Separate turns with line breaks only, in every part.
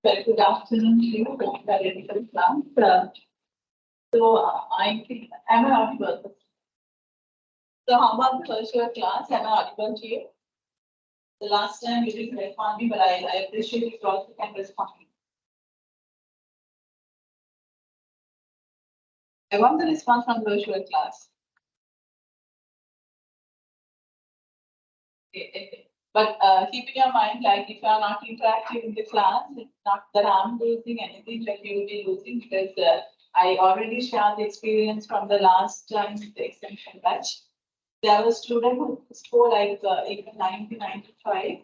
Very good afternoon to you. Very good class. I think, am I audible? So how about the virtual class? Am I audible to you? The last time you didn't respond me, but I appreciate if you also can respond me. I want the response from virtual class. Okay. But keep in your mind, like if you are not interactive in the class, it's not that I'm losing anything that you will be losing, because I already shared the experience from the last time the extension batch. There was a student who scored like even 90, 95.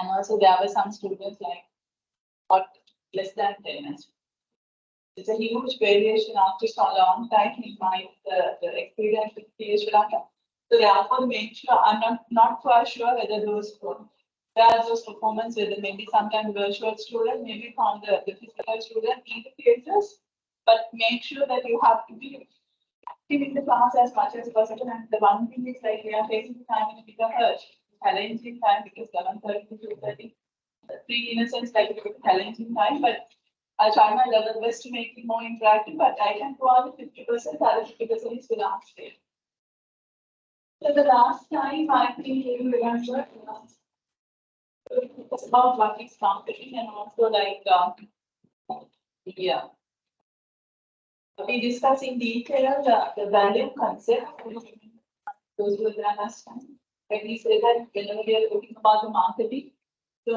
And also there were some students like what less than 10. It's a huge variation after so long time in my the experience with PhD. So therefore, make sure I'm not quite sure whether there are those performance, whether maybe sometimes virtual student, maybe from the physical student in the cases, but make sure that you have to be active in the class as much as possible. And the one thing is like we are facing time in a bigger challenging time, because 11:30 to 2:30, in a sense like a challenging time, but I'll try my level best to make it more interactive, but I can go on 50%, other 50% is the last day. So the last time I think you remember it's about what is marketing, and also like we discuss in detail the value concept. Those were the last time. When we say that whenever we are talking about the marketing, so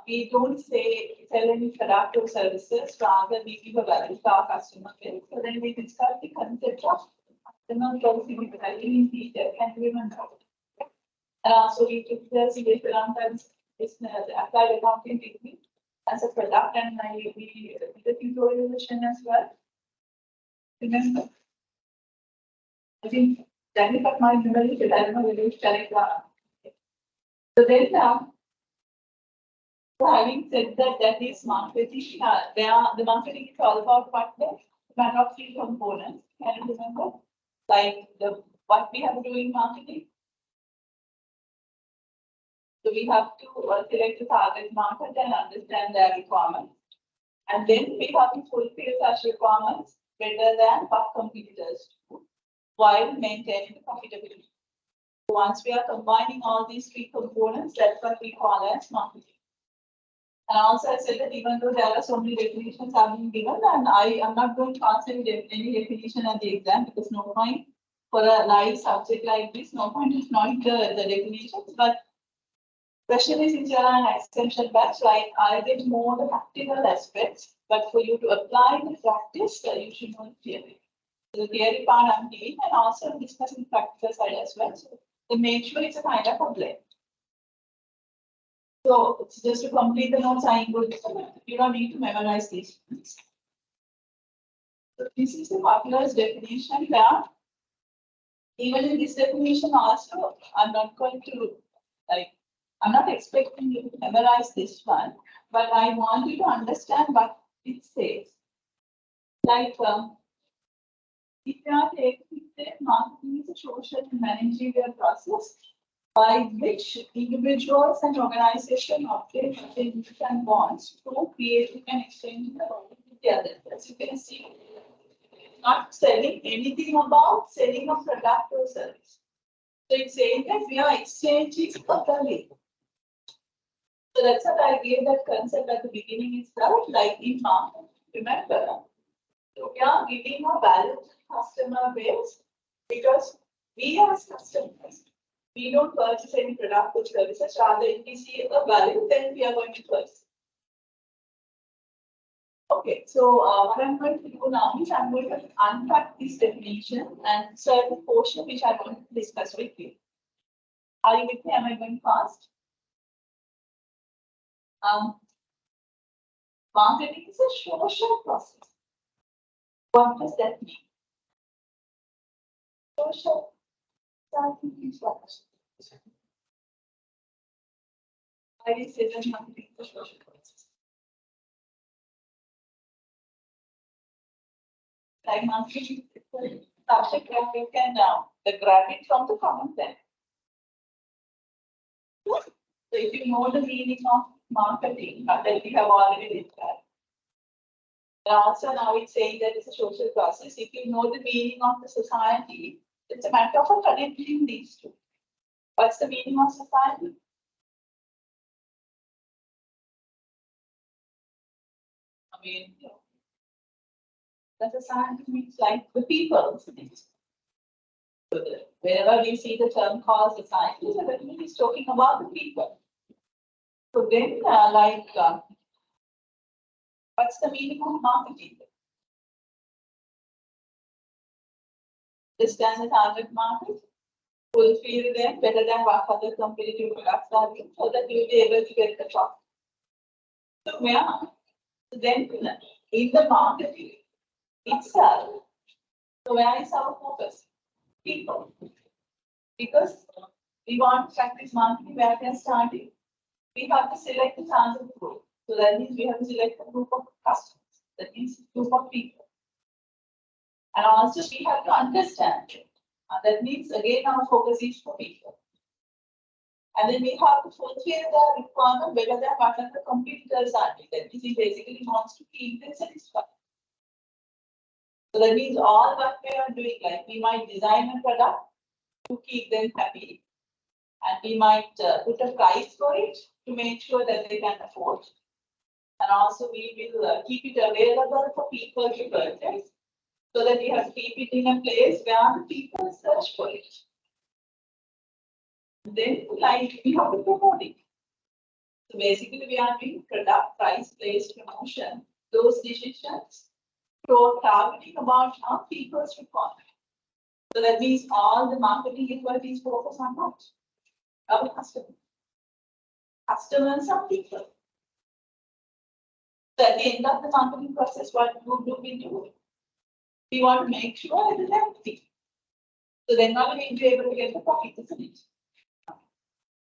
we don't say sell any product or services, rather we give a value to our customer base. So then we discuss the concept of customer policy value in detail. Can you remember? So we took the CA Lanka's applied accounting technique as a product, and we did the tutorial session as well. Remember? I think that is what my memory is. I don't know whether you share it. So then, so having said that, that is marketing. The marketing is all about what the one of three components. Can you remember? Like what we have to do in marketing. So we have to select the target market and understand their requirements. And then we have to fulfill such requirements better than what competitors do, while maintaining the profitability. So once we are combining all these three components, that's what we call as marketing. And also I said that even though there are so many definitions have been given, and I am not going to answer any definition at the exam, because no point for a live subject like this, no point is not the definitions, but especially since you are an extension batch, like I did more the practical aspects, but for you to apply the practice, you should know the theory. So the theory part I'm doing, and also discussing the practical side as well. So to make sure it's a kind of a blend. So it's just to complete the notes, I go. You don't need to memorize these. So this is the Butler's definition there. Even in this definition also, I'm not going to I'm not expecting you to memorize this one, but I want you to understand what it says. Like, if you are taking marketing is a social and managerial process by which individuals and organizations obtain and bonds through creating and exchanging the value with the others. As you can see, not selling anything about selling a product or service. So it's saying that we are exchanging a value. So that's what I gave that concept at the beginning itself, like in market. Remember, so we are giving a value to customer base because we as customers, we don't purchase any product or services. Rather, if we see a value, then we are going to purchase. Okay, so what I'm going to do now is I'm going to unpack this definition and certain portion which I want to discuss with you. Are you with me? Am I going fast? Marketing is a social process. What does that mean? Social. I will say that marketing is a social process. Like marketing is a subject where you can grab it from the common sense. So if you know the meaning of marketing, but then we have already did that. And also now it's saying that it's a social process. If you know the meaning of the society, it's a matter of connecting these two. What's the meaning of society? I mean, the society means like the people. So wherever we see the term called society, so that means it's talking about the people. So then, what's the meaning of marketing? Understand the target market, fulfill them better than what other competitive products are doing, so that you'll be able to get the profit. So then in the marketing itself, so where is our focus? People. Because we want to practice marketing where we are starting, we have to select the target group. So that means we have to select a group of customers. That means a group of people. And also we have to understand it. That means again our focus is for people. And then we have to fulfill the requirement better than what the competitors are doing. That means he basically wants to keep them satisfied. So that means all what we are doing, like we might design a product to keep them happy. And we might put a price for it to make sure that they can afford. And also we will keep it available for people to purchase. So that we have to keep it in a place where the people search for it. Then like we have to promote it. So basically we are doing product, price, place, promotion, those decisions. So targeting about our people's requirement. So that means all the marketing effort is focused on what? Our customers. Customers are people. So at the end of the marketing process, what do we do? We want to make sure that it's empty. So then only we'll be able to get the profit, isn't it?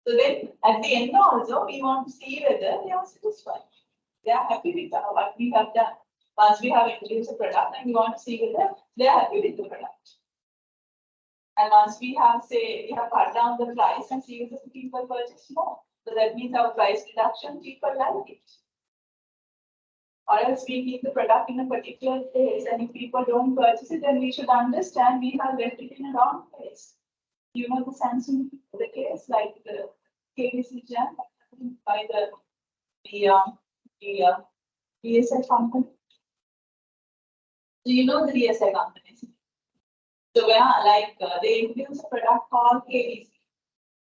So then at the end also, we want to see whether they are satisfied. They are happy with what we have done. Once we have introduced a product, and we want to see whether they are happy with the product. And once we have, say, we have cut down the price and see whether the people purchase more. So that means our price reduction, people like it. Or else we keep the product in a particular place, and if people don't purchase it, then we should understand we have left it in a wrong place. You know the Samsung, the case, like the KBC jam by the BSAA company. So you know the BSAA companies. So where they introduce a product called KBC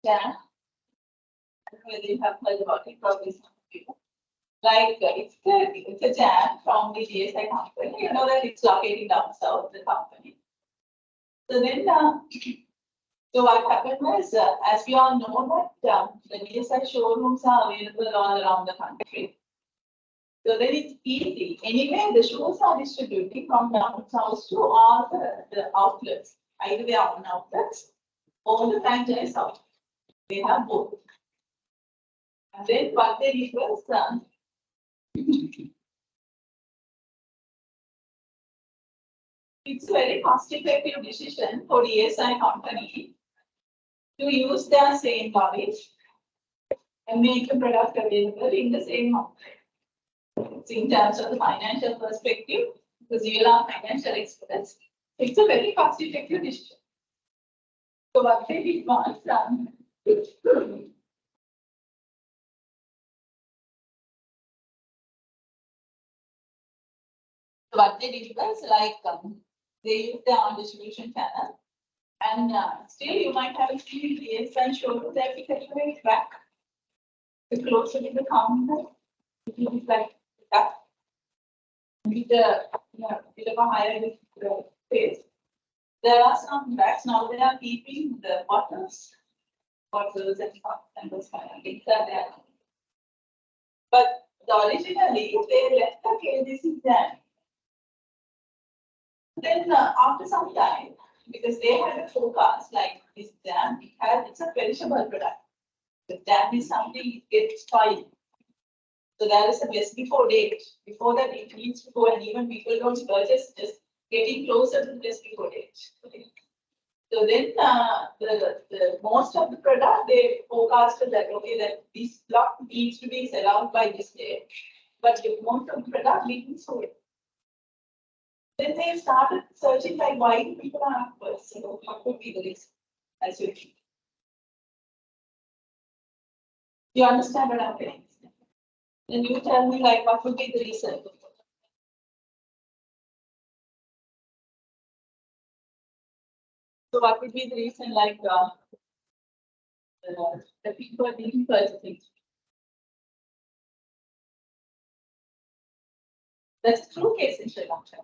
jam. I don't know whether you have heard about it, probably some people. Like it's a jam from the BSAA company. You know that it's located down south, the company. So then, so what happened was, as we all know that the BSAA showrooms are available all around the country. So then it's easy. Anyway, the shoes are distributing from down south to all the outlets, either their own outlets or the franchise outlets. They have both. And then what they did was, it's a very cost-effective decision for the ESI company to use their same knowledge and make the product available in the same outlet. So in terms of the financial perspective, because you are financial experts, it's a very cost-effective decision. So what they did was, what they did was they used their own distribution channel, and still you might have seen the ESI showroom that we can very back. The closer to the counter, it is like that. With a bit of a higher space. There are some bags now. They are keeping the bottles and cups and those kind of things are there. But originally they left the KBC jam. Then after some time, because they had a forecast like this jam, it's a perishable product. The jam is something it gets spoiled. So there is a best before date. Before that, it needs to go, and even people don't purchase, just getting closer to best before date. Okay. So then the most of the product they forecasted that okay that this block needs to be sell out by this day, but the most of the product didn't sold. Then they started searching like why people are upwards. So what could be the reason? As you think. You understand what I'm saying? Then you tell me like what would be the reason? So what would be the reason like the people didn't purchase it? That's the true case in Sri Lanka.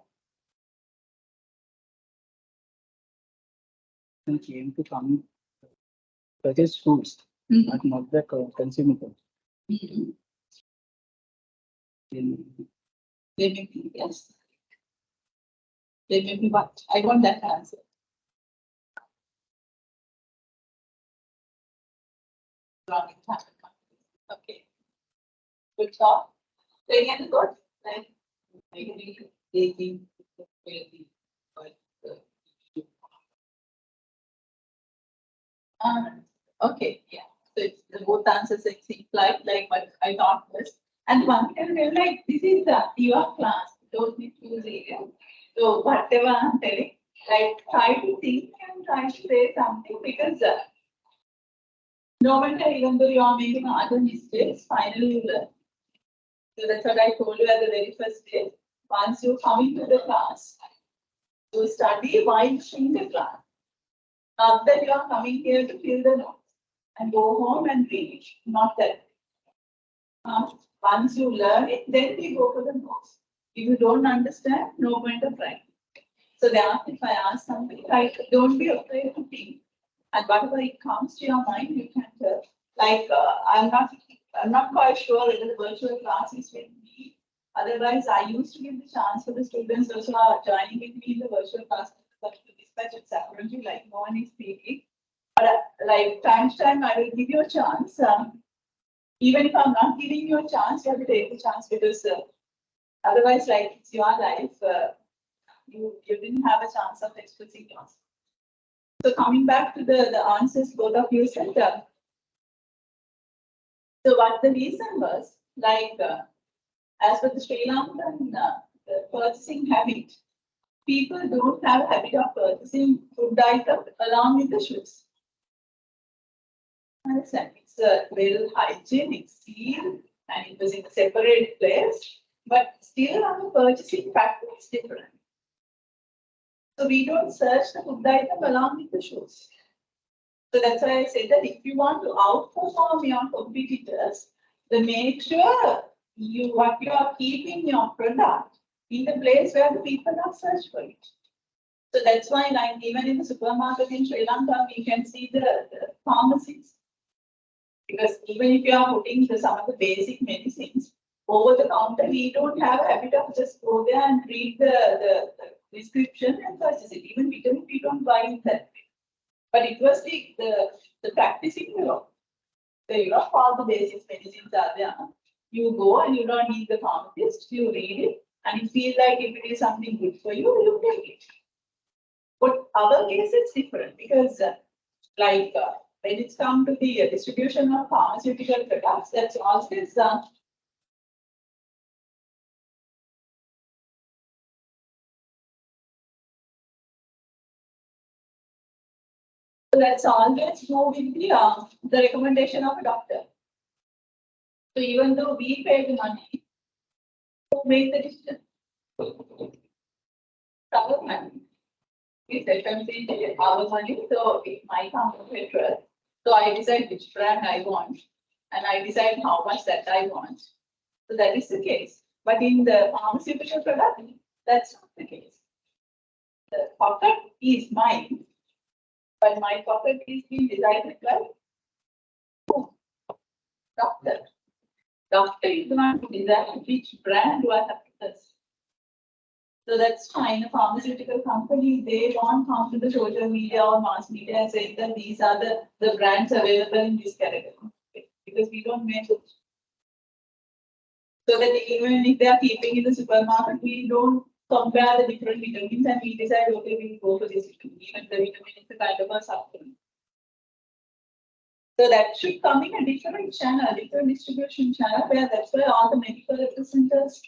And came to come purchase foods, but not the consumer goods.
They may be, yes. They may be what? I want that answer. Okay. Good job. Say again, good. Like, okay, yeah. So it's the both answers seem like what I thought was. And one can feel like this is your class. Don't need to use area. So whatever I'm telling, like try to think and try to say something because no matter even though you are making other mistakes, finally you learn. So that's what I told you at the very first day. Once you come into the class, you study while in the class. Not that you are coming here to fill the notes and go home and read it. Not that. Once you learn it, then we go for the notes. If you don't understand, no point of trying. So therefore, if I ask something, like don't be afraid to think. And whatever it comes to your mind, you can tell. Like I'm not quite sure whether the virtual class is with me. Otherwise, I used to give the chance for the students also are joining with me in the virtual class. But to dispatch it separately, like no one is speaking. But like time to time, I will give you a chance. Even if I'm not giving you a chance, you have to take the chance because otherwise, like it's your life. You didn't have a chance of expressing yourself. So coming back to the answers both of you said. So what the reason was, like as for the Sri Lankan purchasing habit, people don't have a habit of purchasing food items along with the shoes. Understand? It's well hygienic, sealed, and it was in a separate place, but still our purchasing pattern is different. So we don't search the food item along with the shoes. So that's why I said that if you want to outperform your competitors, then make sure what you are keeping your product in the place where the people are search for it. So that's why, like even in the supermarket in Sri Lanka, we can see the pharmacies. Because even if you are putting some of the basic medicines over the counter, we don't have a habit of just go there and read the prescription and purchase it. Even vitamin we don't buy it that way. But it was the practice in Europe. So Europe, all the basic medicines are there. You go and you don't need the pharmacist, you read it, and you feel like if it is something good for you, you take it. But our case it's different because like when it's come to the distribution of pharmaceutical products, that's always let's always go with the recommendation of a doctor. So even though we pay the money, who make the decision? Our money. It's FMCG, our money, so it might come from petrol. So I decide which brand I want, and I decide how much that I want. So that is the case. But in the pharmaceutical product, that's not the case. The pocket is mine, but my pocket is being decided by who? Doctor. Doctor is the one who decides which brand do I have to test. So that's fine. A pharmaceutical company, they won't come to the social media or mass media and say that these are the brands available in this category. Because we don't make it. So that even if they are keeping in the supermarket, we don't compare the different vitamins and we decide, okay, we go for this vitamin. Even the vitamin is a kind of a supplement. So that should come in a different channel, a different distribution channel, where that's why all the medical representatives,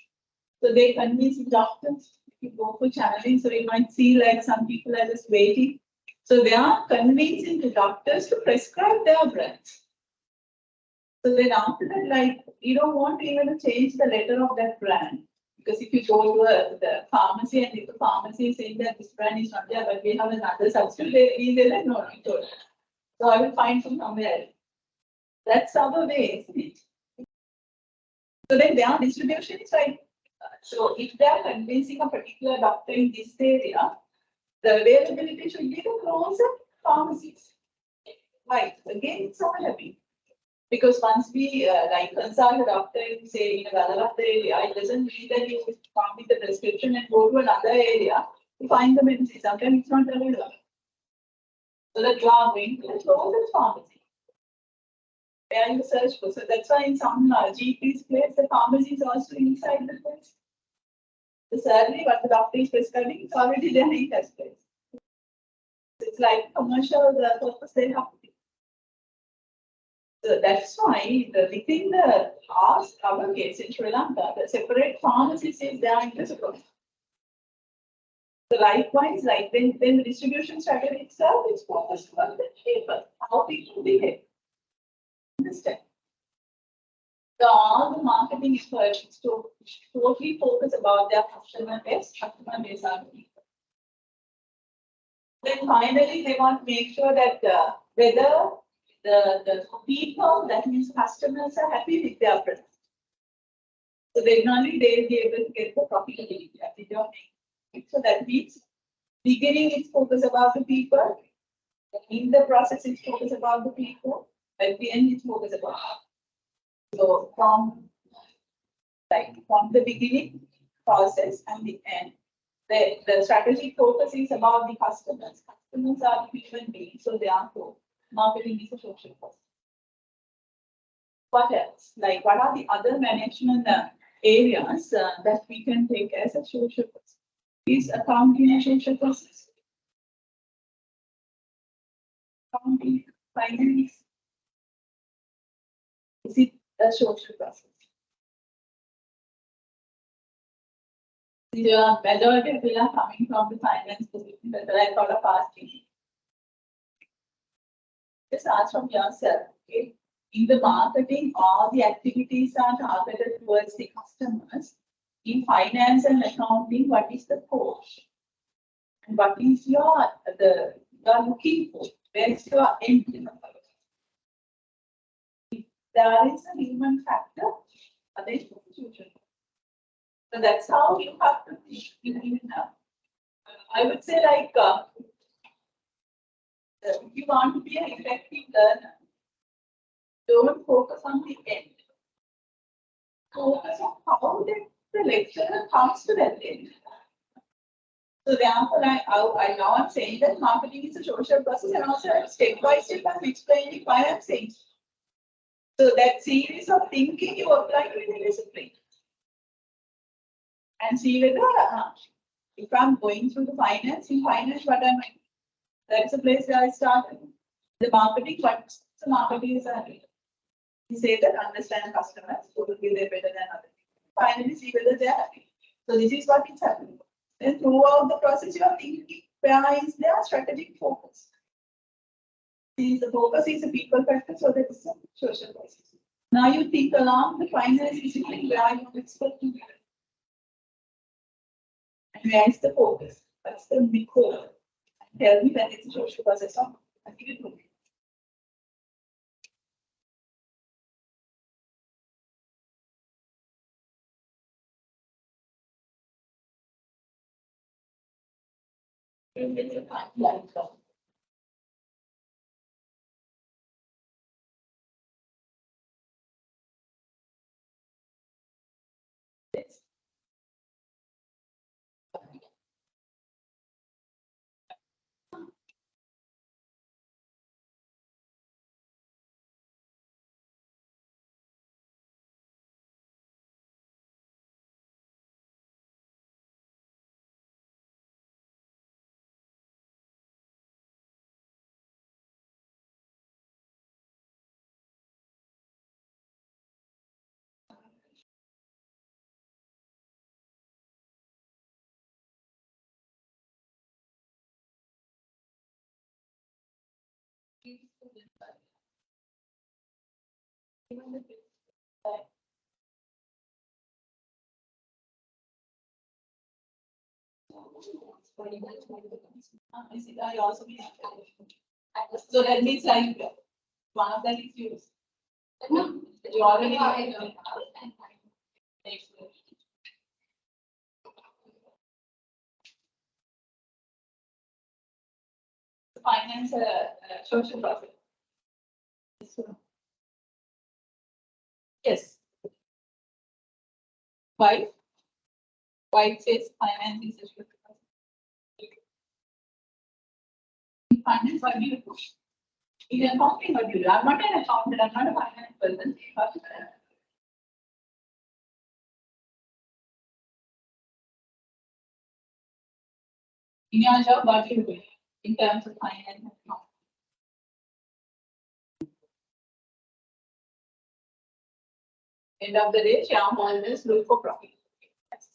so they convince the doctors to go for channeling. So you might see like some people are just waiting. So they are convincing the doctors to prescribe their brands. So then after that, like, you don't want to even change the letter of that brand. Because if you go to the pharmacy and if the pharmacy is saying that this brand is not there, but we have another substitute, they say that no, we don't. So I will find from somewhere else. That's our way, isn't it? So then their distribution is like, so if they are convincing a particular doctor in this area, the availability should be the closer pharmacies. Right, again, it's all happy. Because once we like consult a doctor and say in another area, it doesn't mean that you come with the prescription and go to another area to find the medicine. Sometimes it's not available. So that you are going to the closest pharmacy where you search for. So that's why in some GP's place, the pharmacy is also inside the place. The surgery, what the doctor is prescribing, is already there in that place. It's like commercial purpose they have to do. So that's why within the our case in Sri Lanka, the separate pharmacies is there in the support. So likewise, like then the distribution strategy itself is focused on the people, how people behave. Understand? So all the marketing efforts to totally focus about their customer base are people. Then finally, they want to make sure that whether the people, that means customers, are happy with their product. So then only they will be able to get the profitability at the job. So that means beginning it's focus about the people, in the process it's focus about the people, at the end it's focus about. So from the beginning process and the end, the strategic focus is about the customers. Customers are human beings, so therefore marketing is a social process. What else? Like what are the other management areas that we can take as a social process? Is accounting a social process? Accounting, finance, is it a social process? The majority of people are coming from the finance position, but I thought of asking. Just ask from yourself, okay? In the marketing, all the activities are targeted towards the customers. In finance and accounting, what is the core? And what is your looking for? Where is your end? If there is a human factor, there is future. So that's how you have to think. I would say like if you want to be an effective learner, don't focus on the end. Focus on how the lecturer comes to that end. So therefore, I now I'm saying that marketing is a social process, and also step by step I'm explaining why I'm saying. So that series of thinking you apply to the discipline. And see whether if I'm going through the finance, in finance, what am I? That's the place where I started. The marketing, what's the marketing is happening? You say that understand customers, who will be there better than others. Finally, see whether they're happy. So this is what is happening. Then throughout the process, you are thinking where is their strategic focus. See, the focus is a people factor, so that is a social process. Now you think along the finance discipline where you expect to be. And where is the focus? That's the big core. Tell me that it's a social process. I give it to me. I also mean. So that means like one of them is used. You already have. Finance social profit. Yes. Why? Why it says finance is social profit? Finance, what do you do? In accounting, what do you do? I'm not an accountant, I'm not a finance person. In your job, what do you do in terms of finance and accounting? End of the day, shareholders look for profit. Yes.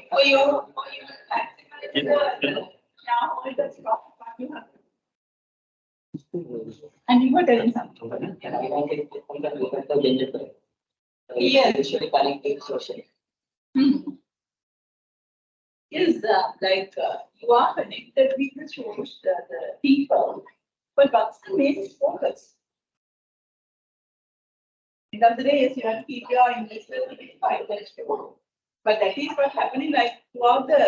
For you, shareholders profit, what you have. And you were telling something. Yes. Is like you are connected with the source, the people, but what's the main focus? End of the day, yes, you have to keep your investment in finance, but that is what's happening like throughout the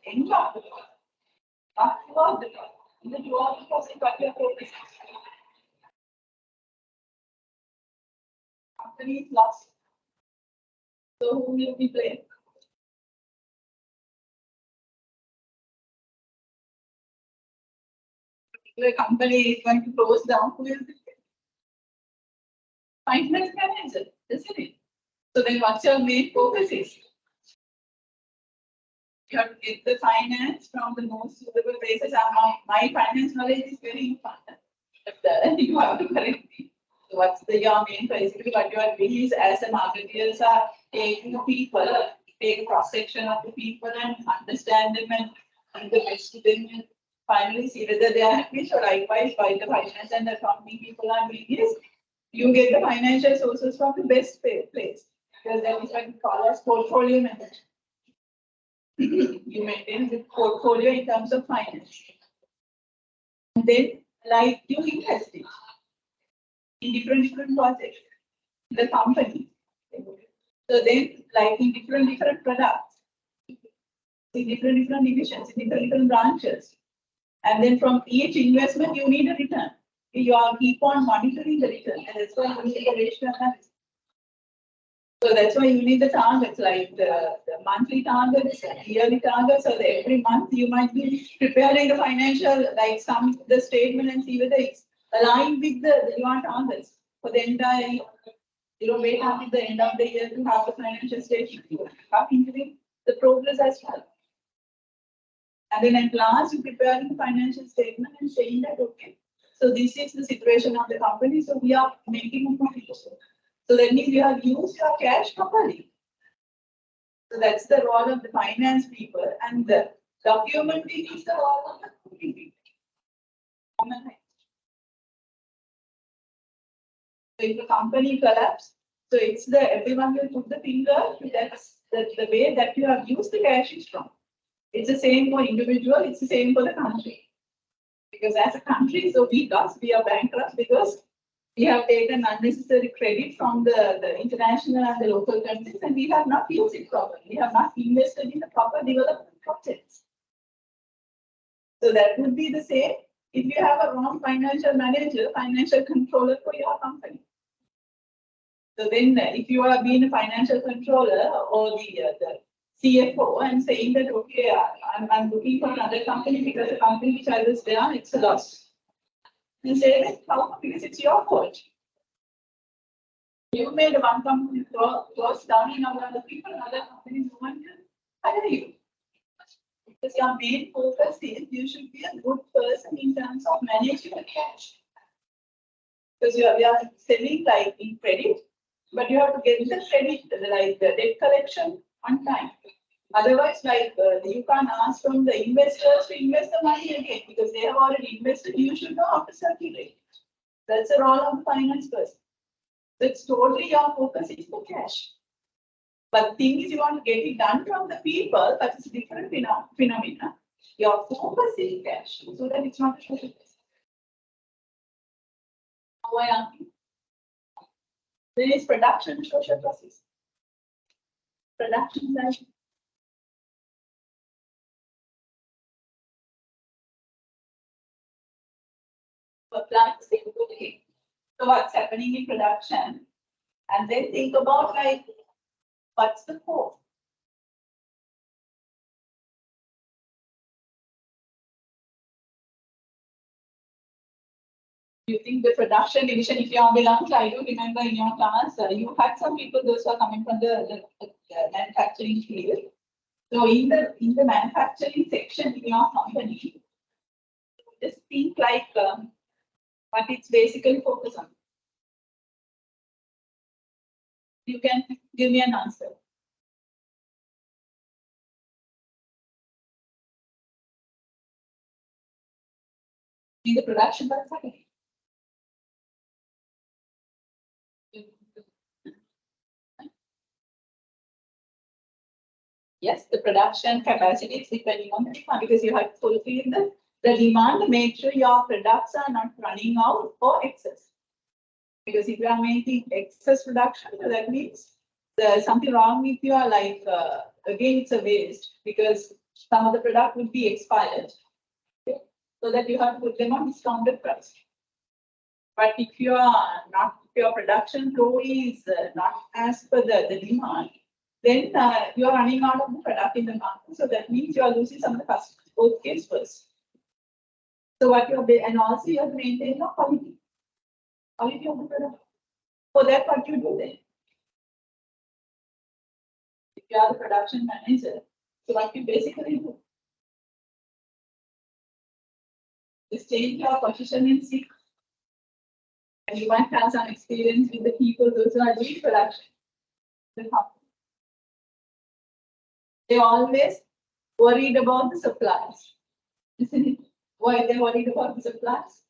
end of the world, not throughout the world. In the throughout the process, what your focus is. Company is lost. So who will be playing? The company is going to close down, who will be playing? Finance manager, isn't it? So then what's your main focus is? You have to get the finance from the most suitable places. My finance knowledge is very important. But you have to correct me. So what's your main basically what you are doing is as a marketeers are taking the people, take cross section of the people and understand them and the best to them and finally see whether they are happy. So likewise by the finance and accounting people are doing is you get the financial sources from the best place. Because that is what we call as portfolio method. You maintain the portfolio in terms of finance. And then, like you invest it in different projects in the company. So then, like in different products, in different divisions, in different branches. And then from each investment, you need a return. You are keep on monitoring the return, and that's why you need the ratio analysis. So that's why you need the targets, like the monthly targets, yearly targets, so that every month you might be preparing the financial, like the statement and see whether it's aligned with your targets for the entire year. You don't wait until the end of the year to have the financial statement. You have into the progress as well. And then at last you prepare the financial statement and saying that, okay, so this is the situation of the company, so we are making a profit. So that means you have used your cash properly. So that's the role of the finance people, and the documenting is the role of the accounting people. So if a company collapses, so it's the everyone will put the finger. That's the way that you have used the cash is wrong. It's the same for individual. It's the same for the country. Because as a country, so we are bankrupt because we have taken unnecessary credit from the international and the local countries, and we have not used it properly. We have not invested in the proper development projects. So that would be the same if you have a wrong financial manager, financial controller for your company. So then if you are being a financial controller or the CFO and saying that, okay, I'm looking for another company because the company which I was there, it's a loss. You say that, how? Because it's your fault. You made one company close down in other people, other companies, no one can hire you. Because your main focus is you should be a good person in terms of managing the cash. Because we are selling like in credit, but you have to get the credit, like the debt collection on time. Otherwise, like you can't ask from the investors to invest the money again because they have already invested. You should know how to circulate. That's the role of the finance person. So it's totally your focus is the cash. But the thing is, you want to get it done from the people, but it's a different phenomena. Your focus is cash, so that it's not a social process. How I argue? There is production social process. Production side. Apply the same thing. So what's happening in production, and then think about like what's the core. You think the production division, if you are belongs, I do remember in your class, you had some people, those who are coming from the manufacturing field. So in the manufacturing section in your company, just think like what it's basically focus on. You can give me an answer. In the production, what's happening? Yes, the production capacity is depending on the demand because you have to fulfill the demand to make sure your products are not running out or excess. Because if you are making excess production, that means there's something wrong with your like again it's a waste because some of the product would be expired. Okay? So that you have to put them on discounted price. But if you are not, if your production flow is not as per the demand, then you are running out of the product in the market. So that means you are losing some of the customers, both case first. So what you are, and also you have to maintain your quality. Quality of the product. For that, what you do then? If you are the production manager, so what you basically do? Just change your position in SIG. And you might have some experience with the people those who are doing production. They always worried about the supplies, isn't it? Why they worried about the supplies?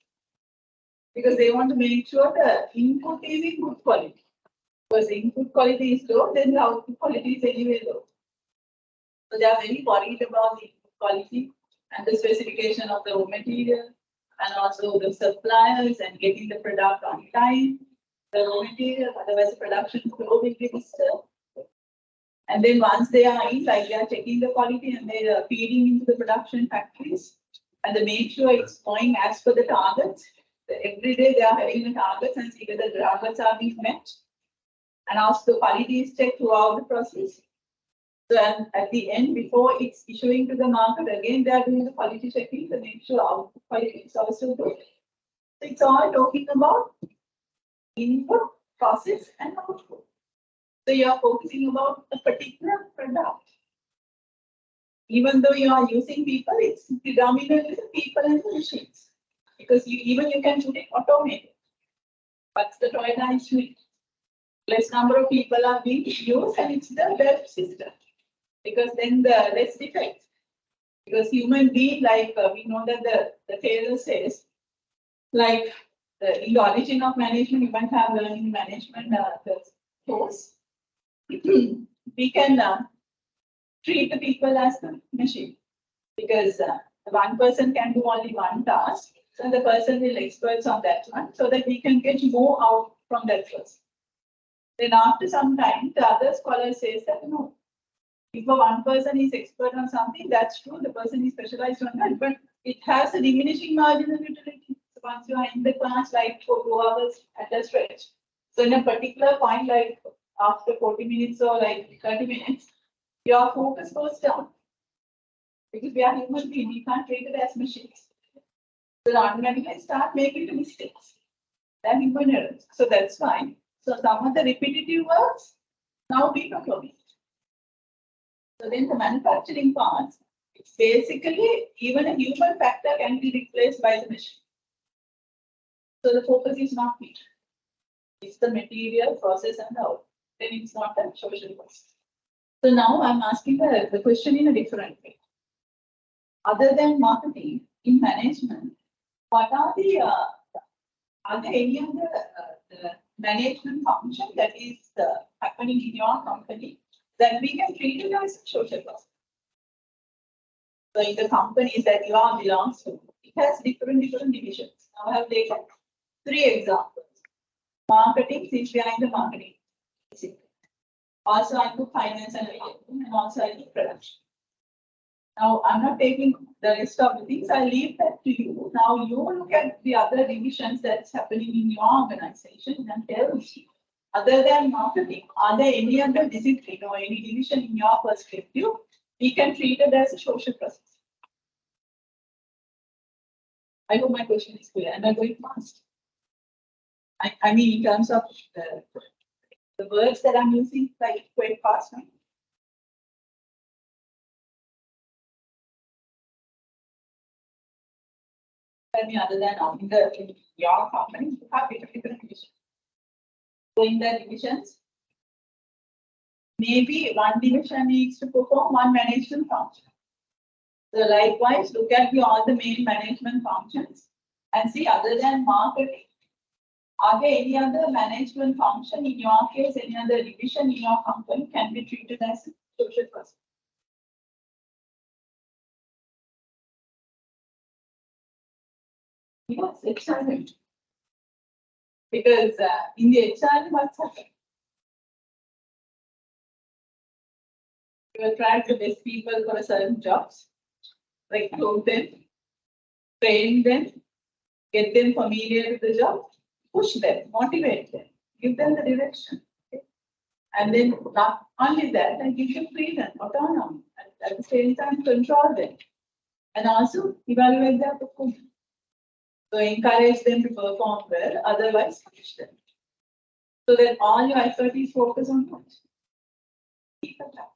Because they want to make sure the input is in good quality. Because the input quality is low, then the output quality is anyway low. So they are very worried about the input quality and the specification of the raw material and also the suppliers and getting the product on time, the raw material, otherwise the production flow will be disturbed. And then once they are in, like they are checking the quality and they are feeding into the production factories and they make sure it's going as per the targets. Every day they are having the targets and see whether the targets are being met. And also the quality is checked throughout the process. So and at the end, before it's issuing to the market, again they are doing the quality checking to make sure output quality is also good. So it's all talking about input, process, and output. So you are focusing about a particular product. Even though you are using people, it's predominantly the people and the machines. Because you can do it automated. What's the toilet is doing? Less number of people are being used and it's the belt system. because then the less defects. Because human being, like we know that the Taylor says, like in the origin of management, you might have learning management the course. We can treat the people as the machine, because one person can do only one task, so the person will experts on that one, so that we can get more out from that person. Then after some time, the other scholar says that no, if one person is expert on something, that's true, the person is specialized on that, but it has a diminishing marginal utility. So once you are in the class, like for 2 hours at a stretch, so in a particular point, like after 40 minutes or like 30 minutes, your focus goes down. Because we are human beings, we can't treat it as machines. So automatically start making the mistakes. They're human errors. So that's fine. So some of the repetitive works now be performed. So then the manufacturing parts, it's basically even a human factor can be replaced by the machine. So the focus is not people. It's the material, process, and the output. Then it's not a social process. So now I'm asking the question in a different way. Other than marketing, in management, what are there any other management function that is happening in your company that we can treat it as a social process? So in the companies that you are belongs to, it has different divisions. Now I have taken 3 examples. Marketing, since we are in the marketing. Also I do finance and accounting, and also I do production. Now I'm not taking the rest of the things, I leave that to you. Now you look at the other divisions that's happening in your organization and tell me, other than marketing, are there any other discipline or any division in your perspective we can treat it as a social process? I hope my question is clear. Am I going fast? I mean, in terms of the words that I'm using, like quite fast, right? Tell me, other than in your company, you have different divisions. So in the divisions, maybe one division needs to perform one management function. So likewise, look at all the main management functions and see, other than marketing, are there any other management function in your case, any other division in your company can be treated as a social process? Yes, HR. Because in the HR, what's happening? You attract the best people for certain jobs, recruit them, train them, get them familiar with the job, push them, motivate them, give them the direction. Okay? And then not only that, and give them freedom, autonomy, and at the same time control them. And also evaluate their performance. So encourage them to perform well, otherwise punish them. So that all your effort is focused on what? Keep it up.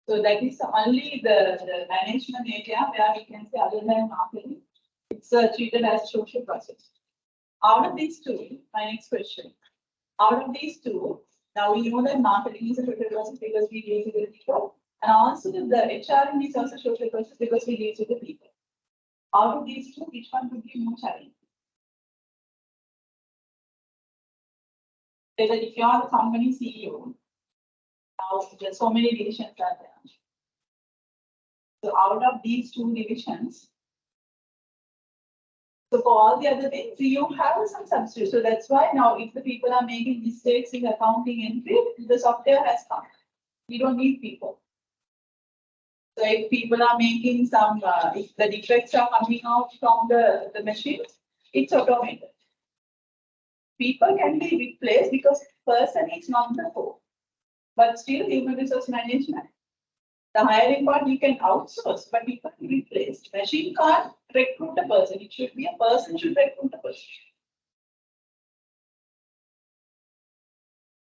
So that is only the management area where we can say, other than marketing, it's treated as social process. Out of these 2, my next question. Out of these 2, now we know that marketing is a social process because we deal with the people, and also the HRM is also social process because we deal with the people. Out of these 2, which one would be more challenging? So that if you are the company CEO, now there's so many divisions are there. So out of these 2 divisions, so for all the other things, you have some substitute. So that's why now if the people are making mistakes in accounting entry, the software has come. We don't need people. So if people are making some, if the defects are coming out from the machines, it's automated. People can be replaced because person is not the core, but still human resource management. The hiring part you can outsource, but you can't replace. Machine can't recruit a person. It should be a person should recruit a person.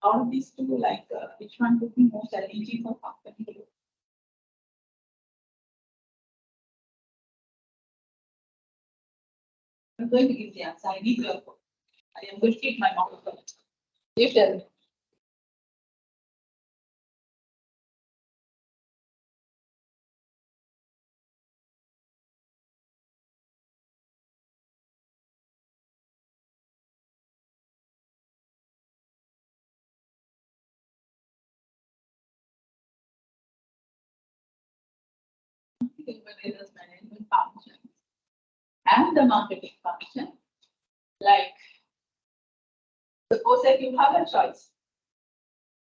Out of these 2, like which one would be more challenging for company? I'm going to give the answer. I need your vote. I am going to keep my mouth closed. You tell me. human resource management functions and the marketing function. Like, suppose that you have a choice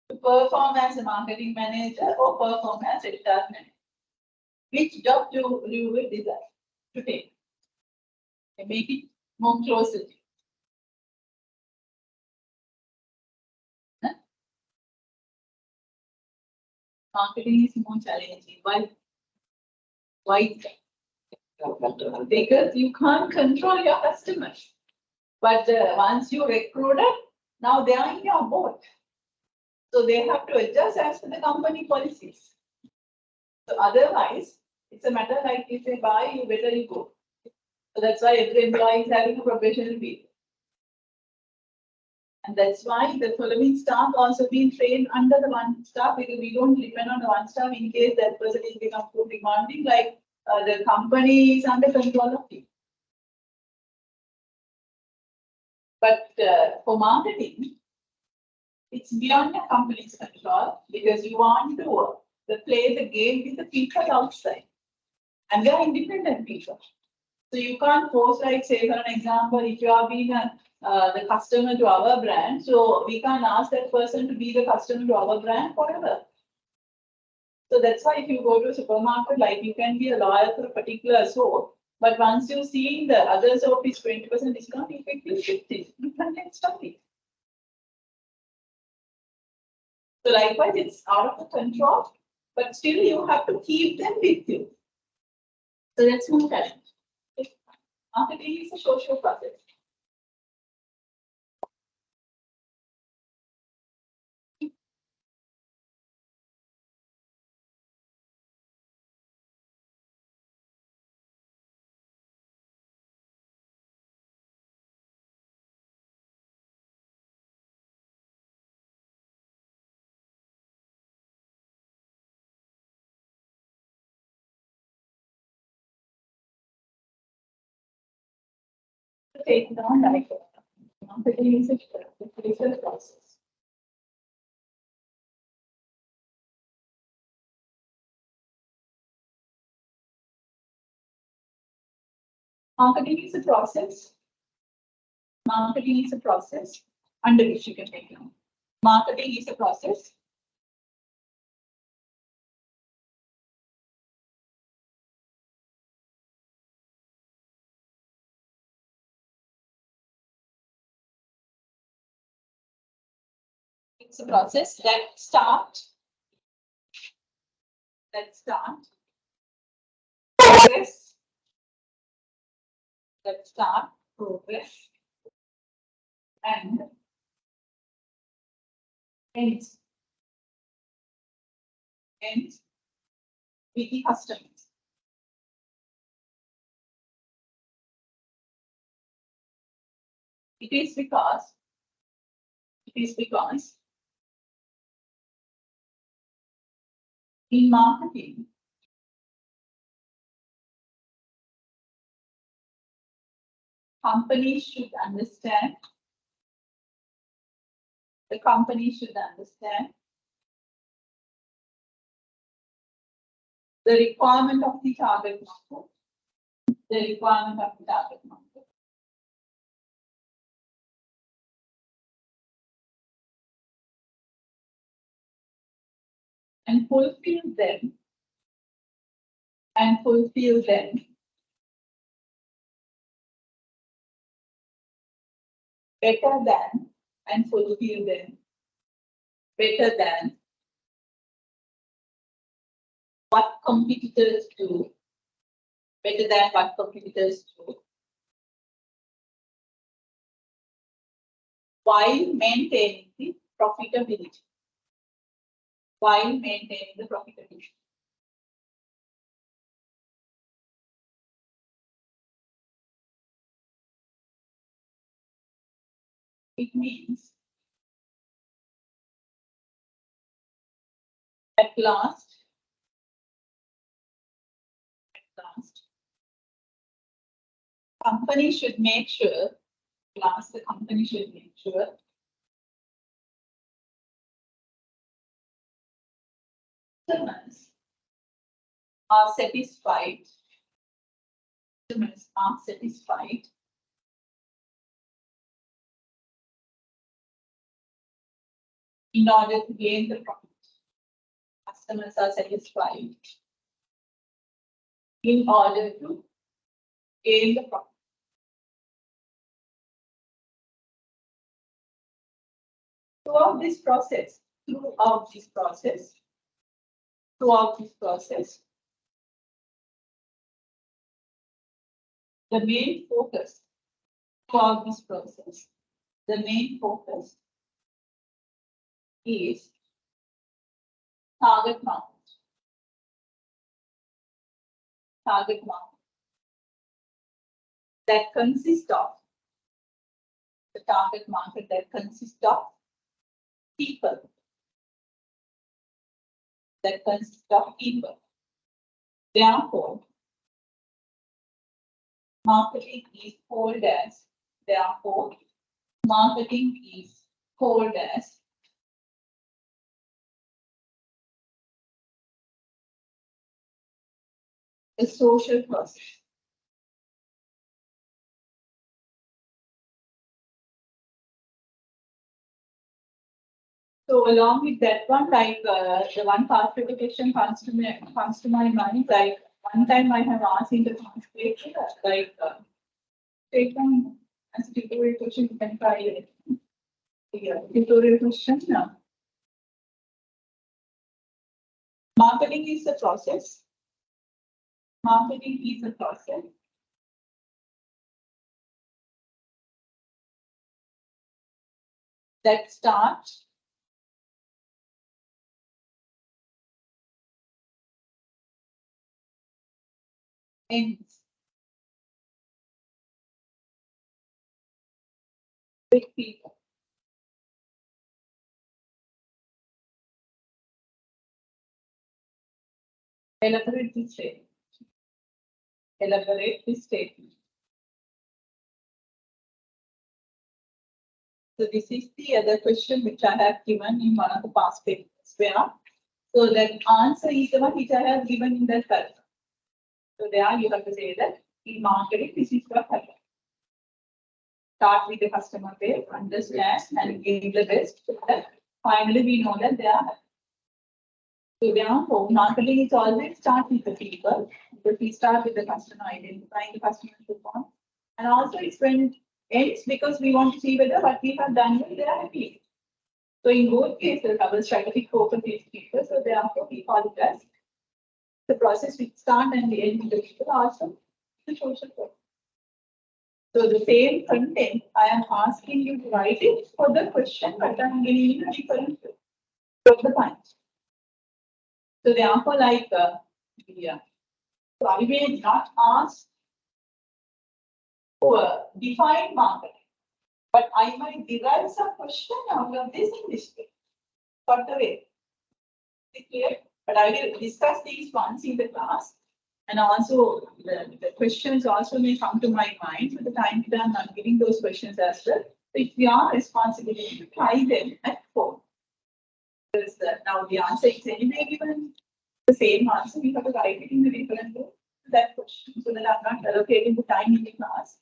to perform as a marketing manager or perform as a HR manager. Which job you will desire to take? And make it more closer to you. Huh? Marketing is more challenging. Why? Why? Because you can't control your customers. But once you recruited, now they are in your boat. So they have to adjust as per the company policies. So otherwise, it's a matter like if they buy, you better you go. So that's why every employee is having a professional view. And that's why the following staff also being trained under the one staff, because we don't depend on the one staff in case that person is become too demanding, like the company is under control of you. But for marketing, it's beyond the company's control because you want to play the game with the people outside. And they are independent people. So you can't force, like, say, for an example, if you are being the customer to our brand, so we can't ask that person to be the customer to our brand forever. So that's why if you go to a supermarket, like you can be a loyal for a particular soap, but once you see the other soap is 20% discount, you quickly shift it. You can't stop it. So likewise, it's out of the control, but still you have to keep them with you. So that's more challenge. Marketing is a social process. Take down like marketing is a social process. Marketing is a process. Marketing is a process under which you can take down. Marketing is a process. It's a process that start progress, and ends with the customers. It is because in marketing, companies should understand. The company should understand the requirement of the target market. And fulfill them better than and fulfill them better than what competitors do, while maintaining the profitability. It means at last, company should make sure, customers are satisfied. Customers are satisfied. In order to gain the profit. Customers are satisfied. In order to gain the profit. Throughout this process, the main focus is target market. That consists of the target market that consists of people. Therefore, marketing is called as a social process. So along with that one, like the one part of the question comes to my mind. Like one time I have asked in the class paper, like take one as a tutorial question. You can try it. Yeah, tutorial question now. Marketing is a process. That starts ends with people. Elaborate this statement. So this is the other question which I have given in one of the past papers. So that answer is the one which I have given in that paragraph. So there you have to say that in marketing, this is what happens. Start with the customer base, understand and give the best. So that finally we know that they are happy. So therefore, marketing is always start with the people, because we start with the customer, identifying the customer performance. And also it's when ends because we want to see whether what we have done, they are happy. So in both cases, our strategic focus is people. So therefore, we call it as the process which start and the end with the people, also the social focus. So the same content, I am asking you to write it for the question, but I'm giving you a different from the point. So therefore, like, so I may not ask for defined marketing, but I might derive some question out of this in this way. Got the way? Is it clear? But I will discuss these ones in the class. And also, the questions also may come to my mind. For the time that I'm not giving those questions as well. So it's your responsibility to try them at home. Because now the answer is anyway given the same answer. We have to write it in a different way to that question, so that I'm not allocating the time in the class.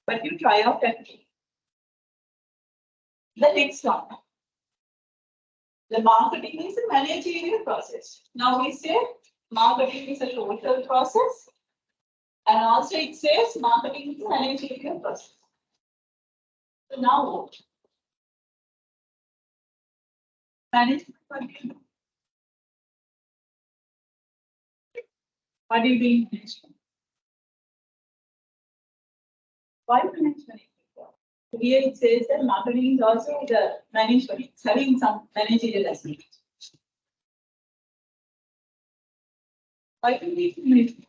But you try out that. The next one. The marketing is a managerial process. Now we say marketing is a total process. And also it says marketing is a managerial process. So now what? Management, what do you mean management? Why management? Here it says that marketing is also the management. It's having some managerial aspect. Why do you need management?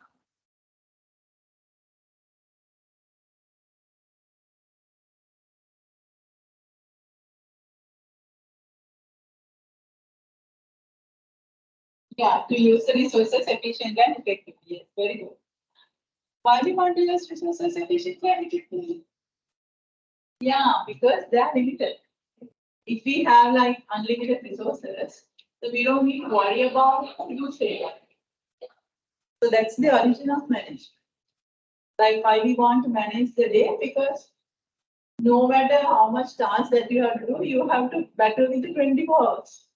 Yeah, to use the resources efficiently and effectively. Yes, very good. Why do you want to use resources efficiently and effectively? Yeah, because they are limited. If we have like unlimited resources, so we don't need to worry about usage. So that's the origin of management. Like why we want to manage the day, because no matter how much tasks that you have to do, you have to battle with the 24 hours.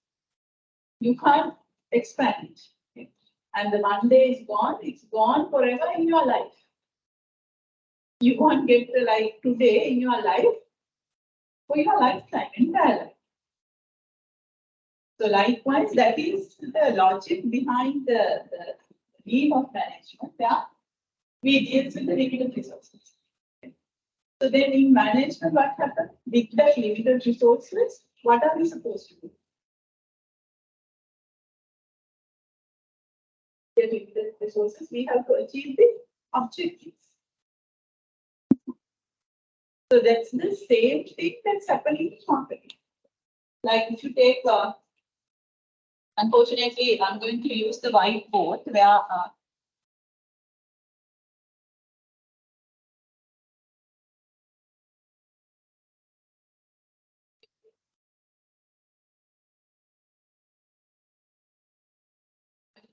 You can't expand it. Okay? And the Monday is gone, it's gone forever in your life. You won't get the like today in your life for your lifetime, entire life. So likewise, that is the logic behind the need of management. Yeah, we deal with the limited resources. So then in management, what happens? With the limited resources, what are we supposed to do? The limited resources, we have to achieve the objectives. So that's the same thing that's happening in marketing. Like if you take, unfortunately, I'm going to use the whiteboard where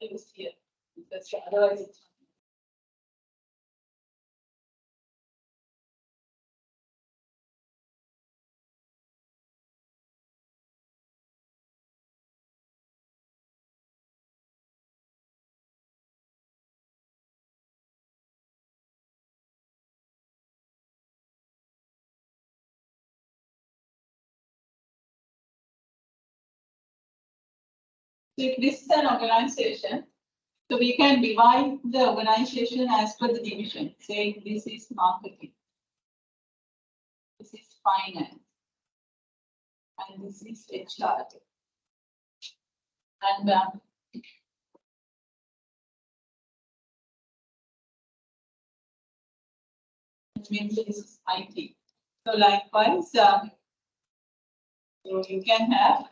use here, because otherwise it's so if this is an organization, so we can divide the organization as per the division. Say this is marketing, this is finance, and this is HR. And which means this is IT. So likewise, so you can have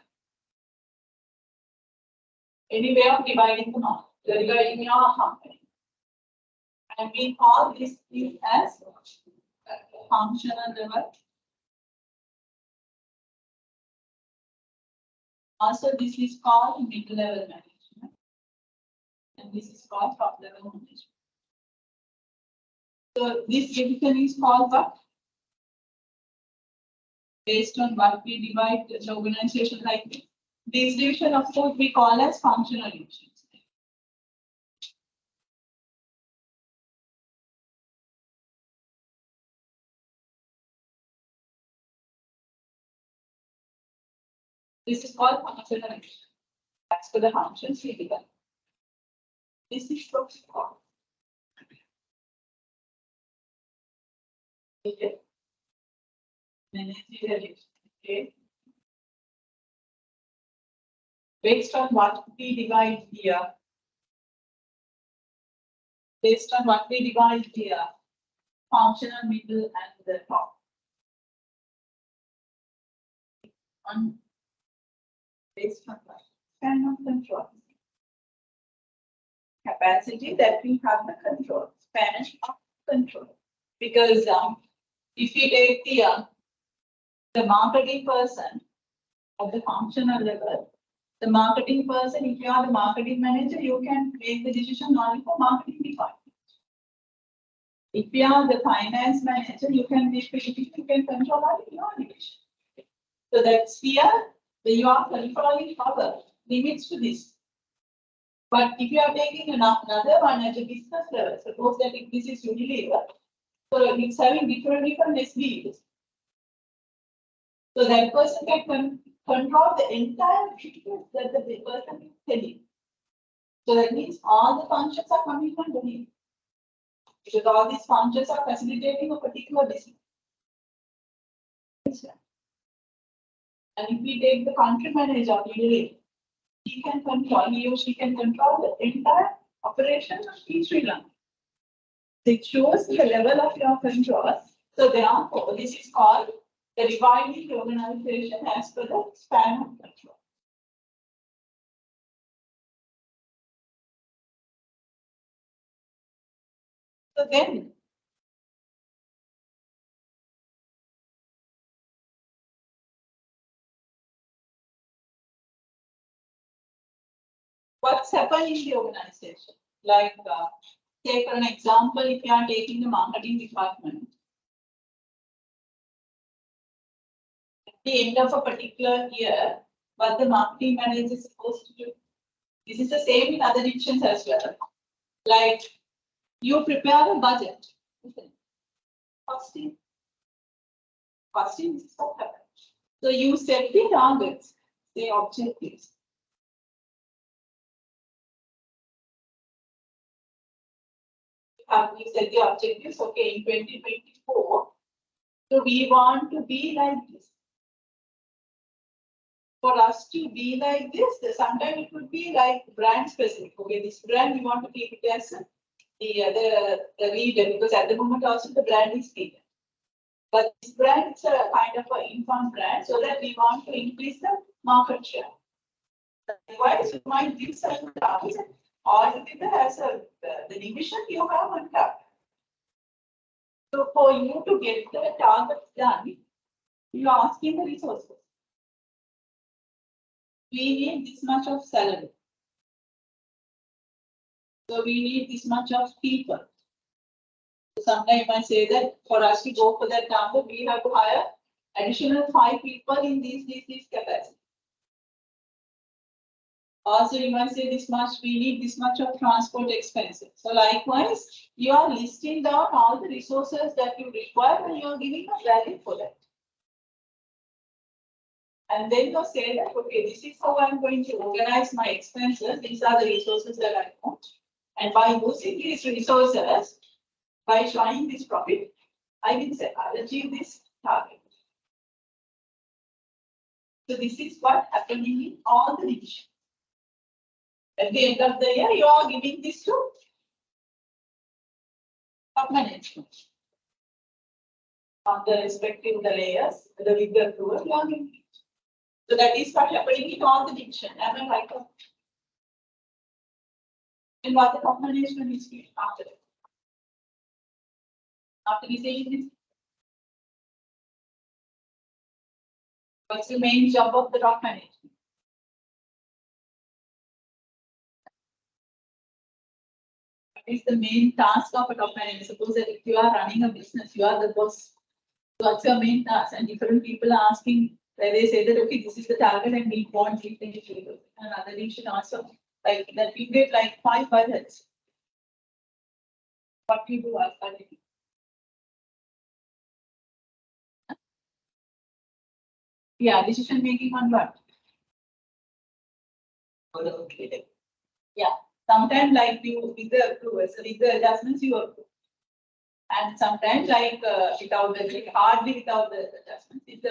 any way of dividing them up, dividing your company. And we call this thing as functional level. Also, this is called mid-level management. And this is called top-level management. So this division is called what? Based on what we divide the organization like this. This division, of course, we call as functional divisions. This is called functional division. As for the functions we divide. This is what we call. Okay. Managerial division. Okay. Based on what we divide here. Based on what we divide here. Functional, middle, and the top. On based on what? Span of control. Capacity that we have the control. Span of control. Because if you take the marketing person at the functional level, the marketing person, if you are the marketing manager, you can make the decision only for marketing department. If you are the finance manager, you can make the decision, you can control only your division. So that's here, you are controlling power, limits to this. But if you are taking another one at the business level, suppose that if this is Unilever, so it's having different SBUs. So that person can control the entire business that the person is selling. So that means all the functions are coming under him. Because all these functions are facilitating a particular business. And if we take the country manager of Unilever, he or she can control the entire operation of Sri Lanka. It shows the level of your control. So therefore, this is called the dividing the organization as per the span of control. So then, what's happening in the organization? like, say for an example, if you are taking the marketing department, at the end of a particular year, what the marketing manager is supposed to do. This is the same in other divisions as well. Like, you prepare a budget. Costing is what happens. So you set the targets, the objectives. You set the objectives, okay, in 2024. So we want to be like this. For us to be like this, sometimes it would be like brand specific. Okay, this brand we want to keep it as the leader, because at the moment also the brand is leader. But this brand is a kind of an informed brand, so that we want to increase the market share. Otherwise, you might give certain targets, or either as the division you have on top. So for you to get the targets done, you are asking the resources. We need this much of salary. So we need this much of people. So sometimes I say that for us to go for that number, we have to hire additional 5 people in these capacity. Also, you might say this much, we need this much of transport expenses. So likewise, you are listing down all the resources that you require and you are giving a value for that. And then you say that, okay, this is how I'm going to organize my expenses. These are the resources that I want. And by using these resources, by showing this profit, I will say I'll achieve this target. So this is what happening in all the divisions. At the end of the year, you are giving this to top management. On the respective layers, the bigger approval, you are giving it. So that is what happening in all the divisions. Am I right? And what the top management is doing after that? After we say this, what's the main job of the top management? What is the main task of a top manager? Suppose that if you are running a business, you are the boss. So what's your main task? And different people are asking, where they say that, okay, this is the target and we want it. Another division also, like that we get like 5 budgets. What we do as a division. Yeah, decision making on what? Okay. Yeah, sometimes like you with the approvals, with the adjustments you approve. And sometimes like without the hardly without the adjustments, with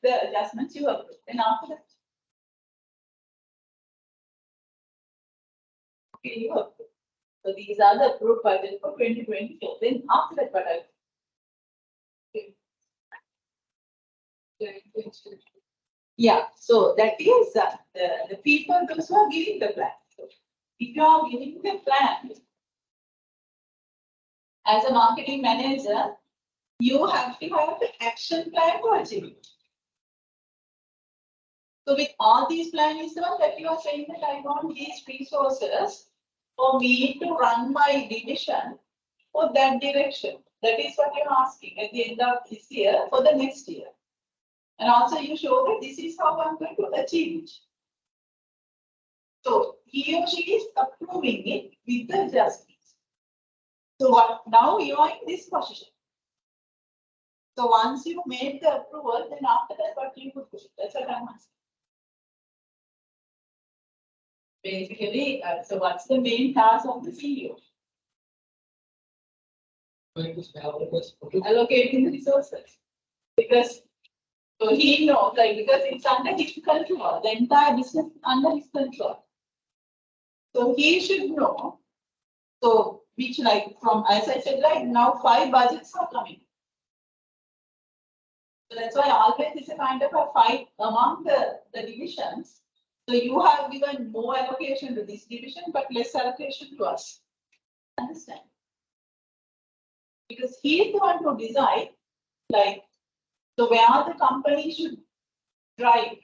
the adjustments you approve. Then after that, okay, you approve. So these are the approved budget for 2024. Then after that, what I okay. Yeah, so that is the people those who are giving the plan. So if you are giving the plan as a marketing manager, you have to have the action plan to achieve it. So with all these plans is the one that you are saying that I want these resources for me to run my division for that direction. That is what you're asking at the end of this year for the next year. And also you show that this is how I'm going to achieve it. So he or she is approving it with the adjustments. So what now you are in this position. So once you made the approval, then after that what you could do. That's what I'm asking. Basically, so what's the main task of the CEO? Allocating the resources. Because so he knows, like, because it's under his control, the entire business under his control. So he should know. So which, like, from as I said, like now 5 budgets are coming. So that's why always it's a kind of a fight among the divisions. So you have given more allocation to this division, but less allocation to us. Understand? Because he is the one who decide, like, so where the company should drive.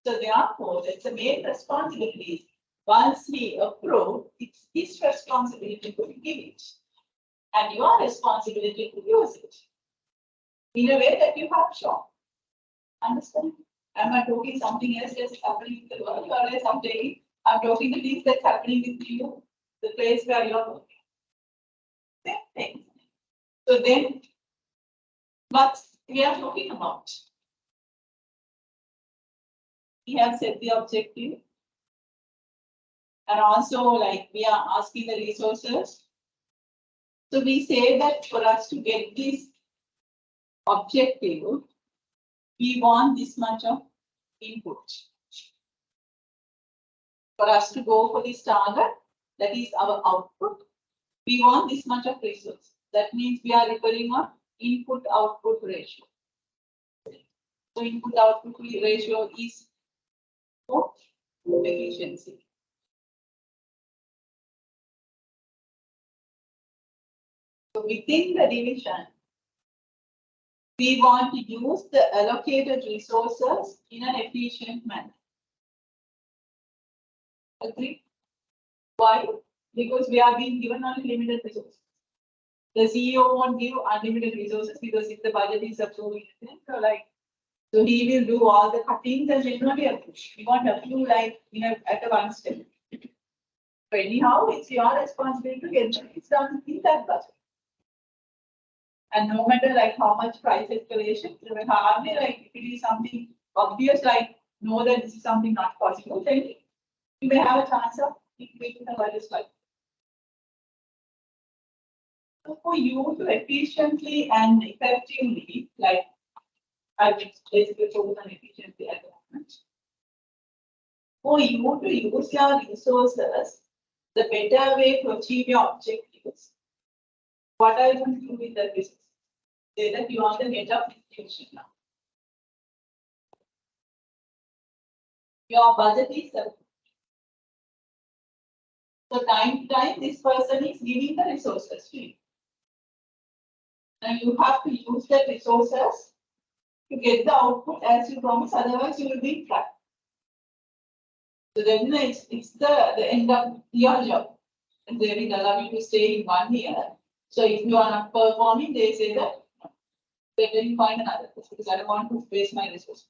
So therefore, it's a main responsibility once he approves, it's his responsibility to give it. And your responsibility to use it in a way that you have shown. Understand? I'm not talking something else that's happening in the world, or else I'm talking the things that's happening with you, the place where you're working. Same thing. So then, what we are talking about? We have set the objective. And also, like, we are asking the resources. So we say that for us to get this objective, we want this much of input. For us to go for this target, that is our output, we want this much of resource. That means we are referring on input-output ratio. So input-output ratio is for efficiency. So within the division, we want to use the allocated resources in an efficient manner. Agree? Why? Because we are being given only limited resources. The CEO won't give unlimited resources because if the budget is approved, so he will do all the cuttings and then only approve. We want approve like at a one step. So anyhow, it's your responsibility to get things done in that budget. And no matter like how much price escalation, hardly like if it is something obvious, like know that this is something not possible, then you may have a chance of increasing the budget slightly. So for you to efficiently and effectively, like I will basically focus on efficiency at the moment. For you to use your resources, the better way to achieve your objectives. What are you going to do with the resources? Say that you are the head of institution now. Your budget is set. So time to time, this person is giving the resources to you. And you have to use the resources to get the output as you promise, otherwise you will be trapped. So then it's the end of your job. And they will allow you to stay in 1 year. So if you are not performing, they say that better you find another place because I don't want to waste my resources.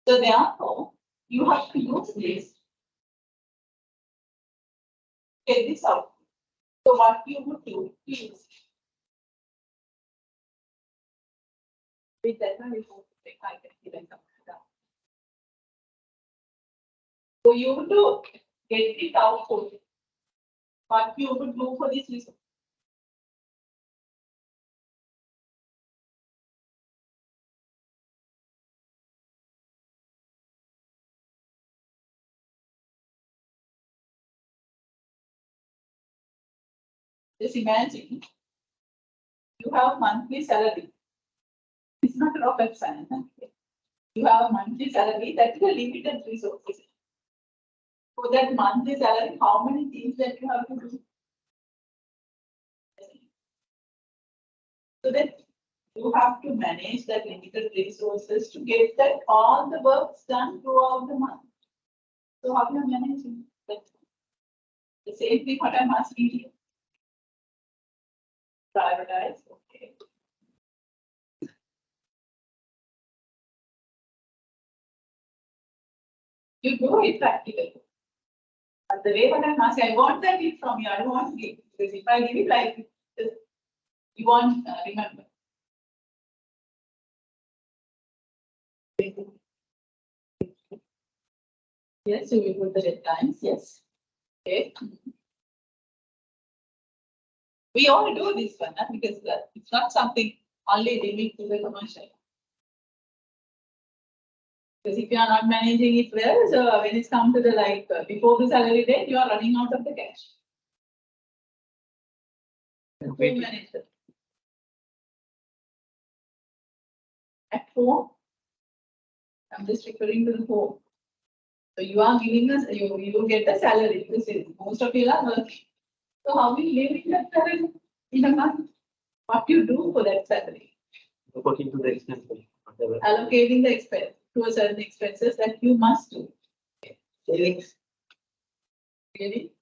So therefore, you have to use this. Get this out. So what you would do is with that one, I can even come down. So you would do get it output. What you would do for this resource. Just imagine you have a monthly salary. It's not a rocket science. You have a monthly salary that is a limited resources. For that monthly salary, how many things that you have to do? So that you have to manage that limited resources to get that all the works done throughout the month. So how you are managing that? The same thing what I'm asking you. Prioritize, okay. You do it practically. But the way what I'm asking, I want that gift from you. I don't want to give. Because if I give it like this, you won't remember. Yes, so we put the deadlines, yes. Okay. We all do this one, because it's not something only linked to the commercial. Because if you are not managing it well, so when it's come to the before the salary date, you are running out of the cash. Who manage it? At home, I'm just referring to the home. So you are giving us, you get a salary. This is most of you are working. So how will you live in that salary in a month? What you do for that salary?
According to the expense.
Allocating the expense to a certain expenses that you must do.
Savings.
Really?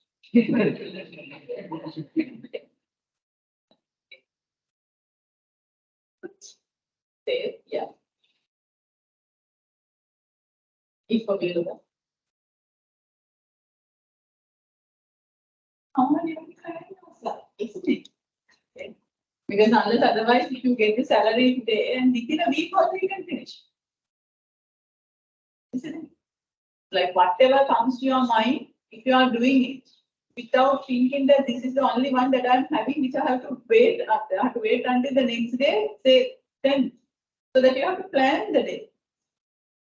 Save, yeah. If available. How many you can yourself, isn't it? Okay. Because unless otherwise, if you get the salary today and within a week also you can finish. Isn't it? Like whatever comes to your mind, if you are doing it without thinking that this is the only one that I'm having, which I have to wait, I have to wait until the next day, say 10. So that you have to plan the day.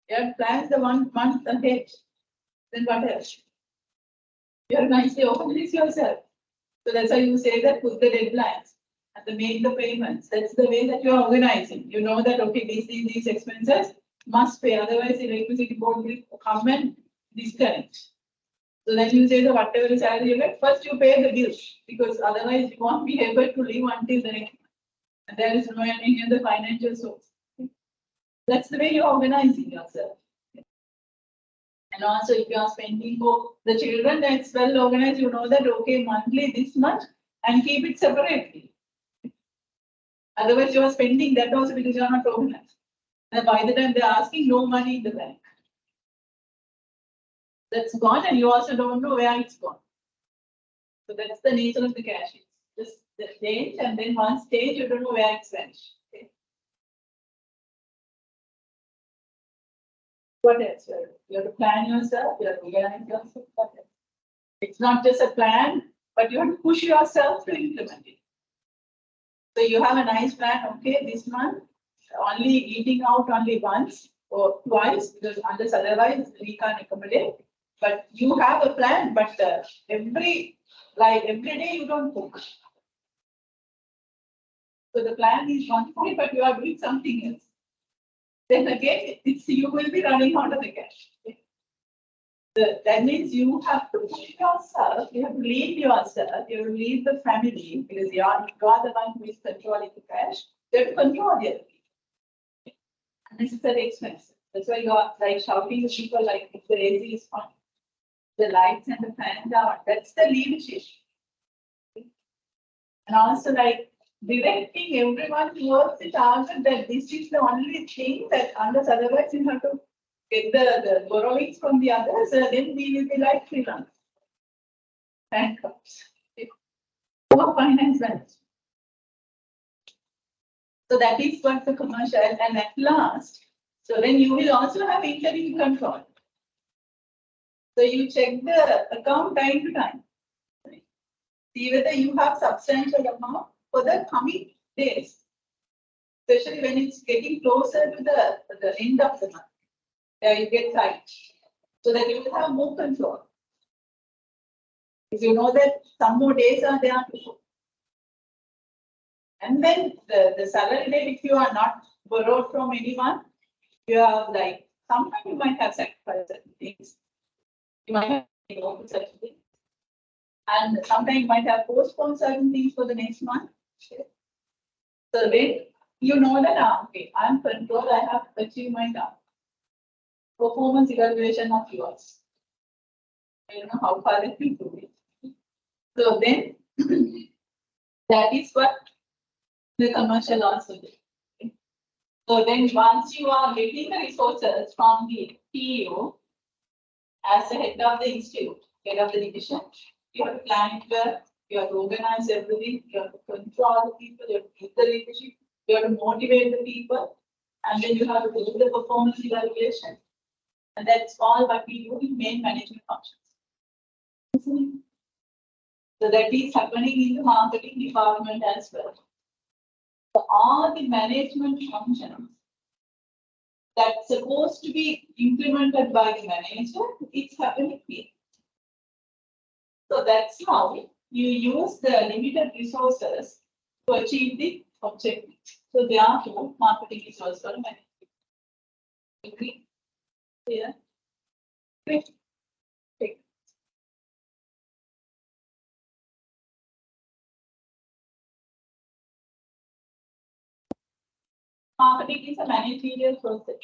You have to plan the 1 month ahead. Then what else? You have to nicely organize yourself. So that's why you say that put the deadlines and the make the payments. That's the way that you are organizing. You know that okay, these expenses must pay, otherwise the electricity board will come and disconnect. So then you say that whatever salary you get, first you pay the bills because otherwise you won't be able to live until the next month. And there is no any other financial source. That's the way you're organizing yourself. And also if you are spending for the children, that's well organized, you know that okay, monthly this much and keep it separately. Otherwise you are spending that also because you are not organized. And by the time they're asking, no money in the bank. That's gone and you also don't know where it's gone. So that's the nature of the cash. It's just the change and then one stage you don't know where it's vanished. Okay. What else? You have to plan yourself, you have to organize yourself. What else? It's not just a plan, but you have to push yourself to implement it. So you have a nice plan, okay, this month, only eating out only once or twice, because unless otherwise we can't accommodate. But you have a plan, but every day you don't cook. So the plan is one point, but you are doing something else. Then again, you will be running out of the cash. That means you have to push yourself, you have to lead yourself, you have to lead the family, because you are the one who is controlling the cash. You have to control the other people. Unnecessary expenses. That's why you are like shouting to people like if the AC is on, the lights and the fans are on. That's the leadership. And also like directing everyone towards the target that this is the only thing that unless otherwise you have to get the borrowings from the others, then we will be like freelance. Bankrupts. Poor finance management. So that is what the commercial and at last, so then you will also have interim control. So you check the account time to time. See whether you have substantial amount for the coming days. Especially when it's getting closer to the end of the month. There you get tight. So that you will have more control. Because you know that some more days are there to show. And then the salary date, if you are not borrowed from anyone, you have like, sometimes you might have sacrificed certain things. You might have given certain things. And sometimes you might have postponed certain things for the next month. So then you know that, okay, I'm controlled, I have achieved my target. Performance evaluation of yours. I don't know how far it will do it. So then that is what the commercial also do. So then once you are getting the resources from the PEO as the head of the institute, head of the division, you have to plan it well, you have to organize everything, you have to control the people, you have to give the leadership, you have to motivate the people, and then you have to do the performance evaluation. And that's all what we do in main management functions. So that is happening in the marketing department as well. So all the management functions that's supposed to be implemented by the manager, it's happening here. So that's how you use the limited resources to achieve the objective. So therefore, marketing is also management. Agree? Yeah. Great. Great. Marketing is a managerial process.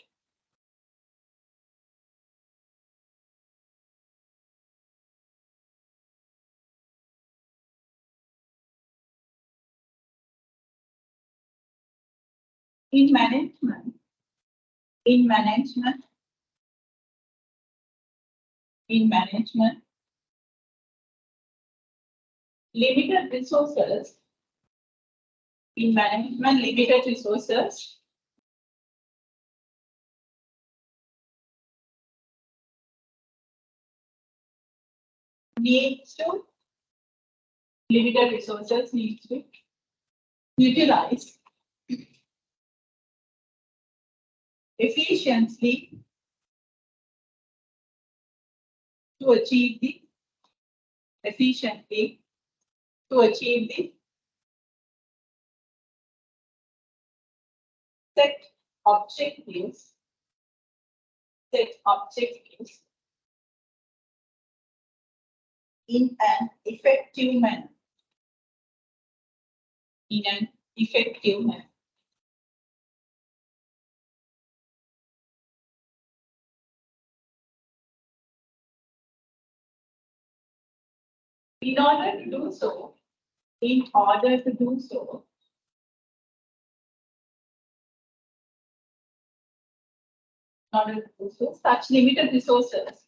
In management, in management, in management, limited resources, in management, limited resources, needs to, limited resources needs to utilize efficiently to achieve the efficiently to achieve the set objectives, set objectives in an effective manner. In an effective manner. In order to do so, in order to do so, in order to do so, such limited resources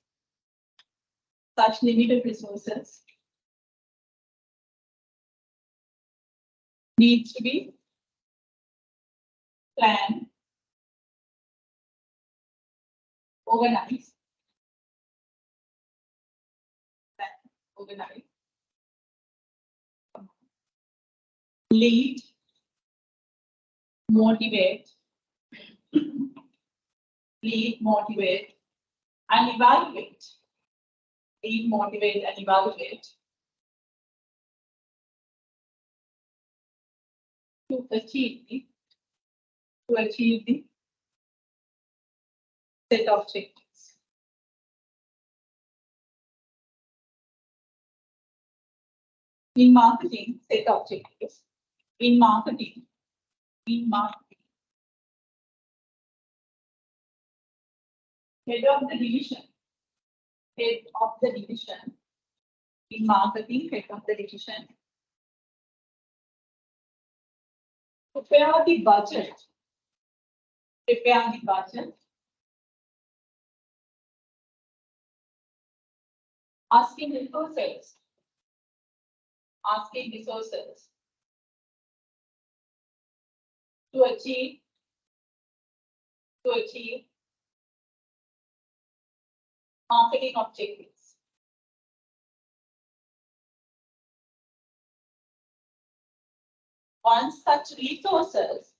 needs to be planned, organized, lead, motivate, lead, motivate, and evaluate. Lead, motivate, and evaluate to achieve the set objectives. In marketing, set objectives. In marketing, head of the division, in marketing, head of the division, prepare the budget, asking resources to achieve marketing objectives. Once such resources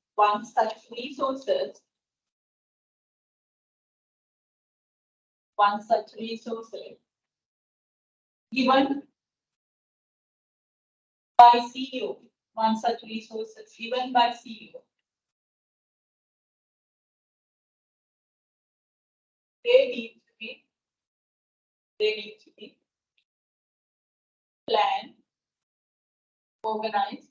given by CEO, they need to be planned, organized,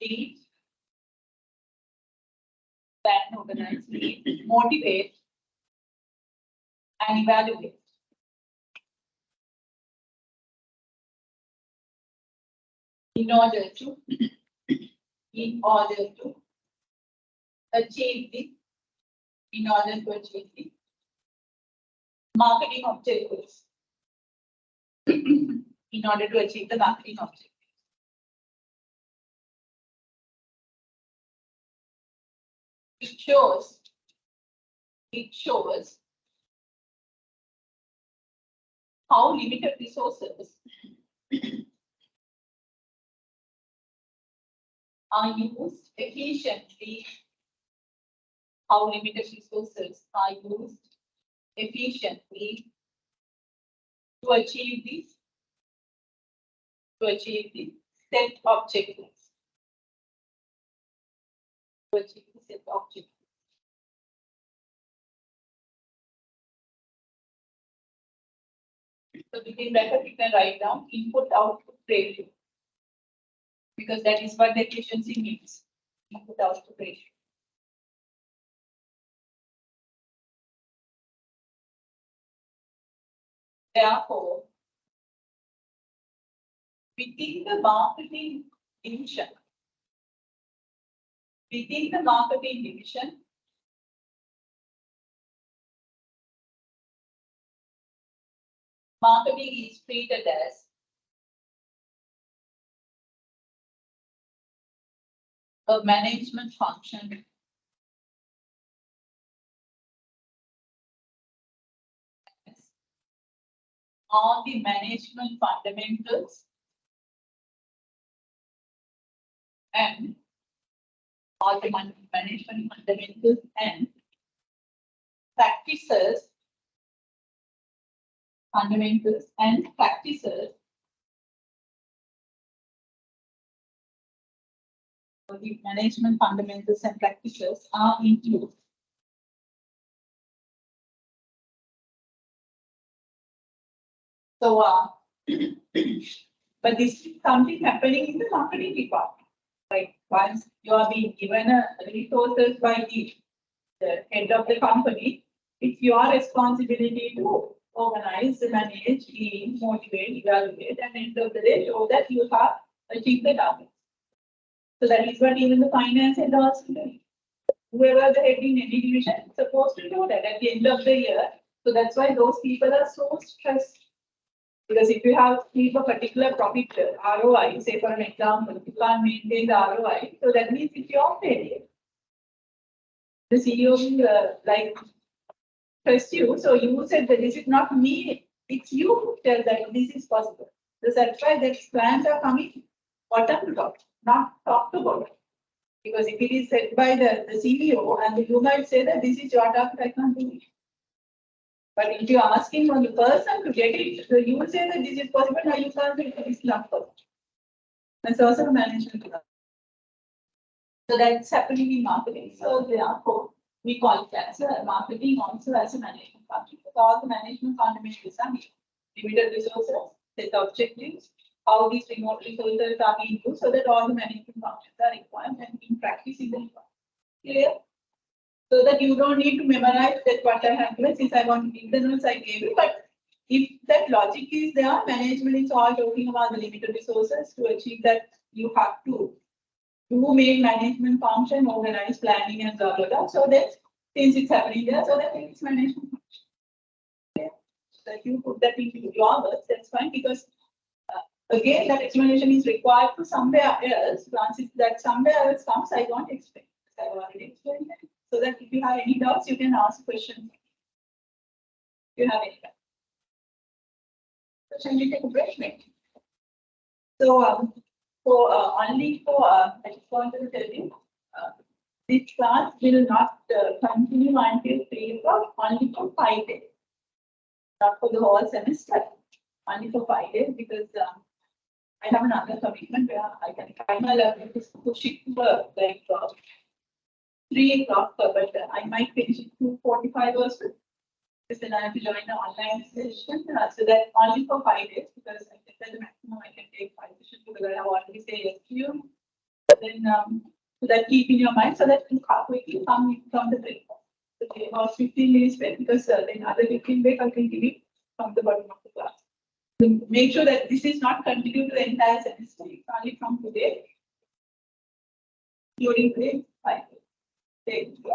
lead, motivate, and evaluate. In order to achieve the marketing objectives. In order to achieve the marketing objectives. It shows how limited resources are used efficiently. To achieve the set objectives. So we can write down input output ratio, because that is what the efficiency means. Input output ratio. Therefore, within the marketing division. Within the marketing division, marketing is treated as a management function on the management fundamentals and all the management fundamentals and practices, fundamentals and practices. So the management fundamentals and practices are included. So, but this is something happening in the marketing department. Like once you are being given a resources by the head of the company, it's your responsibility to organize, manage, lead, motivate, evaluate, and end of the day show that you have achieved the target. So that is what even the finance head also doing. Whoever the head in any division is supposed to do that at the end of the year. So that's why those people are so stressed. Because if you have keep a particular profit ROI, say for an example, you can't maintain the ROI, so that means it's your failure. The CEO will like trust you, so you said that this is not me, it's you who tell that this is possible. So that's why the plans are coming bottom to top, not top to bottom. Because if it is said by the CEO and you might say that this is your target, I can't do it. But if you are asking for the person to get it, so you will say that this is possible, now you can't do it, it is not possible. That's also a management. So that's happening in marketing. So therefore, we call it as a marketing also as a management function. So all the management fundamentals are limited resources, set objectives, how these remote resources are being used, so that all the management functions are required and in practice in the department. Clear? So that you don't need to memorize that what I have given, since I want to give the notes I gave you. But if that logic is there, management is all talking about the limited resources. To achieve that, you have to make management function, organize planning and blah blah blah. So that since it's happening there, so that it's management function. Yeah. So that you put that into your words, that's fine, because again that explanation is required to somewhere else. Once that somewhere else comes, I won't explain. I already explained that. So that if you have any doubts, you can ask questions. If you have any doubts. So shall we take a break, mate? So, only for, I just wanted to tell you, this class will not continue until 3 o'clock, only for 5 days. Not for the whole semester, only for 5 days, because I have another commitment where I can kind of push it to like 3 o'clock, but I might finish it 2:45 or so. Because then I have to join an online session, so that only for 5 days, because I think that the maximum I can take 5 sessions, because I have already said yes to you. Then so that keep in your mind, so that you quickly come from the break. Okay, about 15 minutes break, because then other 15 break I can give it from the bottom of the class. So make sure that this is not continued to the entire semester, it's only from today. During the 5 days. Thank you.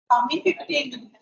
How many 15 minutes?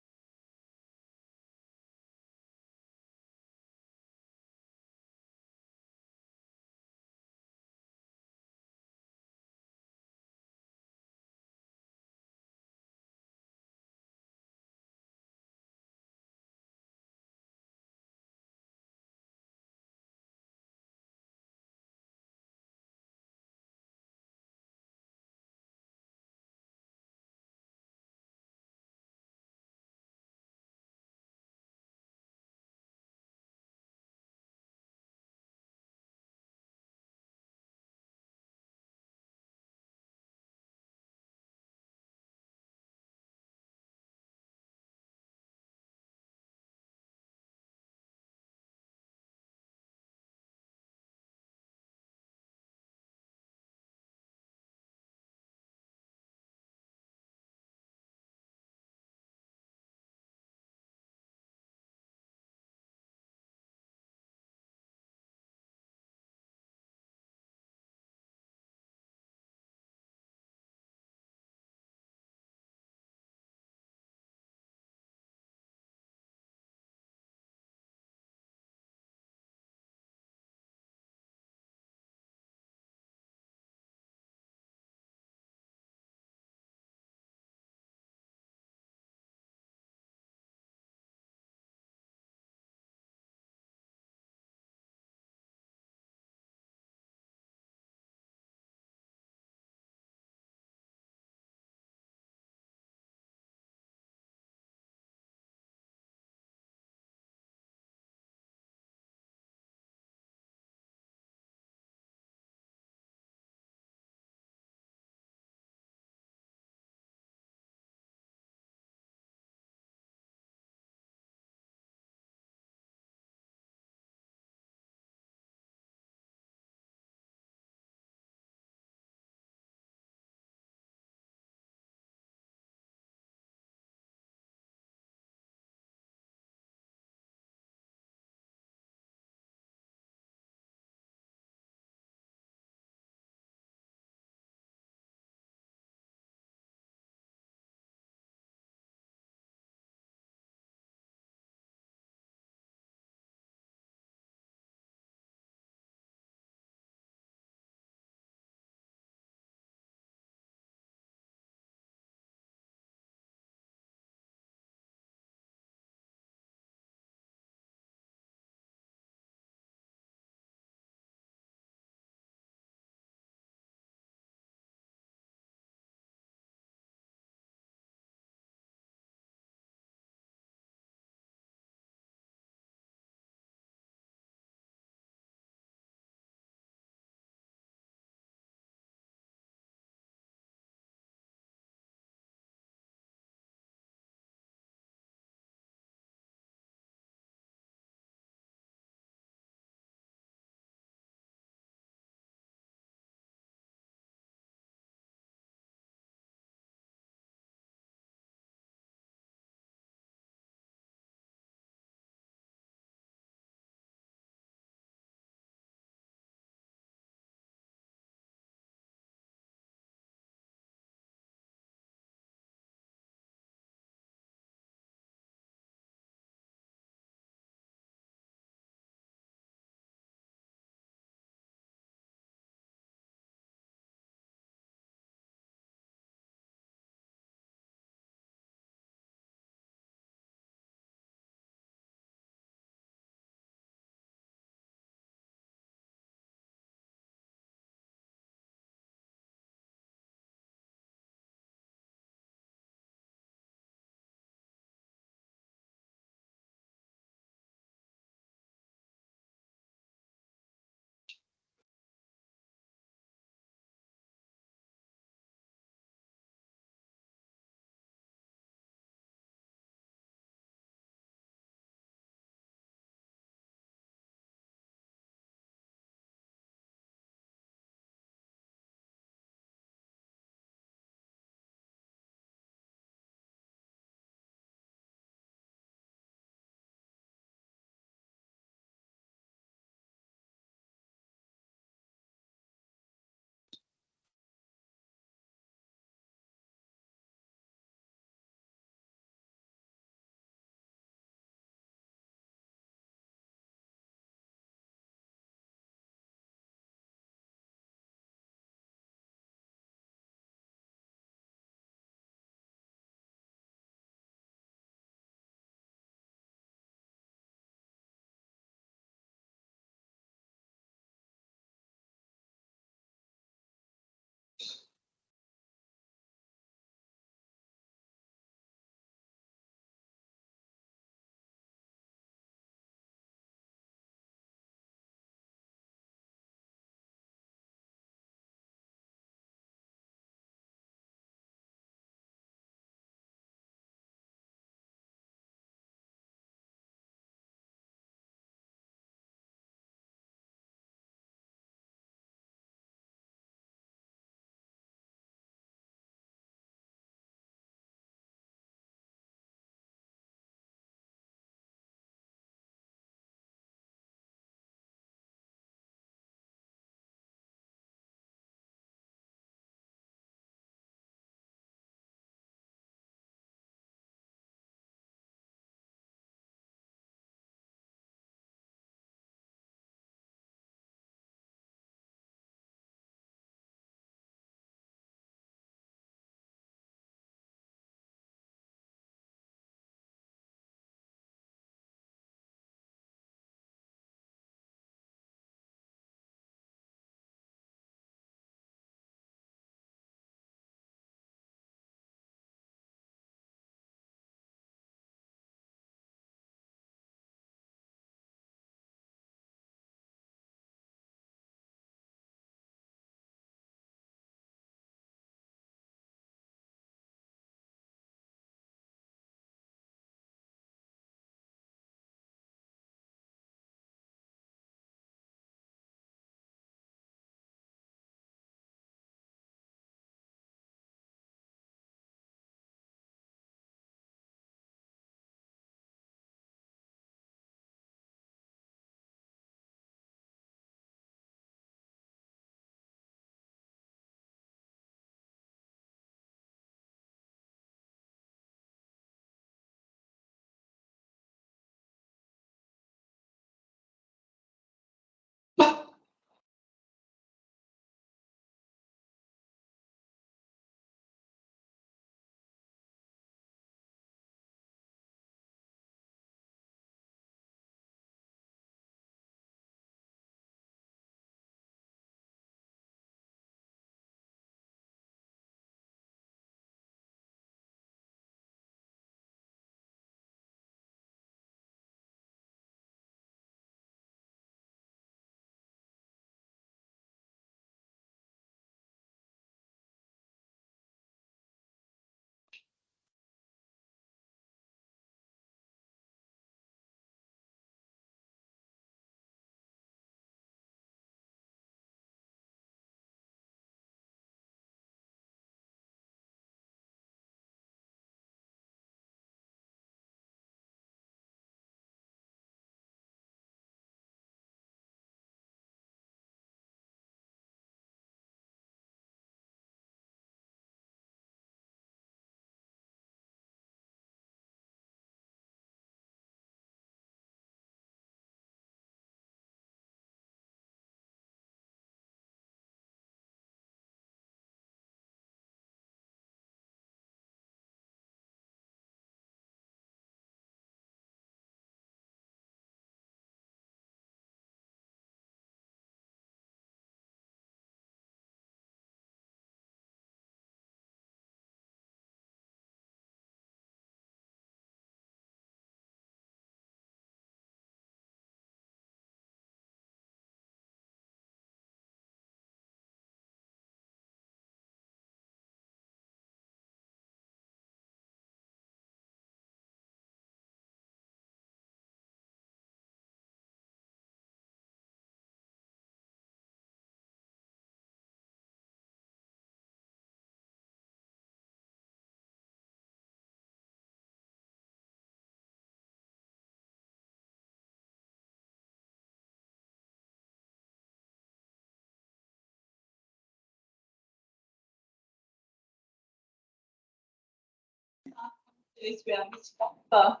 is where we stop.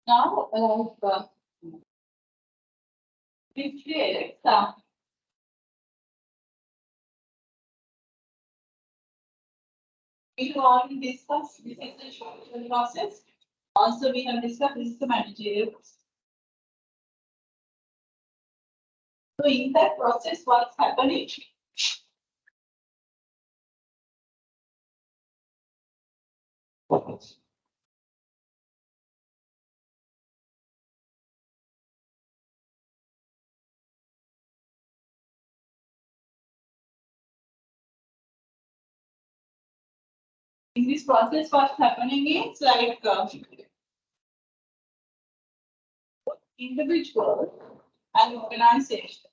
Now, we create we have already discussed this is the short-term process. Also, we have discussed this is the managerial process. So, in that process, what's happening? In this process, what's happening is like individual and organization.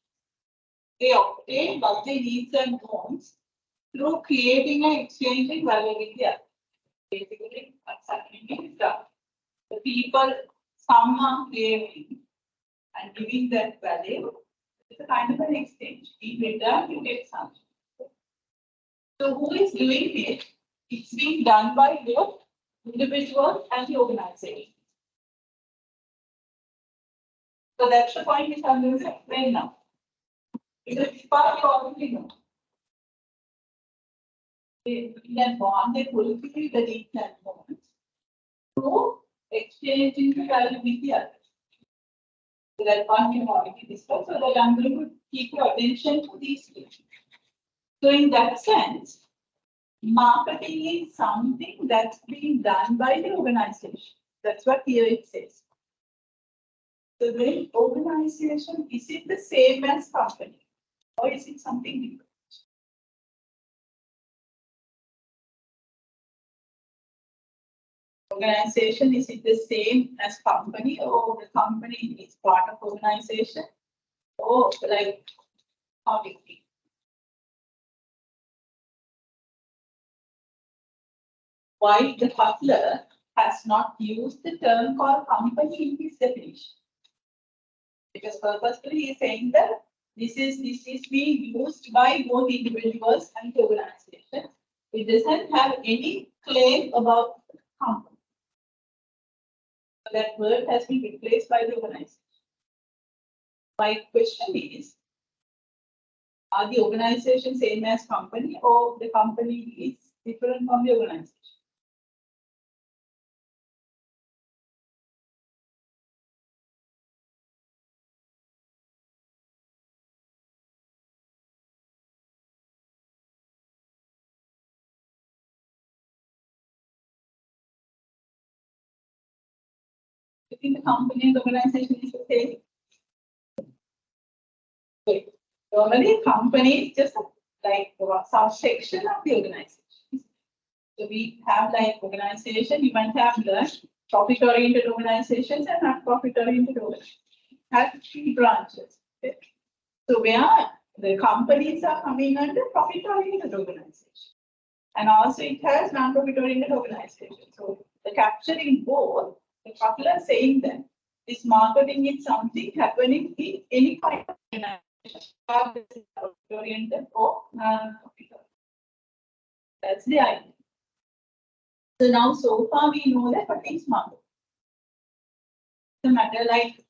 They obtain what they need and wants through creating and exchanging value with the other. Basically, what's happening is the people, some are claiming and giving that value. It's a kind of an exchange. In return, you get something. So, who is doing it? It's being done by both individuals and the organization. So, that's the point which I'm going to explain now. Because this part you already know. They can bond, they fulfill the needs and wants through exchanging the value with the other. So that one you have already discussed, so that I'm going to keep your attention to these things. So in that sense, marketing is something that's being done by the organization. That's what here it says. So the organization, is it the same as company or is it something different? Organization, is it the same as company or the company is part of organization or like how it is? Why the Butler has not used the term called company in his definition? Because purposefully he is saying that this is being used by both individuals and the organization. It doesn't have any claim about company. So that word has been replaced by the organization. My question is, are the organization same as company or the company is different from the organization? I think the company and the organization is the same. Okay. Normally, company is just like a subsection of the organization. So we have like organization, you might have the profit-oriented organizations and not profit-oriented organizations. Have 3 branches. Okay. So where the companies are coming under profit-oriented organization. And also it has non-profit-oriented organization. So the capturing both, the Butler saying that this marketing is something happening in any kind of organization, oriented or non-profit. That's the idea. So now so far we know that what is marketing. The matter like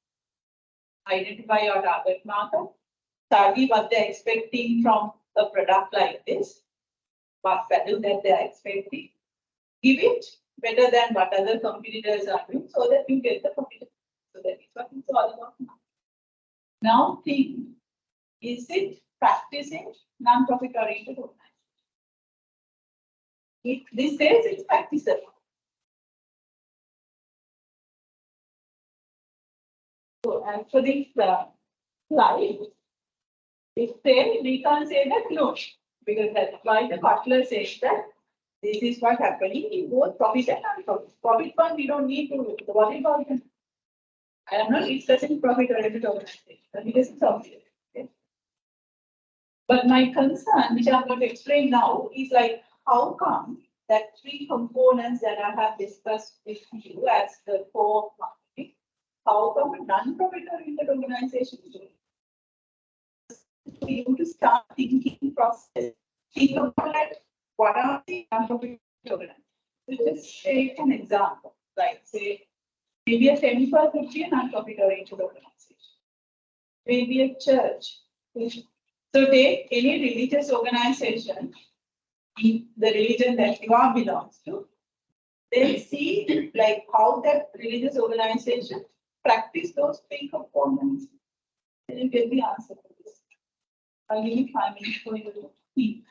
identify your target market, study what they're expecting from a product like this, what value that they're expecting, give it better than what other competitors are doing so that you get the profit. So that is what it's all about. Now think, is it practicing non-profit oriented organization? If this says it's practicable. So as for this slide, we can't say that no, because that's why the Butler says that this is what happening in both profit and non-profit. Profit one, we don't need to worry about it. I am not discussing profit-oriented organization. It is obvious. Okay? But my concern, which I'm going to explain now, is like how come that three components that I have discussed with you as the core marketing, how come a non-profit-oriented organization is doing? For you to start thinking process, think about that. What are the non-profit organizations? So just take an example, like say, maybe a temple would be a non-profit oriented organization. Maybe a church. So take any religious organization in the religion that you are belongs to. Then see like how that religious organization practice those three components. Then you get the answer for this. I'll give you 5 minutes for you to think.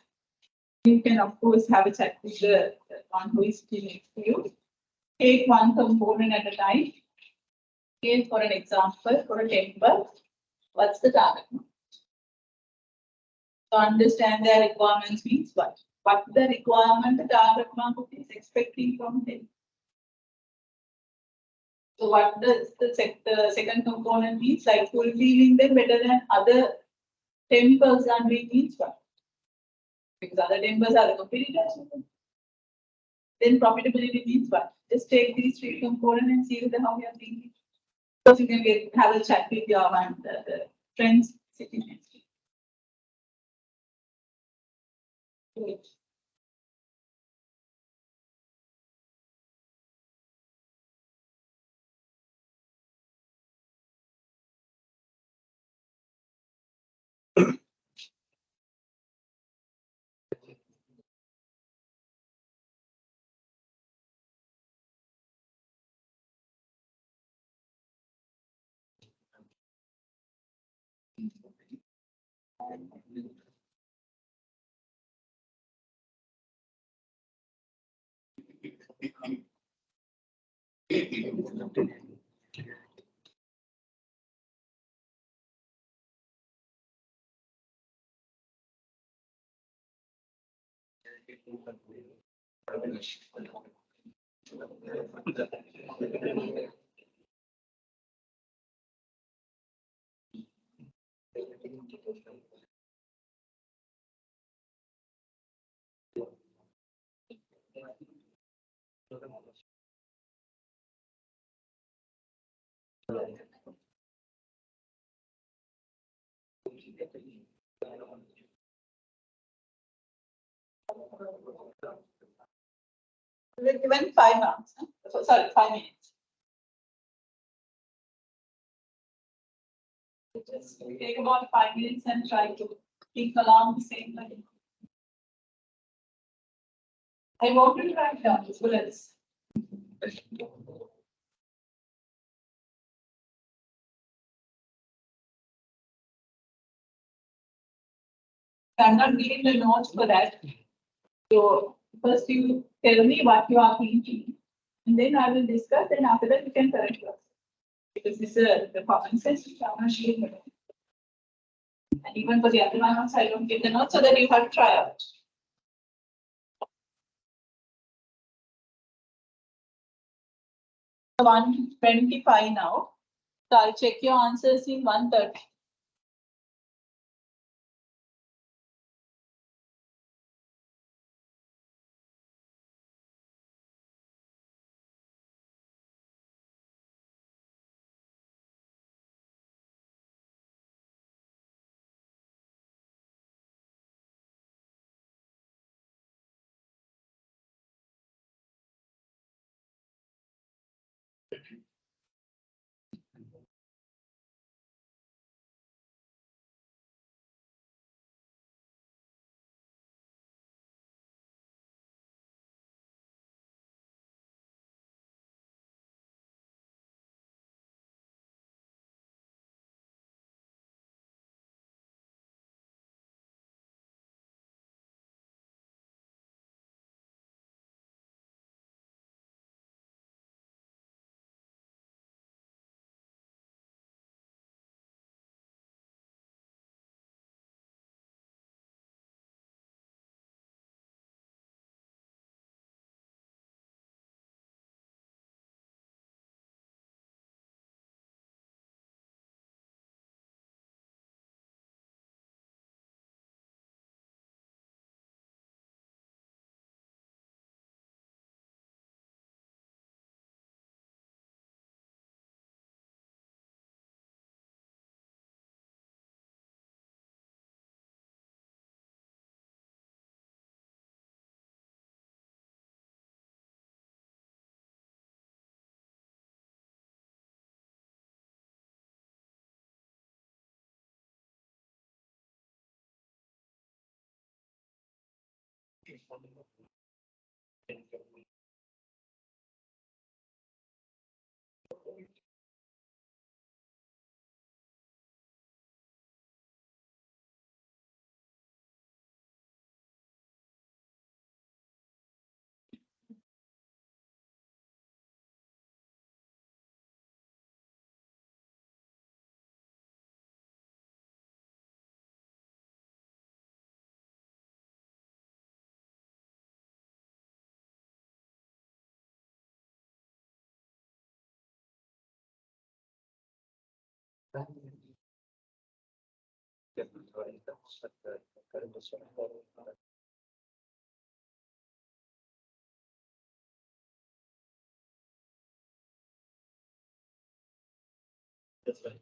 You can of course have a chat with the one who is sitting next to you. Take one component at a time. Okay, for an example, for a temple, what's the target? To understand their requirements means what? What the requirement the target market is expecting from them. So what does the second component means? Like fulfilling them better than other temples and we means what? Because other temples are the competitors. Then profitability means what? Just take these three components and see how you are thinking. So you can have a chat with your the friends sitting next to you. Good. We're given 5 months. Huh? Sorry, 5 minutes. Just take about 5 minutes and try to think along the same line. I want you to write down as well as. I'm not giving the notes for that. So first you tell me what you are thinking, and then I will discuss, and after that you can correct yourself. Because this is the common sense which I'm not sharing. And even for the other one also, I don't give the notes so that you have to try out. 125 now. So I'll check your answers in 130.
That's right.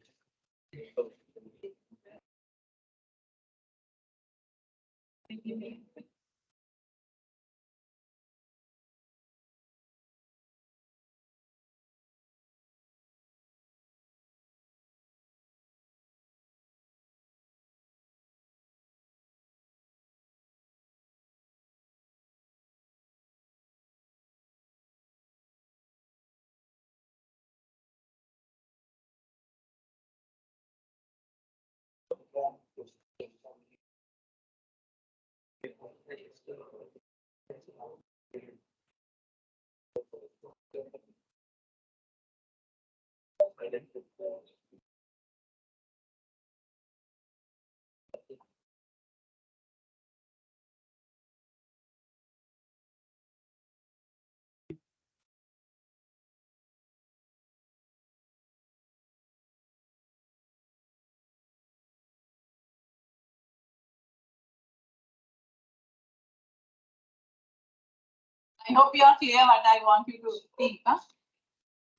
I hope you are clear what I want you to think. Huh?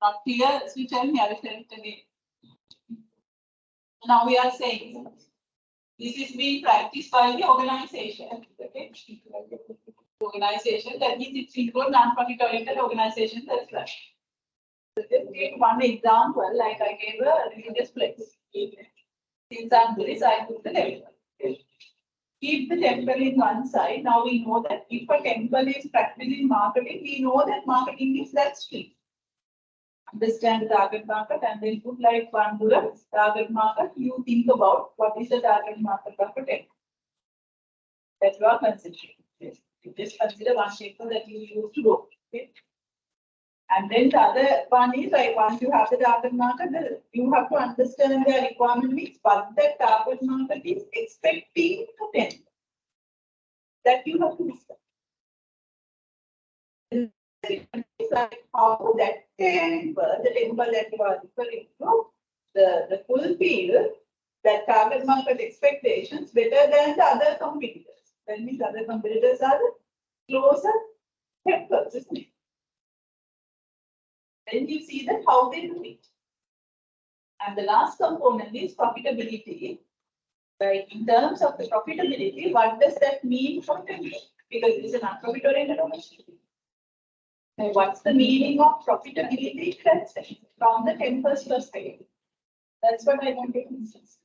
Not clear, so you tell me, I will tell it again. Now we are saying this is being practiced by the organization. Okay? Organization, that means it's include non-profit oriented organizations as well. So just take one example, like I gave a religious place. Example is I took the temple. Keep the temple in one side. Now we know that if a temple is practicing marketing, we know that marketing is that street. Understand the target market and then put like one bullet, target market. You think about what is the target market of a temple. That you are considering. Yes. You just consider one temple that you used to go. Okay. And then the other one is like once you have the target market, you have to understand the requirement means what the target market is expecting to tend. That you have to discuss. Like how that temple, the temple that you are referring to, the fulfill that target market expectations better than the other competitors. That means other competitors are the closer temples, isn't it? Then you see that how they do it. And the last component is profitability. Right? In terms of the profitability, what does that mean for temple? Because it is a non-profit oriented organization. What's the meaning of profitability from the temple's perspective? That's what I want to discuss.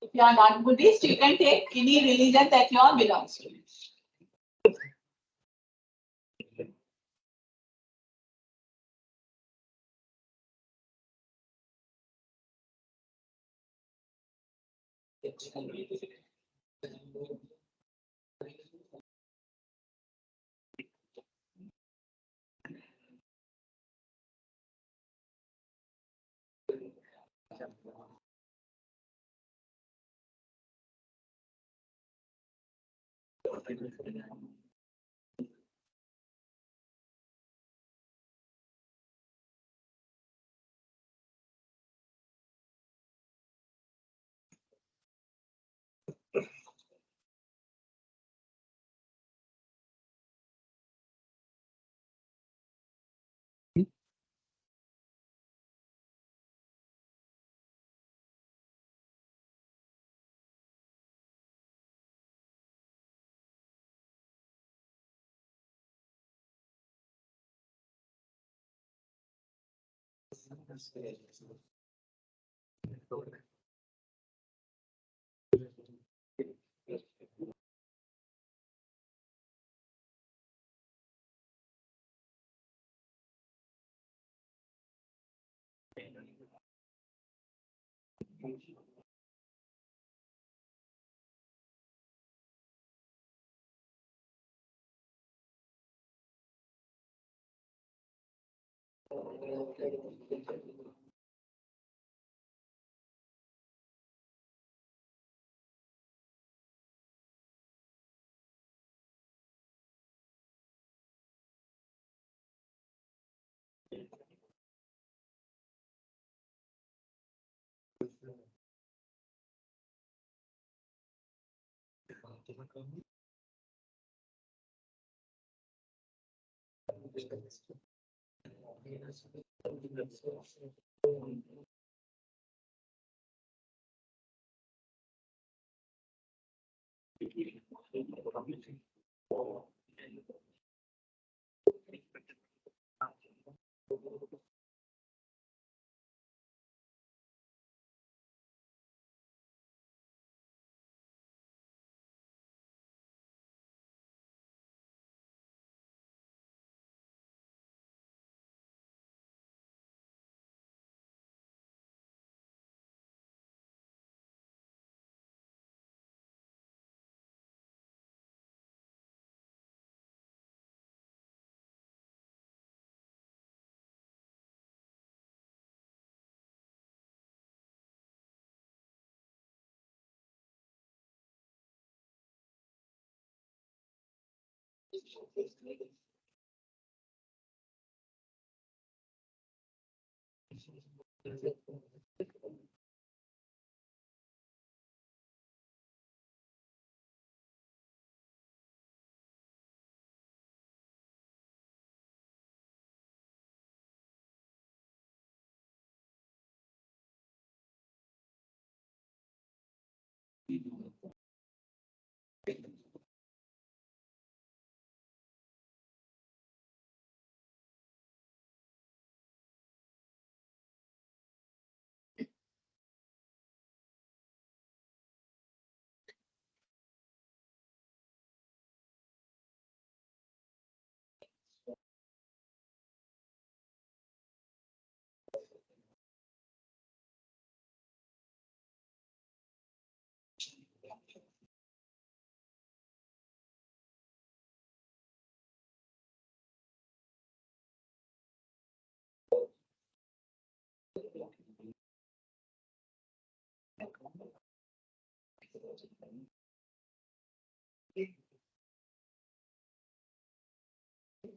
If you are not Buddhist, you can take any religion that you all belongs to.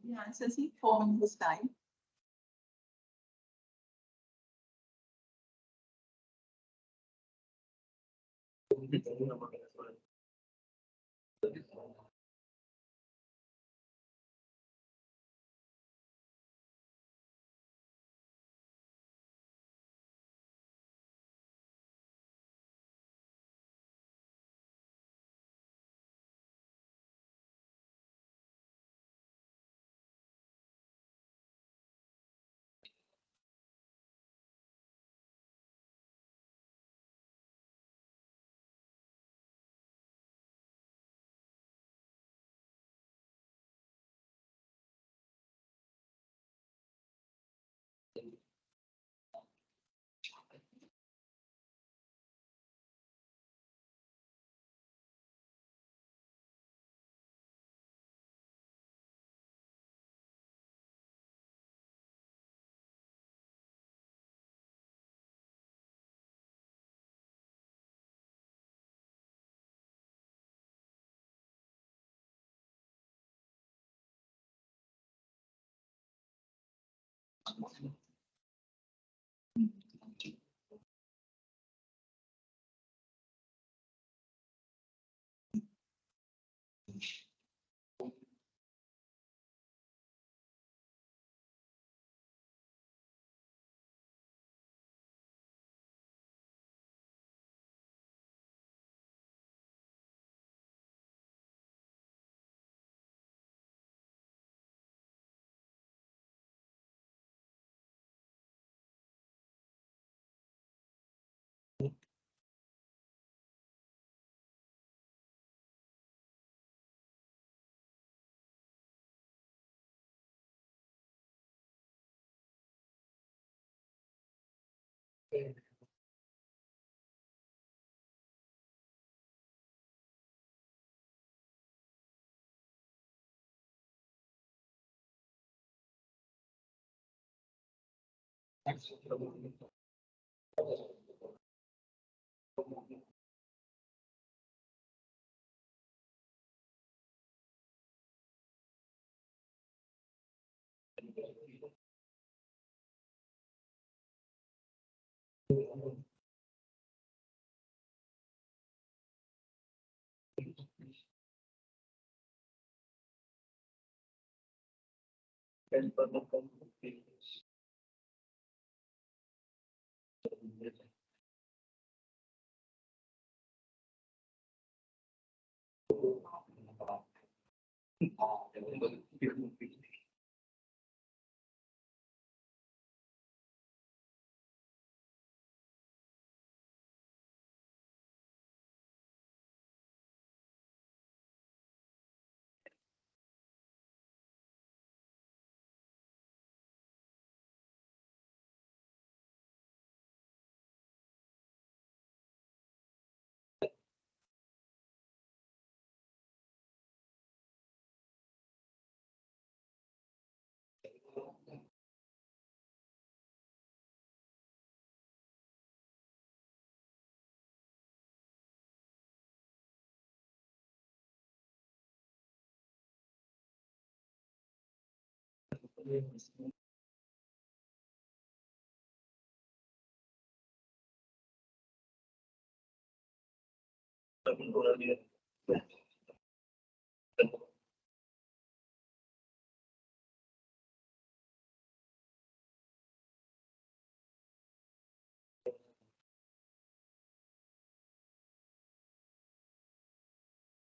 Yeah, so see, 4 minutes time.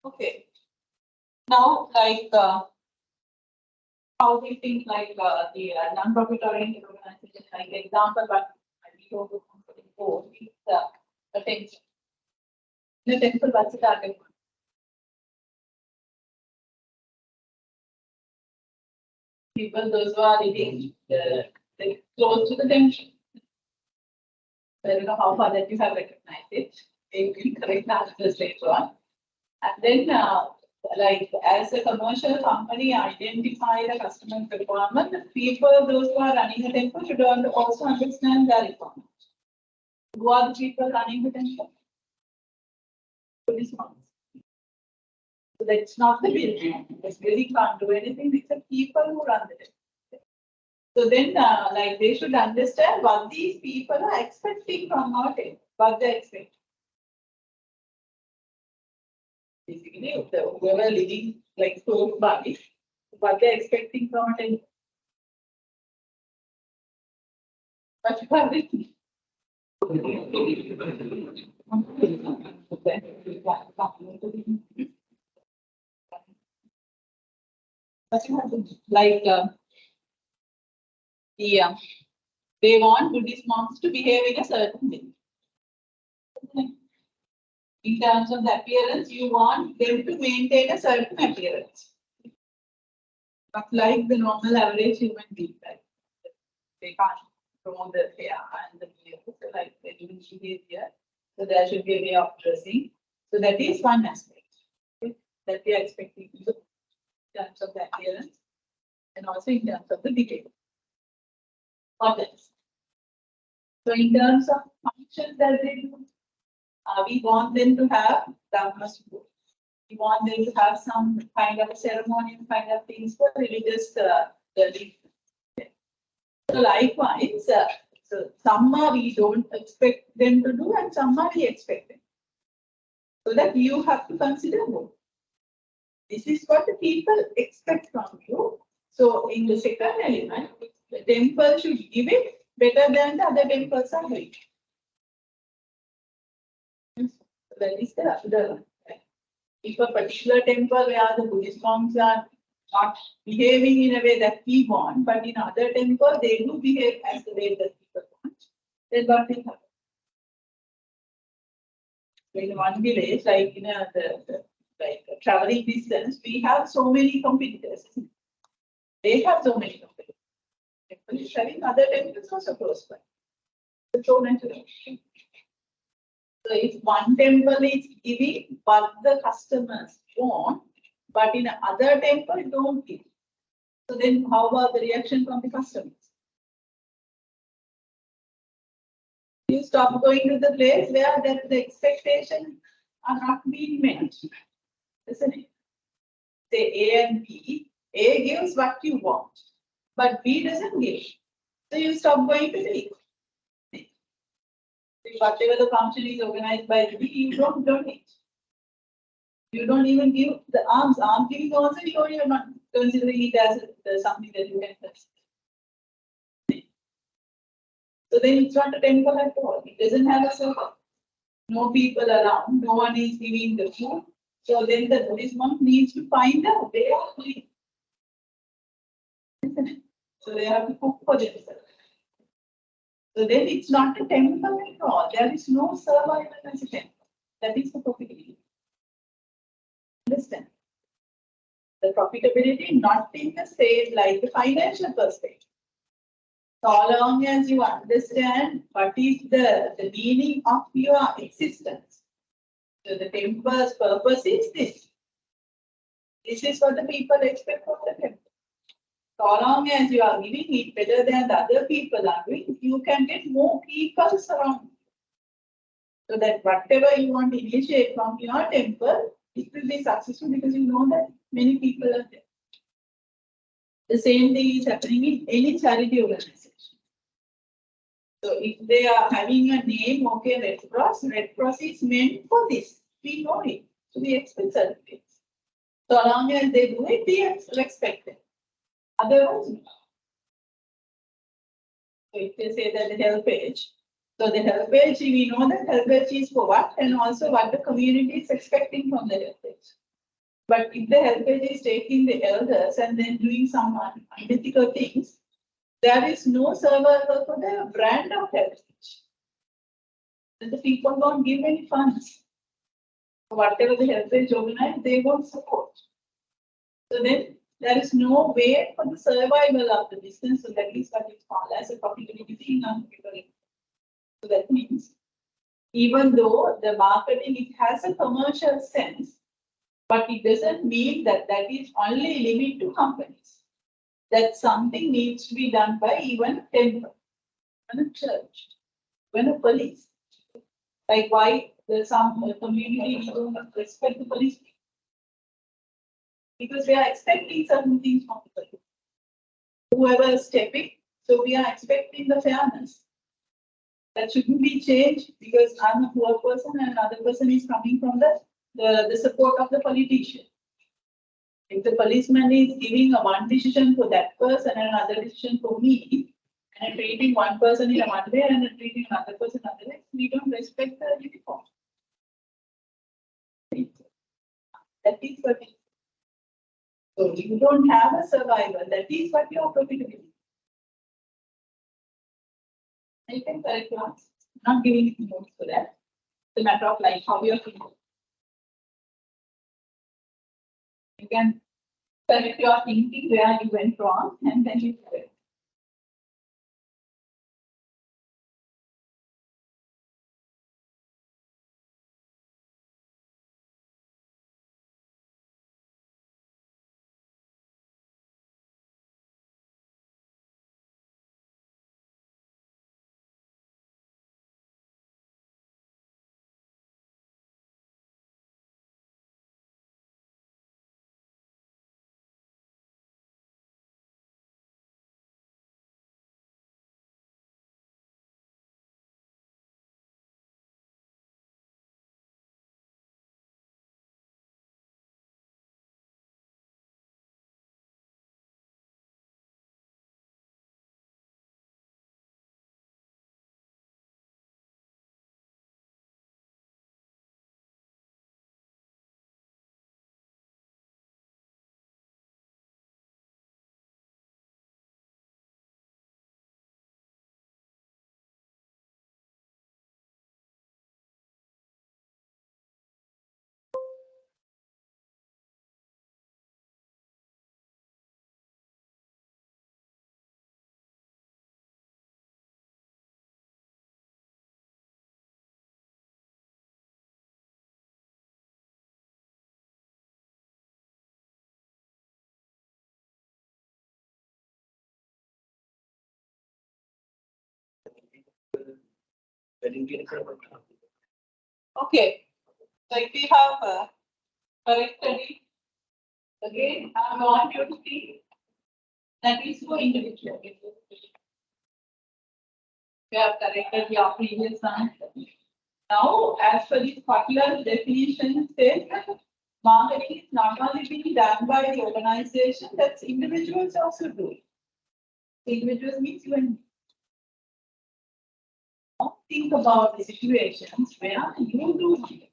Okay. Now, like, how we think like the non-profit oriented organization, like example, but we go to before, is the temple. The temple was the target. People, those who are living like, close to the temple. I don't know how far that you have recognized it. You can correct the answers later on. And then, like, as a commercial company, identify the customer requirement. The people, those who are running the temple, should also understand their requirement. Who are the people running the temple? Police ones. So that's not the building. This building can't do anything. It's the people who run the temple. So then, like, they should understand what these people are expecting from our temple. What they expect. Basically, whoever living like close by, what they're expecting from a temple. What you have written. Like they want Buddhist monks to behave in a certain way. In terms of the appearance, you want them to maintain a certain appearance. But like the normal average human being, right? They can't promote the hair and the beard, so like the human behavior. So there should be a way of dressing. So that is one aspect, okay, that we are expecting in terms of the appearance and also in terms of the behavior. What else? So in terms of functions that they do, we want them to have dharma support. We want them to have some kind of a ceremonial kind of things for religious learning. So likewise, so some we don't expect them to do and some we expect them. So that you have to consider both. This is what the people expect from you. So in the second element, the temple should give it better than the other temples are doing. So that is the if a particular temple where the Buddhist monks are not behaving in a way that we want, but in other temples they do behave as the way that people want, then what will happen? So in one village, like in like traveling distance, we have so many competitors. They have so many competitors. Temple is having other temples also close by. so natural. So if one temple is giving what the customers want, but in other temple don't give. So then how about the reaction from the customers? You stop going to the place where that the expectations are not being met, isn't it? Say A and B, A gives what you want, but B doesn't give. So you stop going to B. Whatever the function is organized by B, you don't donate. You don't even give the arms. Arm giving also, you're not considering it as something that you can touch. So then it's not a temple at all. It doesn't have a circle. No people around. No one is giving the food. So then the Buddhist monk needs to find out they are doing. So they have to cook for themselves. So then it's not a temple at all. There is no survival as a temple. That is the profitability. Understand? The profitability not in the same like the financial perspective. So long as you understand what is the meaning of your existence. So the temple's purpose is this. This is what the people expect from the temple. So long as you are giving it better than the other people are doing, you can get more people around you. So that whatever you want to initiate from your temple, it will be successful because you know that many people are there. The same thing is happening in any charity organization. So if they are having a name, okay, Red Cross is meant for this. We know it. So we expect certificates. So long as they do it, we expect it. Otherwise, no. So if they say that the help page, so the help page, we know that help page is for what and also what the community is expecting from the help page. But if the help page is taking the elders and then doing some unethical things, there is no survival for the brand of help page. And the people don't give any funds. Whatever the help page organize, they won't support. So then there is no way for the survival of the business. So that is what is called as a profitability in non-profitability. So that means even though the marketing it has a commercial sense, but it doesn't mean that that is only limited to companies. That something needs to be done by even a temple, even a church, even a police. Like why there's some community don't respect the police? Because we are expecting certain things from the police. Whoever is stepping, so we are expecting the fairness. That shouldn't be changed because I'm a poor person and another person is coming from the support of the politician. If the policeman is giving a one decision for that person and another decision for me, and treating one person in a one way and treating another person another way, we don't respect the uniform. That is what it is. So you don't have a survival. That is what your profitability. You can correct your answer. Not giving you notes for that. It's a matter of like how you're feeling. You can correct your thinking where you went wrong and then you correct. Okay, so if we have corrected it, again, I want you to see that is for individual. We have corrected your previous answer. Now, as per this particular definition, says that marketing is not only being done by the organization, that's individuals also do. Individuals means you and me. Now think about the situations where you do it.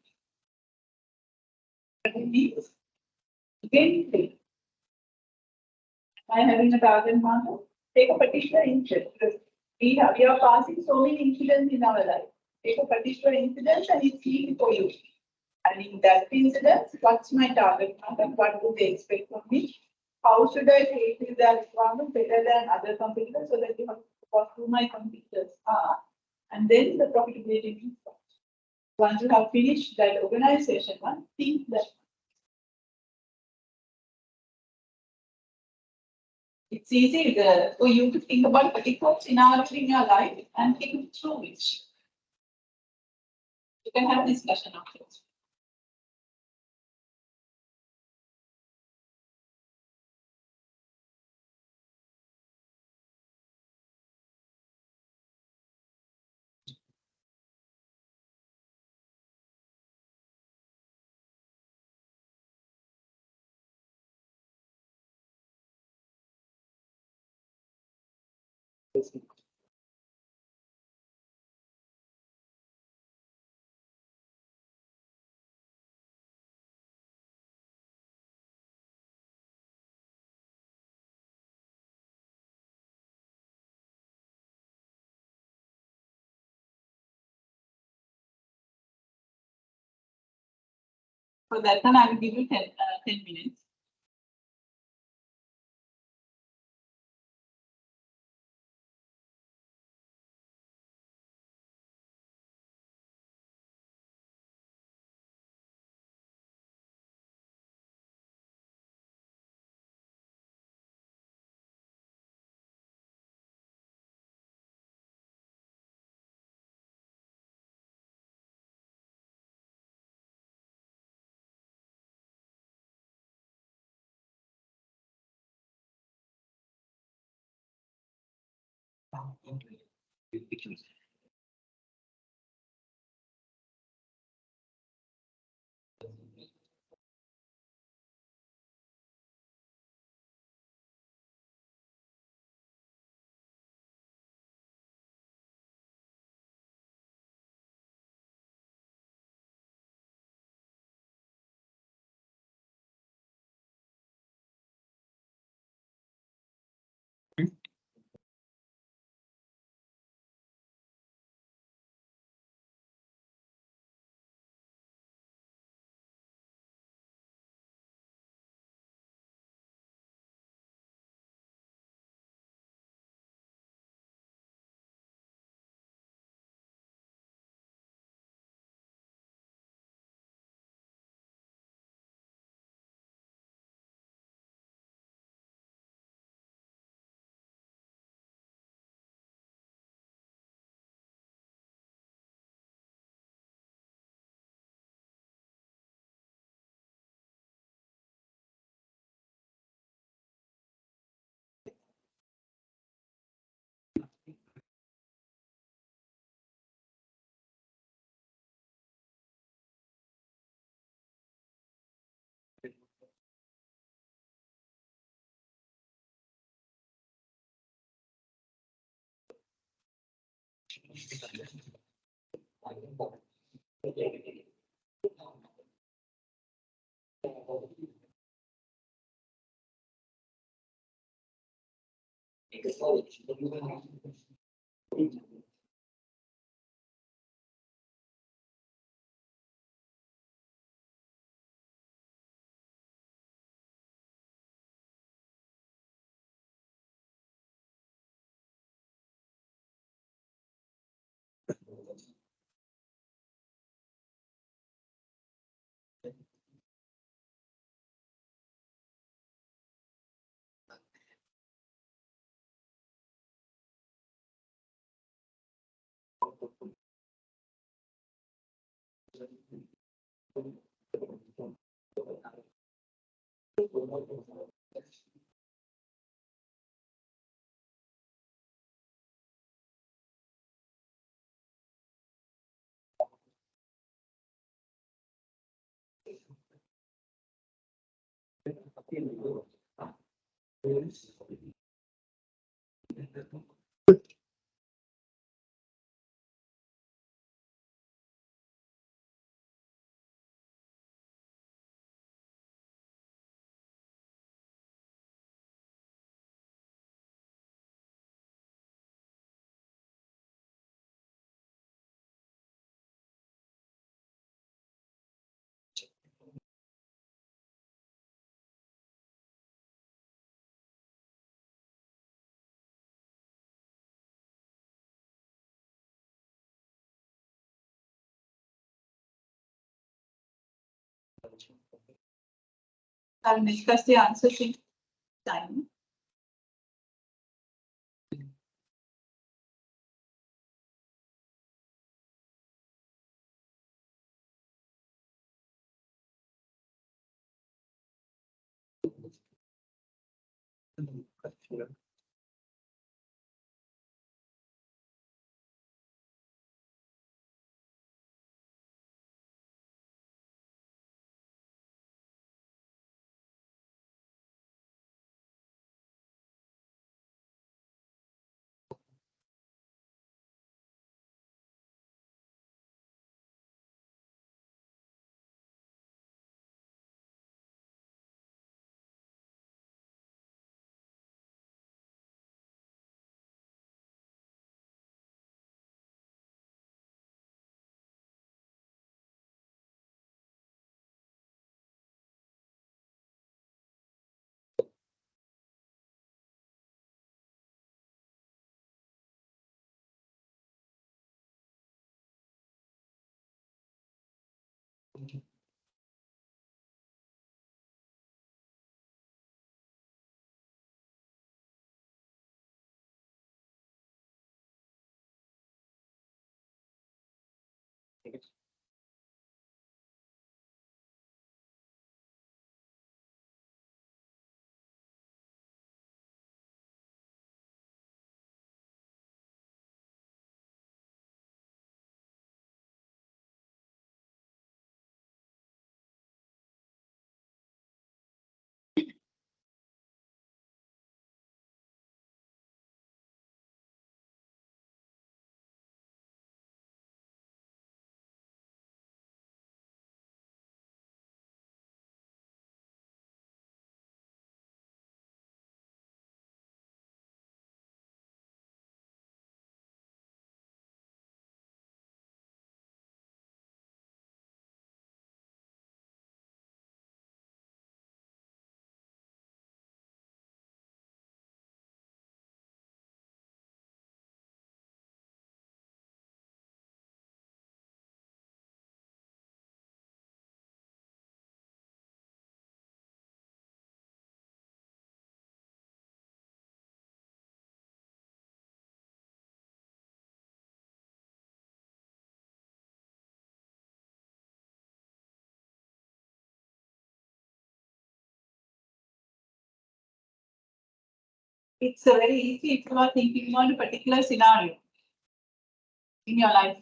But it means again, by having a target market, take a particular incident because we are passing so many incidents in our life. Take a particular incident and it's easy for you. And in that incident, what's my target market? What do they expect from me? How should I fulfill their requirement better than other competitors so that you have what who my competitors are? And then the profitability means what? Once you have finished that organization, one think that it's easy for you to think about particular scenarios in your life and think through it. You can have discussion afterwards. For that one, I will give you 10 minutes. I'll discuss the answers in time. It's very easy if you are thinking about a particular scenario in your life.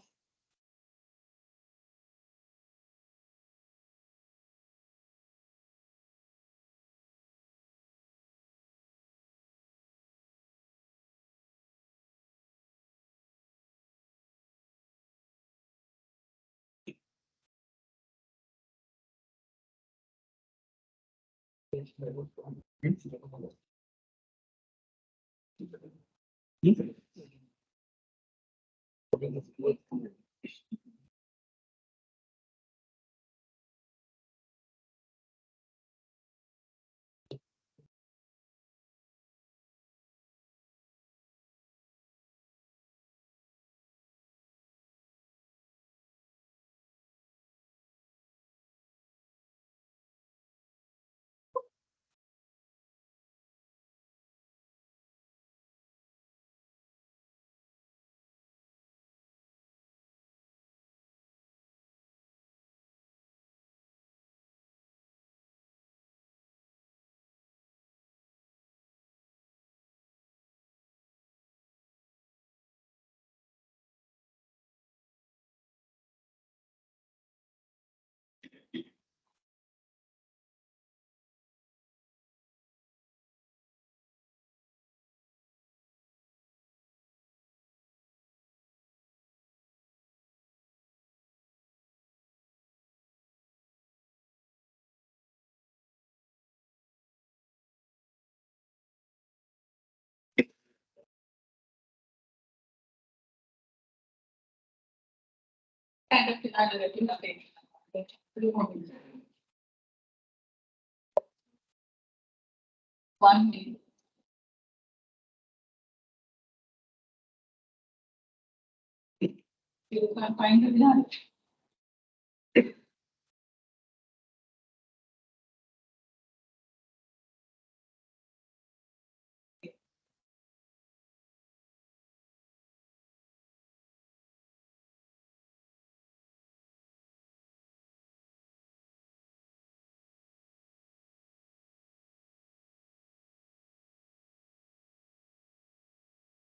kind of analytic update. One minute. You can find it now.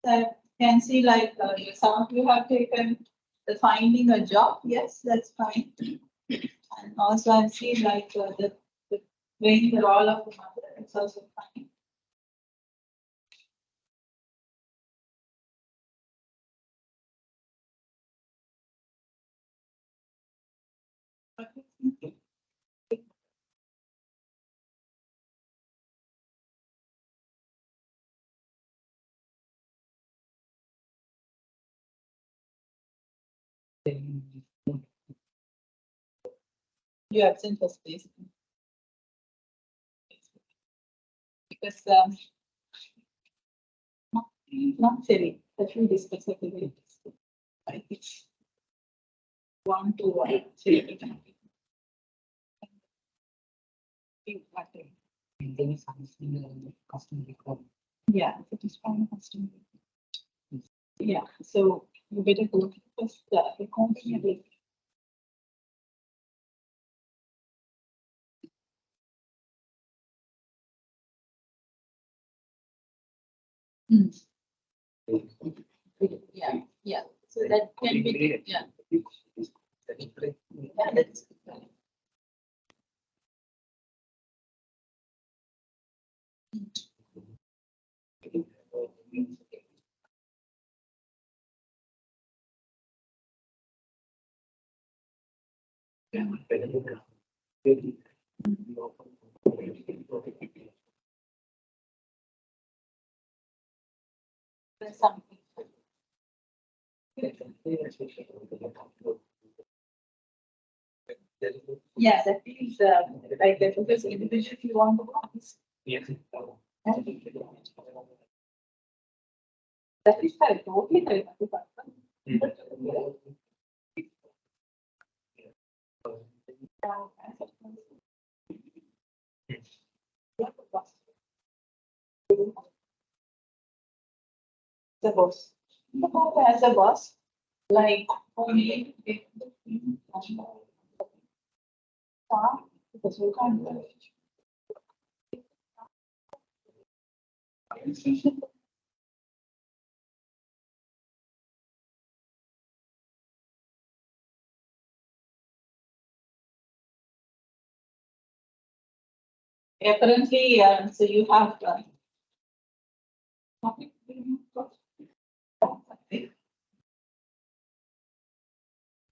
That can see like some of you have taken the finding a job. Yes, that's fine. And also I've seen like the playing the role of the mother. It's also fine. You absent for space. Because not silly, that we discuss it very like it's 1 to 1, 3.
Maintaining something custom record.
Yeah, it is fine custom. Yeah, so you better go first the company. Yeah, yeah. So that can be, yeah. Yeah, that's something. Yeah, that is like that because individually you want to office.
Yes.
That is correct. Okay, correct. The boss. The boss as a boss, like only if the team because you can't do it. Apparently, so you have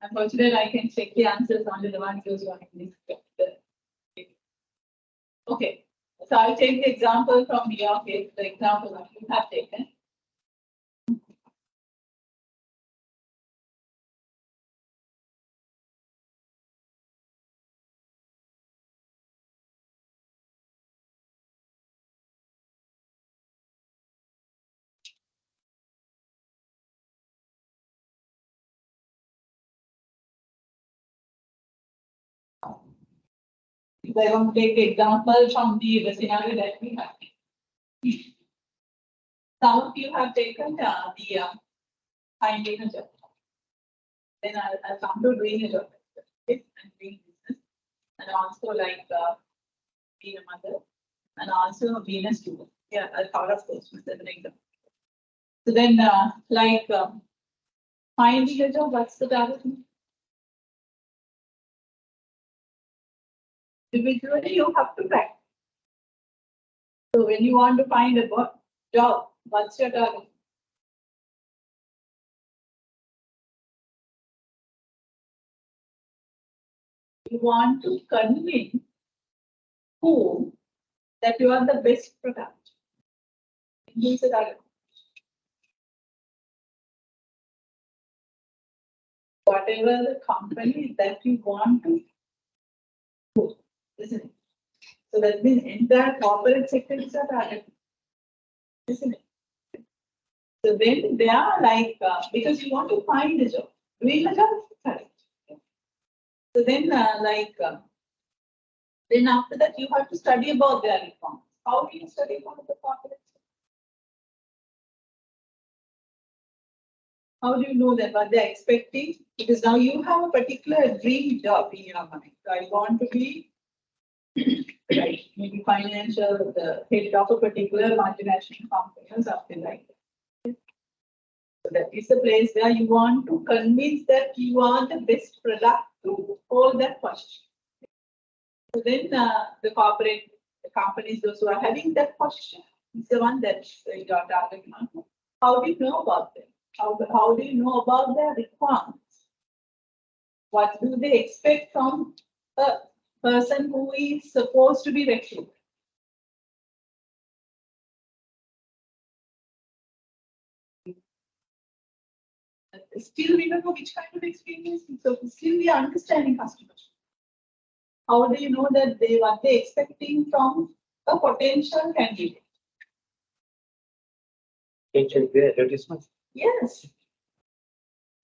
unfortunately, I can check the answers only the ones who's on this. Okay, so I'll take the example from your case, the example that you have taken. If I want to take the example from the scenario that we have. Some of you have taken the finding a job. Then I'll come to doing a job and doing business, and also like being a mother, and also being a student. Yeah, I'll cover of course as an example. So then, like finding a job, what's the target? Individually, you have to track. So when you want to find a job, what's your target? You want to convince who that you are the best product. Use the target. whatever the company that you want to do, isn't it? So that means entire corporate sector is a target, isn't it? So then they are like, because you want to find a job, doing a job is correct. So then then after that you have to study about their reforms. How do you study about the corporate sector? How do you know that what they're expecting? Because now you have a particular dream job in your mind. So I want to be right, maybe financial, the head of a particular multinational company or something like that. So that is the place where you want to convince that you are the best product to hold that position. So then the companies, those who are having that position, is the one that you are targeting on. How do you know about them? How do you know about their requirements? What do they expect from a person who is supposed to be recruited? Still, we don't know which kind of experience. So still, we are understanding customers. How do you know that what they're expecting from a potential candidate?
Advertisement.
Yes.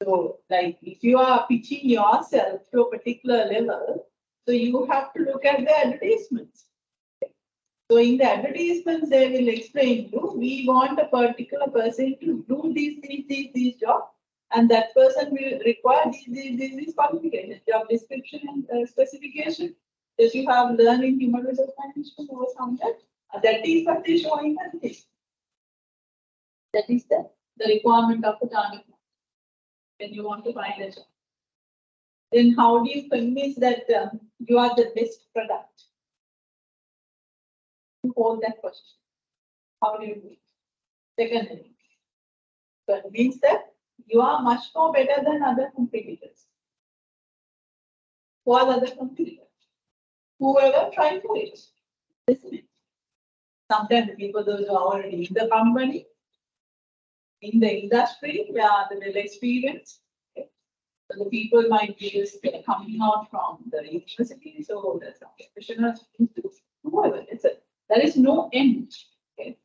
So, like, if you are pitching yourself to a particular level, so you have to look at the advertisements. So, in the advertisements, they will explain you, we want a particular person to do these jobs, and that person will require these qualifications, job description and specification that you have learned in human resource management or something. That is what they show in advertisement. That is the requirement of the target when you want to find a job. Then how do you convince that you are the best product to hold that position? How do you do it? Secondly, convince that you are much more better than other competitors. Who are the other competitors? Whoever tried to it. Listen it. Sometimes the people those who are already in the company, in the industry, they are the well experienced. So the people might be just coming out from the university, so there's some professional institutes, whoever. There is no end. Okay.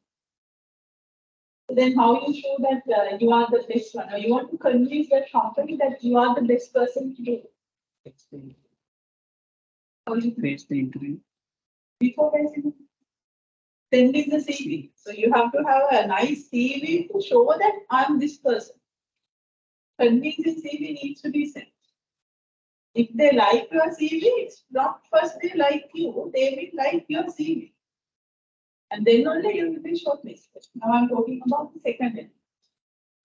So then how you show that you are the best one, or you want to convince that company that you are the best person to do it? How do you
Face the interview.
before facing? Sending the CV. So you have to have a nice CV to show that I'm this person. Convincing CV needs to be sent. If they like your CV, it's not first they like you, they will like your CV. And then only you will be shortlisted. Now I'm talking about the second end.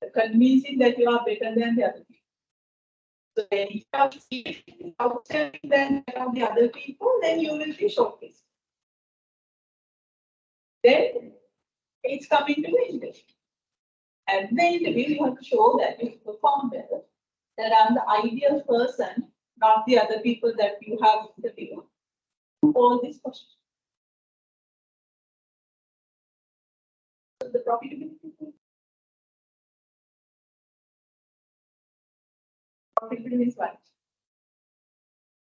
The convincing that you are better than the other people. So when you have CV outstanding than the other people, then you will be shortlisted. Then it's coming to the interview. And the interview, you have to show that you perform well, that I'm the ideal person, not the other people that you have interviewed. All these questions. So the profitability. Profitability is what?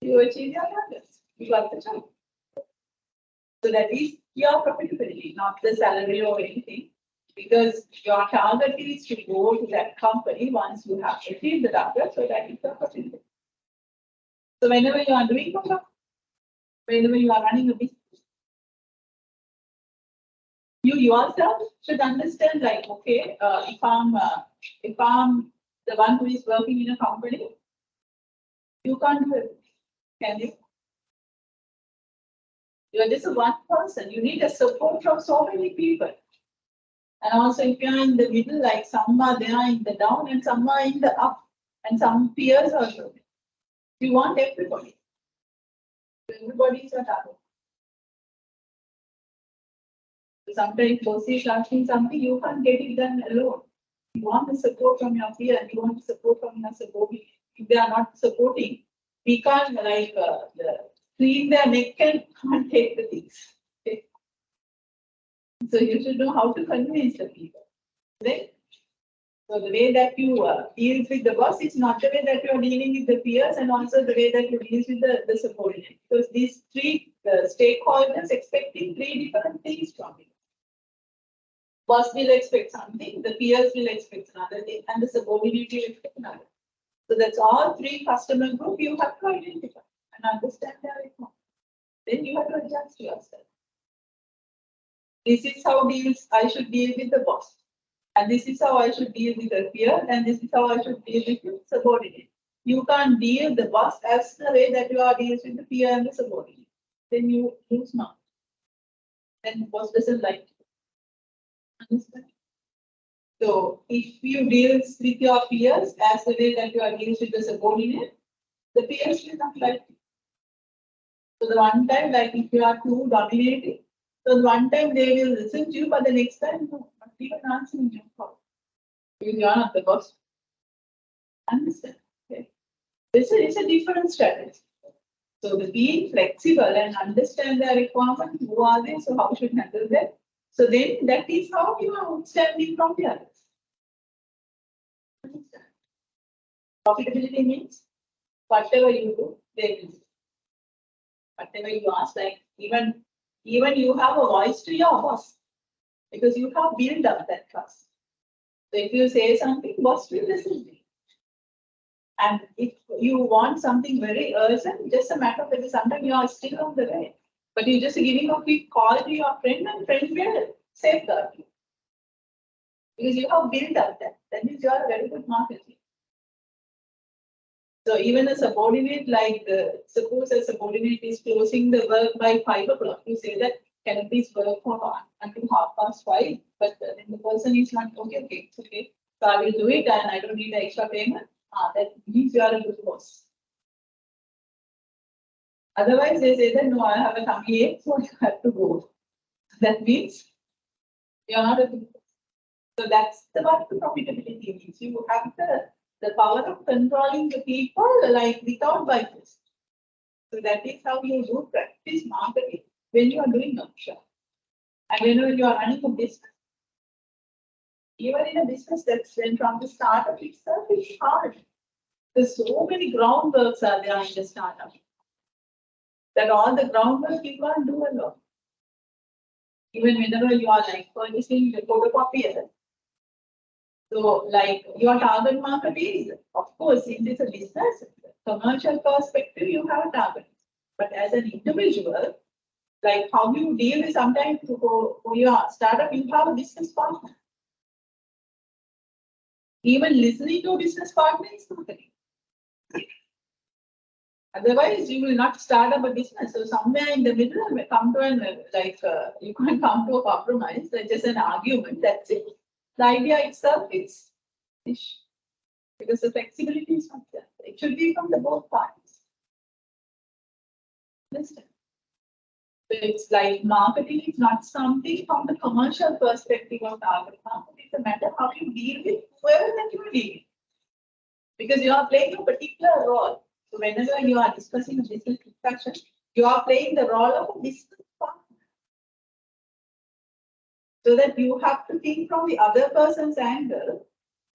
You achieve your targets. You got the job. So that is your profitability, not the salary or anything. Because your target is to go to that company once you have achieved the target, so that is the profitability. So whenever you are doing a job, whenever you are running a business, you yourself should understand, like, okay, if I'm the one who is working in a company, you can't do it, can you? You are just one person. You need a support from so many people. And also, if you are in the middle, like some are there in the down and some are in the up, and some peers also. You want everybody. Everybody is your target. Sometimes boss is asking something, you can't get it done alone. You want the support from your peer, and you want the support from your subordinate. If they are not supporting, we can't like clean their neck and can't take the things. Okay. So you should know how to convince the people. Then So the way that you deal with the boss is not the way that you are dealing with the peers, and also the way that you deal with the subordinate. Because these three stakeholders expecting three different things from you. Boss will expect something, the peers will expect another thing, and the subordinate will expect another. So that's all three customer group you have to identify and understand their requirements. Then you have to adjust yourself. This is how I should deal with the boss. And this is how I should deal with the peer, and this is how I should deal with the subordinate. You can't deal the boss as the way that you are dealing with the peer and the subordinate. Then you lose mark. Then the boss doesn't like you. Understand? So if you deal with your peers as the way that you are dealing with the subordinate, the peers will not like you. So the one time, like if you are too dominating, so one time they will listen to you, but the next time, no, not even answering your call. Because you are not the boss. Understand? Okay. This is a different strategy. So the being flexible and understand their requirement, who are they, so how should handle them. So then that is how you are outstanding from the others. Understand? Profitability means whatever you do, they will do. Whatever you ask, like even you have a voice to your boss because you have built up that trust. So if you say something, boss will listen to you. And if you want something very urgent, just a matter of fact, sometimes you are still on the way, but you're just giving a quick call to your friend, and friend will safeguard you because you have built up that. That means you are a very good marketer. So even a subordinate, like suppose a subordinate is closing the work by 5 o'clock, you say that can you please work for until 5:30, but then the person is not okay, it's okay. So I will do it and I don't need the extra payment. That means you are a good boss. Otherwise, they say that no, I have a tummy ache, so you have to go. That means you are not a good boss. So that's what the profitability means. You have the power of controlling the people like without bias. So that is how you do practice marketing when you are doing workshop. And when you are running a business. Even in a business that's when from the startup itself, it's hard. There's so many groundworks are there in the startup. That all the groundwork you can't do alone. Even whenever you are like purchasing the photocopier. So like your target market is, of course, if it's a business, commercial perspective, you have a target. But as an individual, like how you deal with sometimes for your startup, you have a business partner. Even listening to a business partner is marketing. Otherwise, you will not start up a business. So somewhere in the middle, come to an you can't come to a compromise. That's just an argument. That's it. The idea itself is fish. Because the flexibility is not there. It should be from the both parties. Understand? So it's like marketing is not something from the commercial perspective of target market. It's a matter how you deal with whoever that you are dealing. Because you are playing a particular role. So whenever you are discussing a business transaction, you are playing the role of a business partner. So that you have to think from the other person's angle.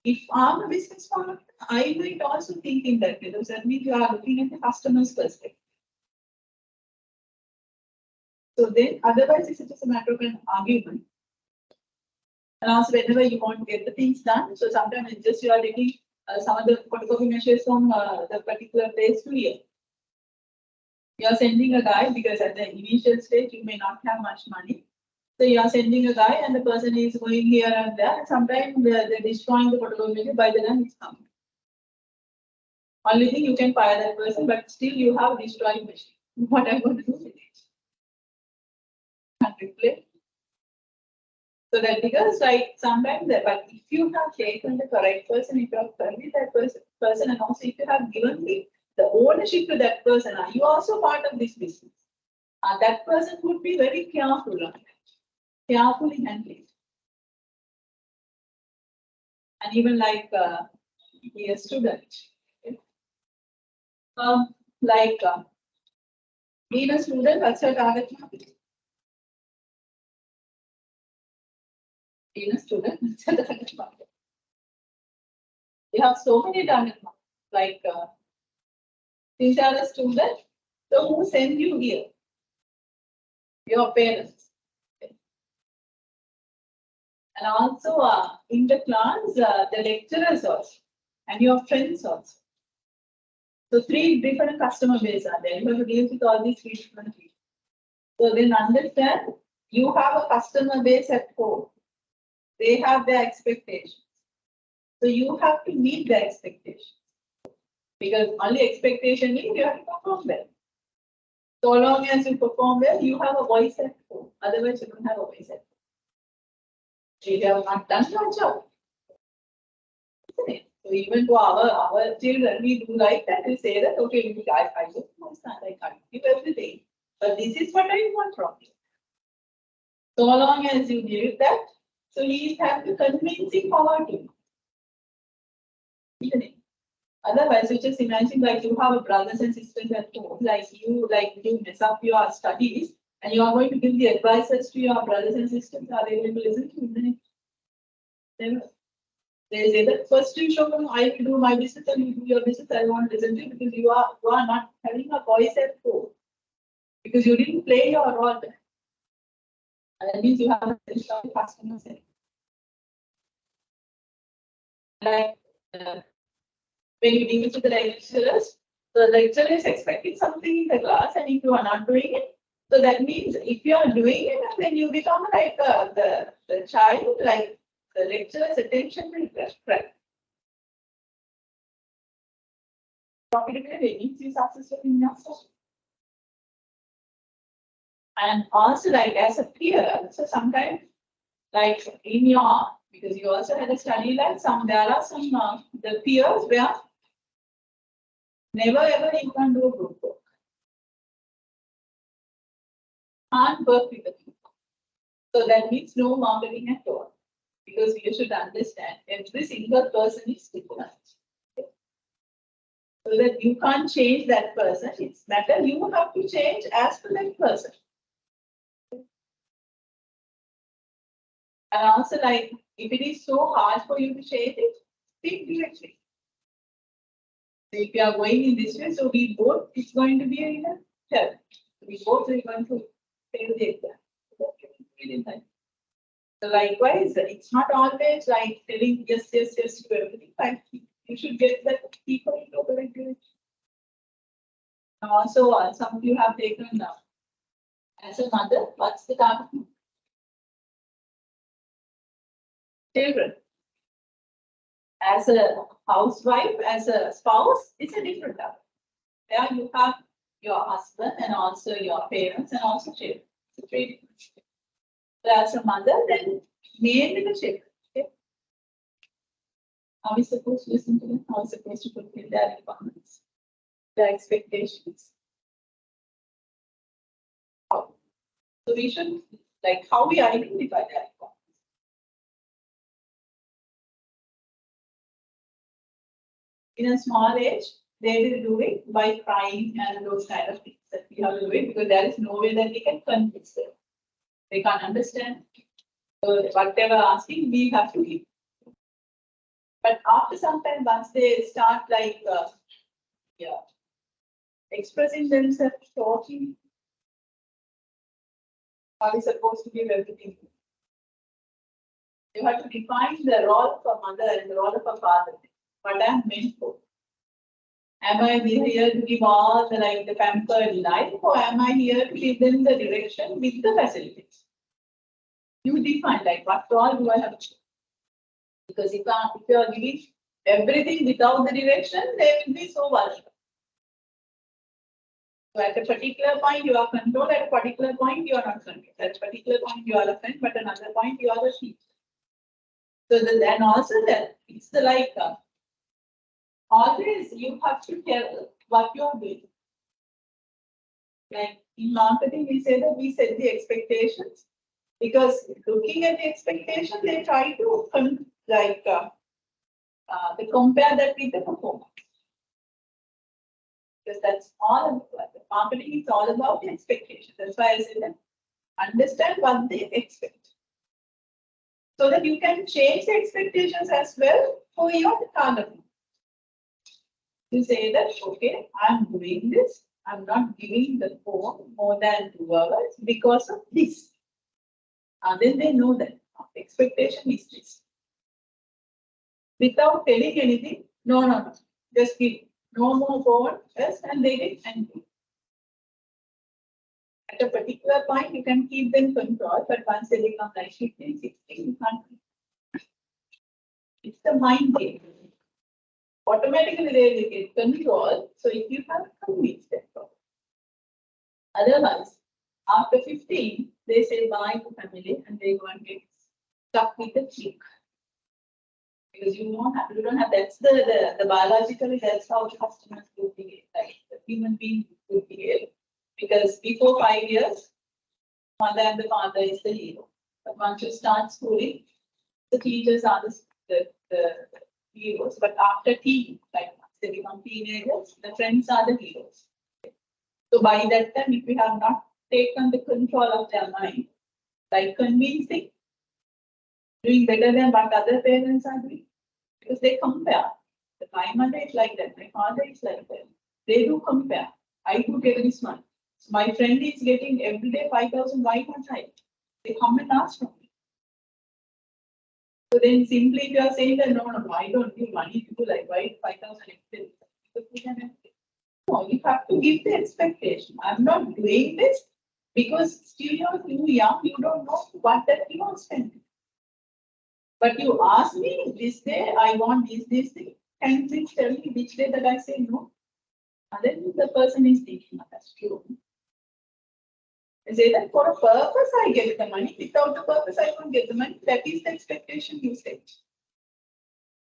If I'm a business partner, I might also think in that way. Because that means you are looking at the customer's perspective. So then, otherwise, it's just a matter of an argument. And also, whenever you want to get the things done, so sometimes it's just you are taking some of the photocopy measures from the particular place to here. You are sending a guy because at the initial stage, you may not have much money. So you are sending a guy and the person is going here and there. And sometimes they're destroying the photocopy measure by the time it's coming. Only thing you can fire that person, but still you have destroyed machine. What am I going to do with it? Can't replay. So that because like sometimes, but if you have taken the correct person, if you have serviced that person, and also if you have given the ownership to that person, are you also part of this business? That person would be very careful on it, carefully handling. And even like a student, okay? Being a student, what's your target market? Being a student, what's your target market? You have so many target markets. Like, since you are a student, so who sent you here? Your parents. And also in the class, the lecturers also, and your friends also. So 3 different customer base are there. You have to deal with all these 3 different people. So then understand, you have a customer base at home. They have their expectations. So you have to meet their expectations. Because only expectation means you have to perform well. So long as you perform well, you have a voice at home. Otherwise, you don't have a voice at home. If you have not done your job, isn't it? So even to our children, we do like that. We say that, okay, I just understand, I can't give everything. But this is what I want from you. So long as you give that, so he has to convincing power to you. Isn't it? Otherwise, you just imagine like you have a brothers and sisters at home, like you mess up your studies, and you are going to give the advices to your brothers and sisters. Are they going to listen to you? Never. They say that first you show them, I will do my business and you do your business. I won't listen to you because you are not having a voice at home because you didn't play your role there. And that means you have a customer service. Like when you deal with the lecturers, the lecturer is expecting something in the class, and if you are not doing it, so that means if you are doing it, then you become like the child, like the lecturer's attention will distract. Profitability means you successful in your study. And also like as a peer, so sometimes like in your, because you also had a study like there are some the peers where never ever you can do a group work. Can't work with the people. So that means no marketing at all. Because you should understand every single person is different. So that you can't change that person. It's better you have to change as per that person. And also like if it is so hard for you to change it, speak directly. So if you are going in this way, so we both, it's going to be a help. We both are going to fail the exam. So likewise, it's not always like telling yes to everything. Like you should get that people into the correct direction. Also, some of you have taken now. As a mother, what's the target? Children. As a housewife, as a spouse, it's a different target. There you have your husband and also your parents and also children. It's a very different. So as a mother, then mainly the children. Okay? Are we supposed to listen to them? Are we supposed to fulfill their requirements, their expectations? How? So we should, like, how we identify their requirements. In a small age, they will do it by crying and those kind of things that we have to do it because there is no way that we can convince them. They can't understand. So whatever asking, we have to give. But after some time, once they start like, expressing themselves, talking, are we supposed to give everything? You have to define the role of a mother and the role of a father. What I'm meant for. Am I here to give all the like the pampered life, or am I here to give them the direction with the facilities? You define like what role do I have to? Because if you are giving everything without the direction, they will be so worried. So at a particular point you are controlled, at a particular point you are not controlled. At a particular point you are a friend, but another point you are a thief. So then also that it's the like always you have to tell what you are doing. Like in marketing, we say that we set the expectations because looking at the expectation, they try to they compare that with the performance. Because that's all about the marketing is all about the expectation. That's why I said that understand what they expect. So that you can change the expectations as well for your target. You say that, okay, I'm doing this. I'm not giving the phone more than 2 hours because of this. And then they know that expectation is this. Without telling anything, no, just give no more phone, yes, and they get angry. At a particular point, you can keep them control, but once they become like 15, 16, you can't. It's the mind game. Automatically they will get control. So if you have convinced them. Otherwise, after 15, they say bye to family and they go and get stuck with the chick. Because you don't have that's the biologically that's how the customers would behave, like the human being would behave. Because before 5 years, mother and the father is the hero. But once you start schooling, the teachers are the heroes. But after teen, like once they become teenagers, the friends are the heroes. So by that time, if we have not taken the control of their mind, like convincing, doing better than what other parents are doing, because they compare. My mother is like that, my father is like that. They do compare. I do get this one. So my friend is getting every day 5,000, why not I? They come and ask for me. So then simply if you are saying that no, I don't give money to do like why 5,000 expensive. No, you have to give the expectation. I'm not doing this because still you're too young, you don't know what that you are spending. But you ask me this day, I want this thing. Can you please tell me which day that I say no? And then the person is thinking, that's true. I say that for a purpose I get the money. Without the purpose I don't get the money. That is the expectation you set.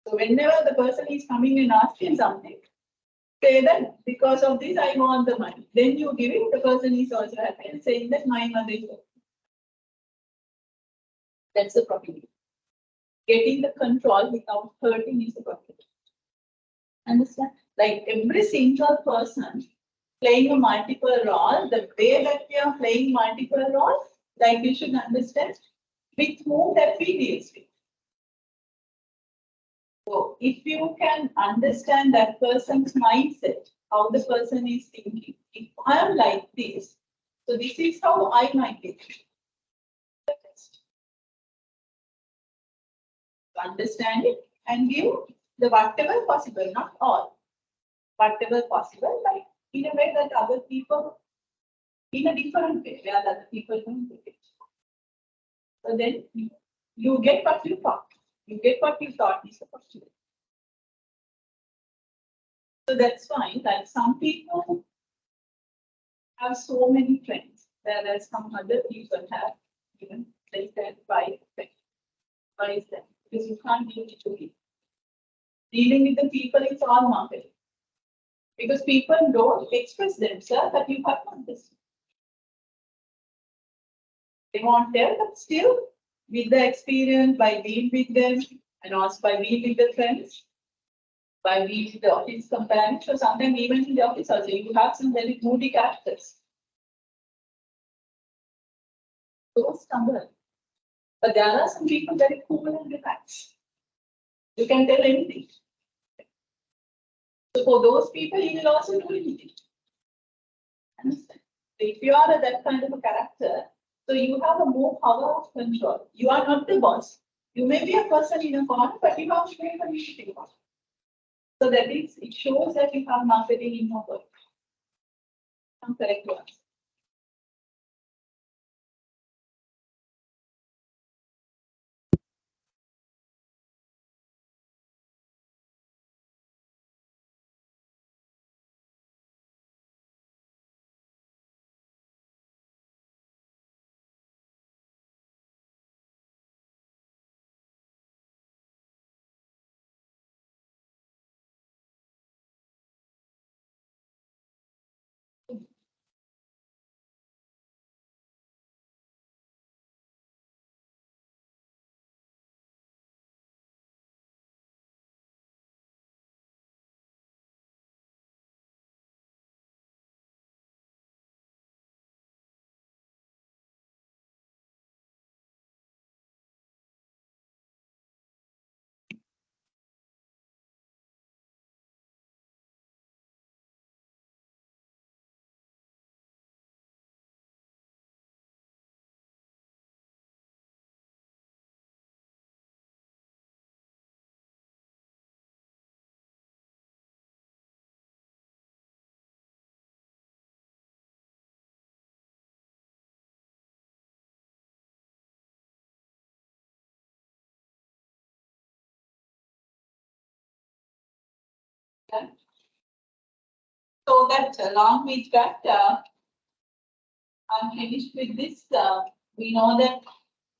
So whenever the person is coming and asking something, say that because of this I want the money. Then you give it, the person is also happy and saying that my mother is happy. That's the problem. Getting the control without hurting is the problem. Understand? Like every single person playing a multiple role, the way that we are playing multiple roles, like you should understand with whom that we deal with. So if you can understand that person's mindset, how the person is thinking, if I am like this, so this is how I might be. Understand it and give the whatever possible, not all, whatever possible, like in a way that other people, in a different way, where other people don't get it. So then you get what you thought. You get what you thought is supposed to be. So that's fine. Like some people have so many friends, whereas some other people have even less than 5 friends. Why is that? Because you can't deal with people. Dealing with the people is all marketing. Because people don't express themselves, but you have not this. They won't tell, but still, with the experience, by being with them, and also by being with the friends, by being with the office companions, so sometimes even in the office also, you have some very moody characters. Those stumble. But there are some people very cool and relaxed. You can tell anything. So for those people, you will also do anything. Understand? So if you are that kind of a character, so you have a more power of control. You are not the boss. You may be a person in a corner, but you have to make a meeting. So that is, it shows that you have marketing in your work. I'm correct to answer. Okay. So that along with that, I'm finished with this. We know that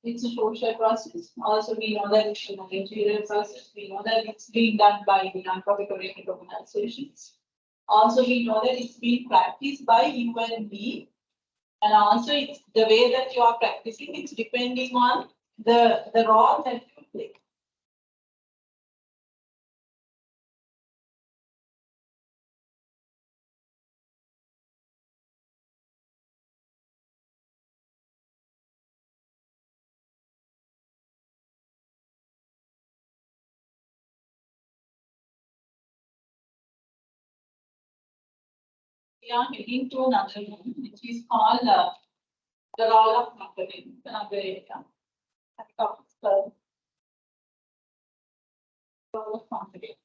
it's a social process. Also, we know that it's a managerial process. We know that it's being done by the non-profit oriented organizations. Also, we know that it's being practiced by you and me. And also, it's the way that you are practicing, it's depending on the role that you play. We are heading to another one, which is called the role of marketing. Another area. The role of marketing.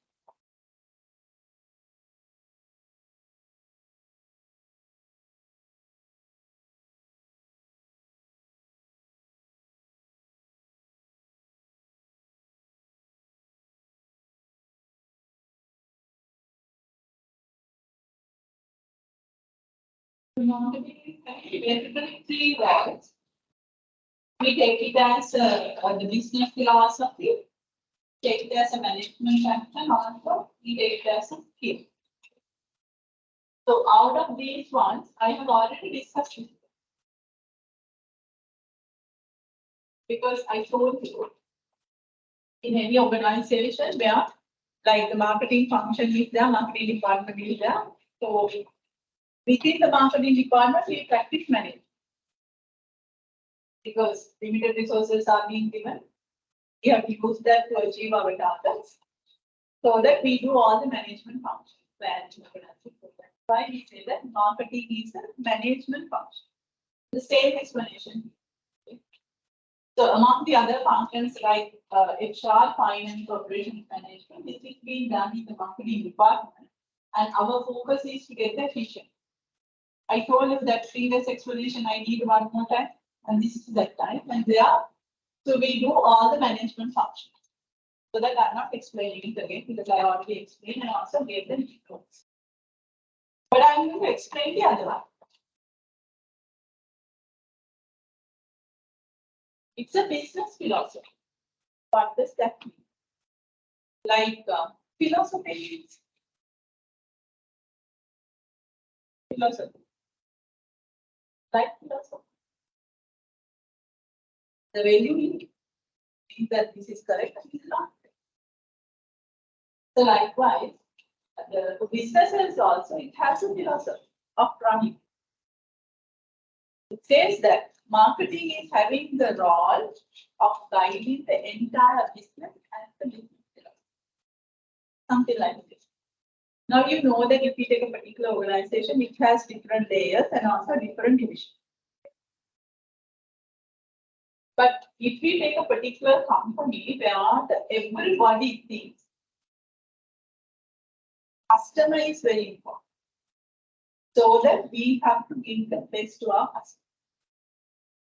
Marketing is basically three roles. We take it as the business philosophy, take it as a management action, also we take it as a skill. So out of these ones, I have already discussed it. Because I told you, in any organization where like the marketing function is there, marketing department is there. So within the marketing department, we practice management. Because limited resources are being given, we have to use that to achieve our targets. So that we do all the management functions. That's why we say that marketing is a management function. The same explanation. So among the other functions like HR, finance, operations management, this is being done in the marketing department. And our focus is to get the efficient. I told you that previous explanation I need one more time, and this is that time. And there, so we do all the management functions. So that I'm not explaining it again because I already explained and also gave them details. But I'm going to explain the other one. It's a business philosophy. What does that mean? Like philosophy means philosophy. Like philosophy. The value means that this is correct and this is not. So likewise, the businesses also, it has a philosophy of running. It says that marketing is having the role of guiding the entire business and the business philosophy. Something like this. Now you know that if you take a particular organization, it has different layers and also different divisions. But if we take a particular company where everybody thinks customer is very important, so that we have to give the best to our customer,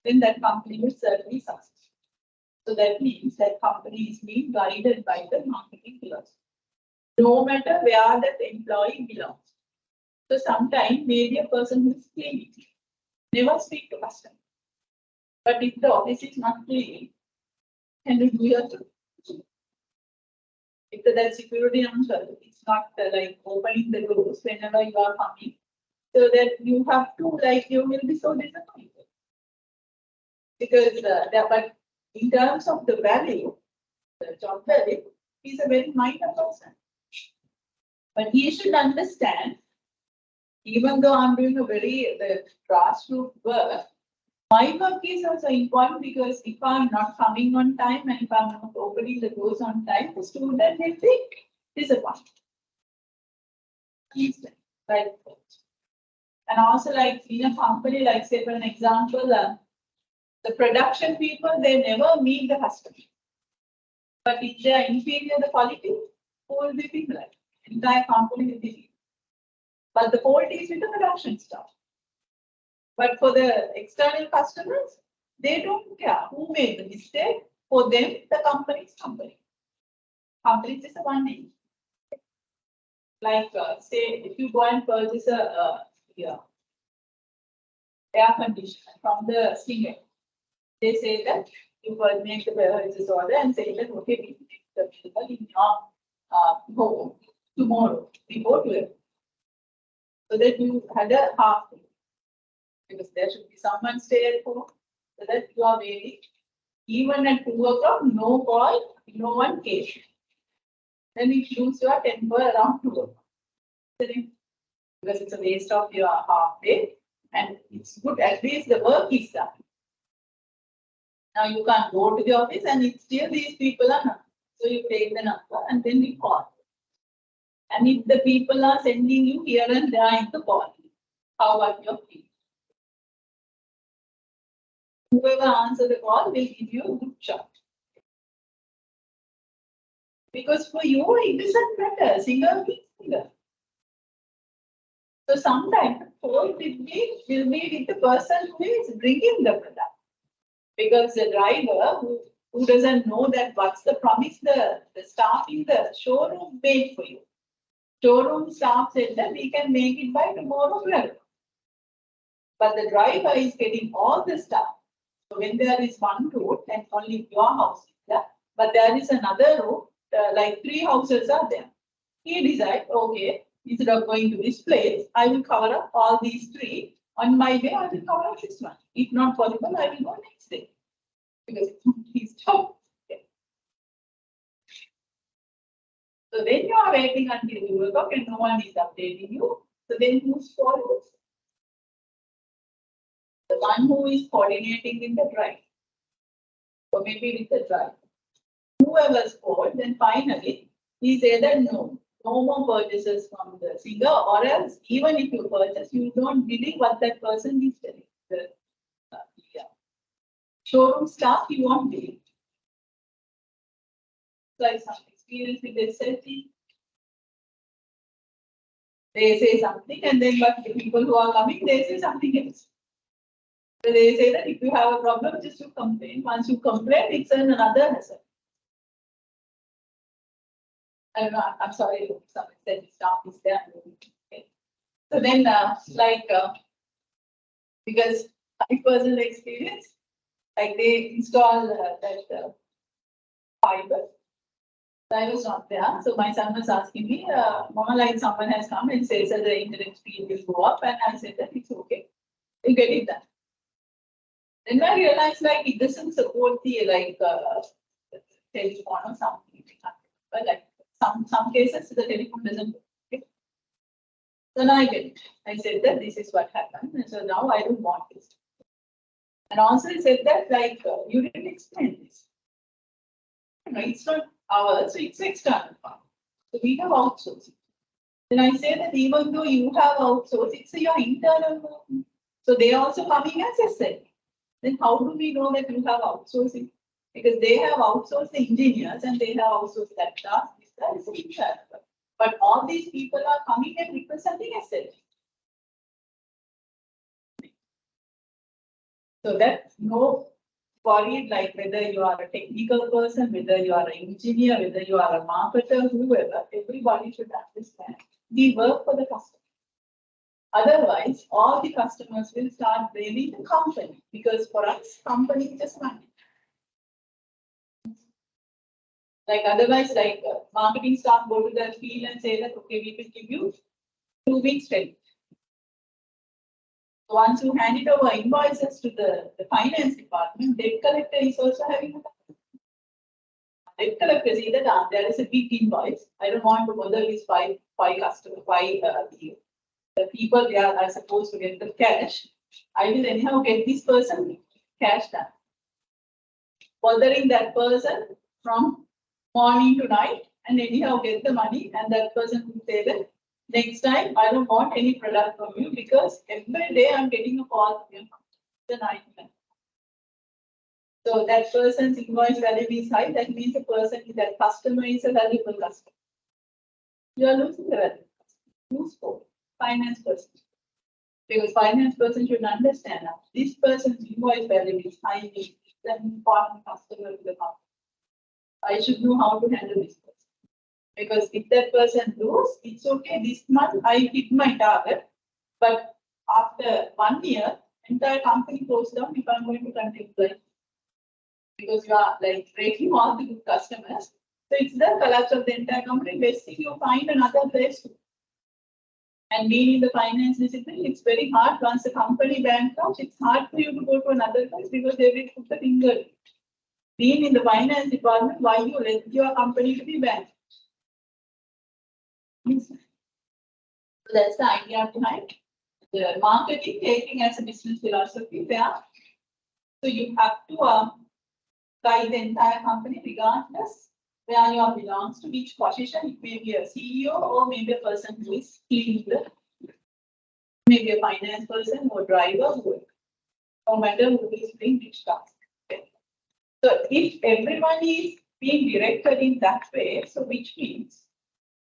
then that company will certainly succeed. So that means that company is being guided by the marketing philosophy, no matter where that employee belongs. So sometimes maybe a person who is cleaning never speak to customer. But if the office is not clean, can you do your job? If that security answer, it's not like opening the doors whenever you are coming, so that you have to like you will be so disappointed. Because but in terms of the value, the job value, he's a very minor person. But he should understand, even though I'm doing a very grassroots work, my work is also important because if I'm not coming on time and if I'm not opening the doors on time, the student will be disappointed. Right. And also like in a company, like say for an example, the production people, they never meet the customer. But if they are inferior the quality, who will be people like? Entire company will be. But the fault is with the production staff. But for the external customers, they don't care who made the mistake. For them, the company is company. Company is a one name. like say if you go and purchase a yeah, air conditioner from the singer, they say that you will make the purchase order and say that okay, we make the vehicle in your home tomorrow before 12. So that you had a half day, because there should be someone stay at home, so that you are waiting. Even at 2 o'clock, no call, no one came. Then it lose your temper around 2 o'clock. Because it's a waste of your half day, and it's good at least the work is done. Now you can't go to the office and it's still these people are not. So you take the number and then you call. And if the people are sending you here and there in the call, how are your feet? Whoever answers the call will give you a good shot. Because for you, it doesn't matter. Singer means singer. So sometimes fault will be with the person who is bringing the product. Because the driver who doesn't know that what's the promise the staff in the showroom made for you. Showroom staff said that we can make it by tomorrow 12. But the driver is getting all the stuff. So when there is one route and only your house is there, but there is another route, like 3 houses are there. He decides, okay, instead of going to this place, I will cover up all these 3. On my way, I will cover up this one. If not possible, I will go next day. Because it's not his job. Okay. So then you are waiting until 2 o'clock and no one is updating you. So then who's fault? The one who is coordinating with the drive. Or maybe with the drive. Whoever's fault, then finally he said that no more purchases from the singer, or else even if you purchase, you don't believe what that person is telling. The showroom staff, you won't believe. So I have some experience with SLT. They say something, and then but the people who are coming, they say something else. So they say that if you have a problem, just to complain. Once you complain, it's another hazard. I don't know, I'm sorry, some extent staff is there. Okay. So then, because my personal experience, like they install that fiber. So I was not there. So my son was asking me, Mama, like someone has come and says that the internet speed will go up, and I said that it's okay. You get it done. Then I realized like it doesn't support the telephone or something. But like some cases the telephone doesn't work. Okay? So now I get it. I said that this is what happened. And so now I don't want this. And also I said that like you didn't explain this. No, it's not ours, so it's external part. So we have outsourcing. Then I say that even though you have outsourced, it's your internal work. So they are also coming as a set. Then how do we know that you have outsourcing? Because they have outsourced the engineers and they have outsourced that task. That is internal. But all these people are coming and representing a set. So that's no worried like whether you are a technical person, whether you are an engineer, whether you are a marketer, whoever, everybody should understand. We work for the customer. Otherwise, all the customers will start blaming the company because for us, company is just money. Like otherwise, like marketing staff go to the field and say that, okay, we will give you 2 weeks training. So once you hand it over invoices to the finance department, debt collector is also having a debt collector say that there is a big invoice. I don't want to bother these five customers, the people they are supposed to get the cash. I will anyhow get this person cash done. Bothering that person from morning to night and anyhow get the money, and that person will say that next time I don't want any product from you because every day I'm getting a call from you. It's a nightmare. So that person's invoice value is high, that means that customer is a valuable customer. You are losing the value. Who's for? Finance person. Because finance person should understand that this person's invoice value is high, it's an important customer to the company. I should know how to handle this person. Because if that person lose, it's okay, this month I hit my target, but after 1 year, entire company closed down if I'm going to continue like, because you are like breaking all the good customers. So it's the collapse of the entire company. Basically, you find another place to. And being in the finance discipline, it's very hard. Once the company bankrupts, it's hard for you to go to another place because they will put the finger. Being in the finance department, why you let your company to be bankrupt? So that's the idea behind the marketing, taking as a business philosophy there. So you have to guide the entire company regardless where you belongs to which position. It may be a CEO or maybe a person who is leader, maybe a finance person or driver, no matter who is doing which task. Okay. So if everyone is being directed in that way, so which means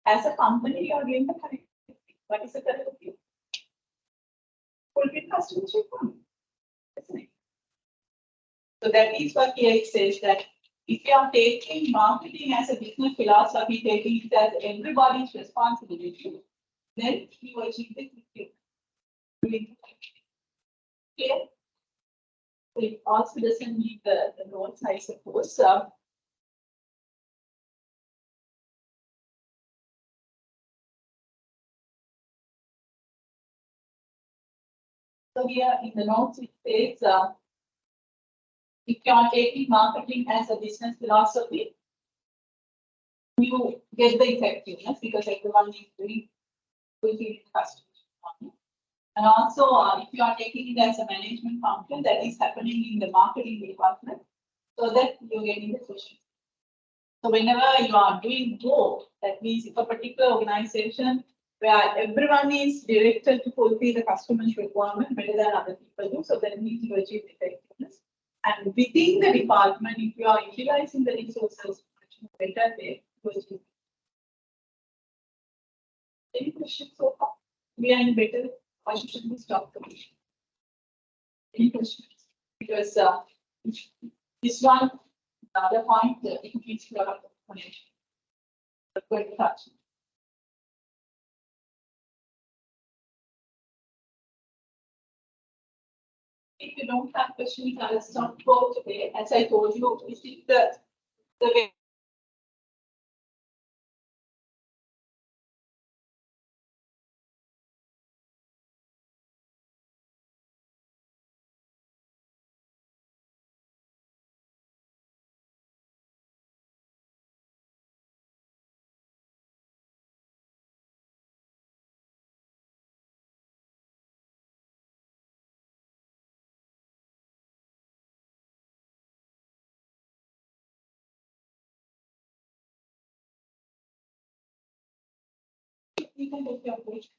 as a company you are doing the correct thing. What is the correct thing? Fulfill customer requirement. Isn't it? So that is what here it says that if you are taking marketing as a business philosophy, taking it as everybody's responsibility, then you achieve the clear. So it also doesn't need the notes, I suppose. So here in the notes it says if you are taking marketing as a business philosophy, you get the effectiveness because everyone is doing fulfilling customers. And also, if you are taking it as a management function, that is happening in the marketing department, so that you're getting the efficiency. So whenever you are doing both, that means if a particular organization where everyone is directed to fulfill the customer's requirement better than other people do, so that means you achieve effectiveness. And within the department, if you are utilizing the resources much better way, you achieve. Any questions so far? We are in better. Why should we stop the mission? Any questions? Because this one, another point, it needs a lot of explanation. But good touch. If you don't have questions, I'll stop for today. As I told you, this is the way. You can take your question.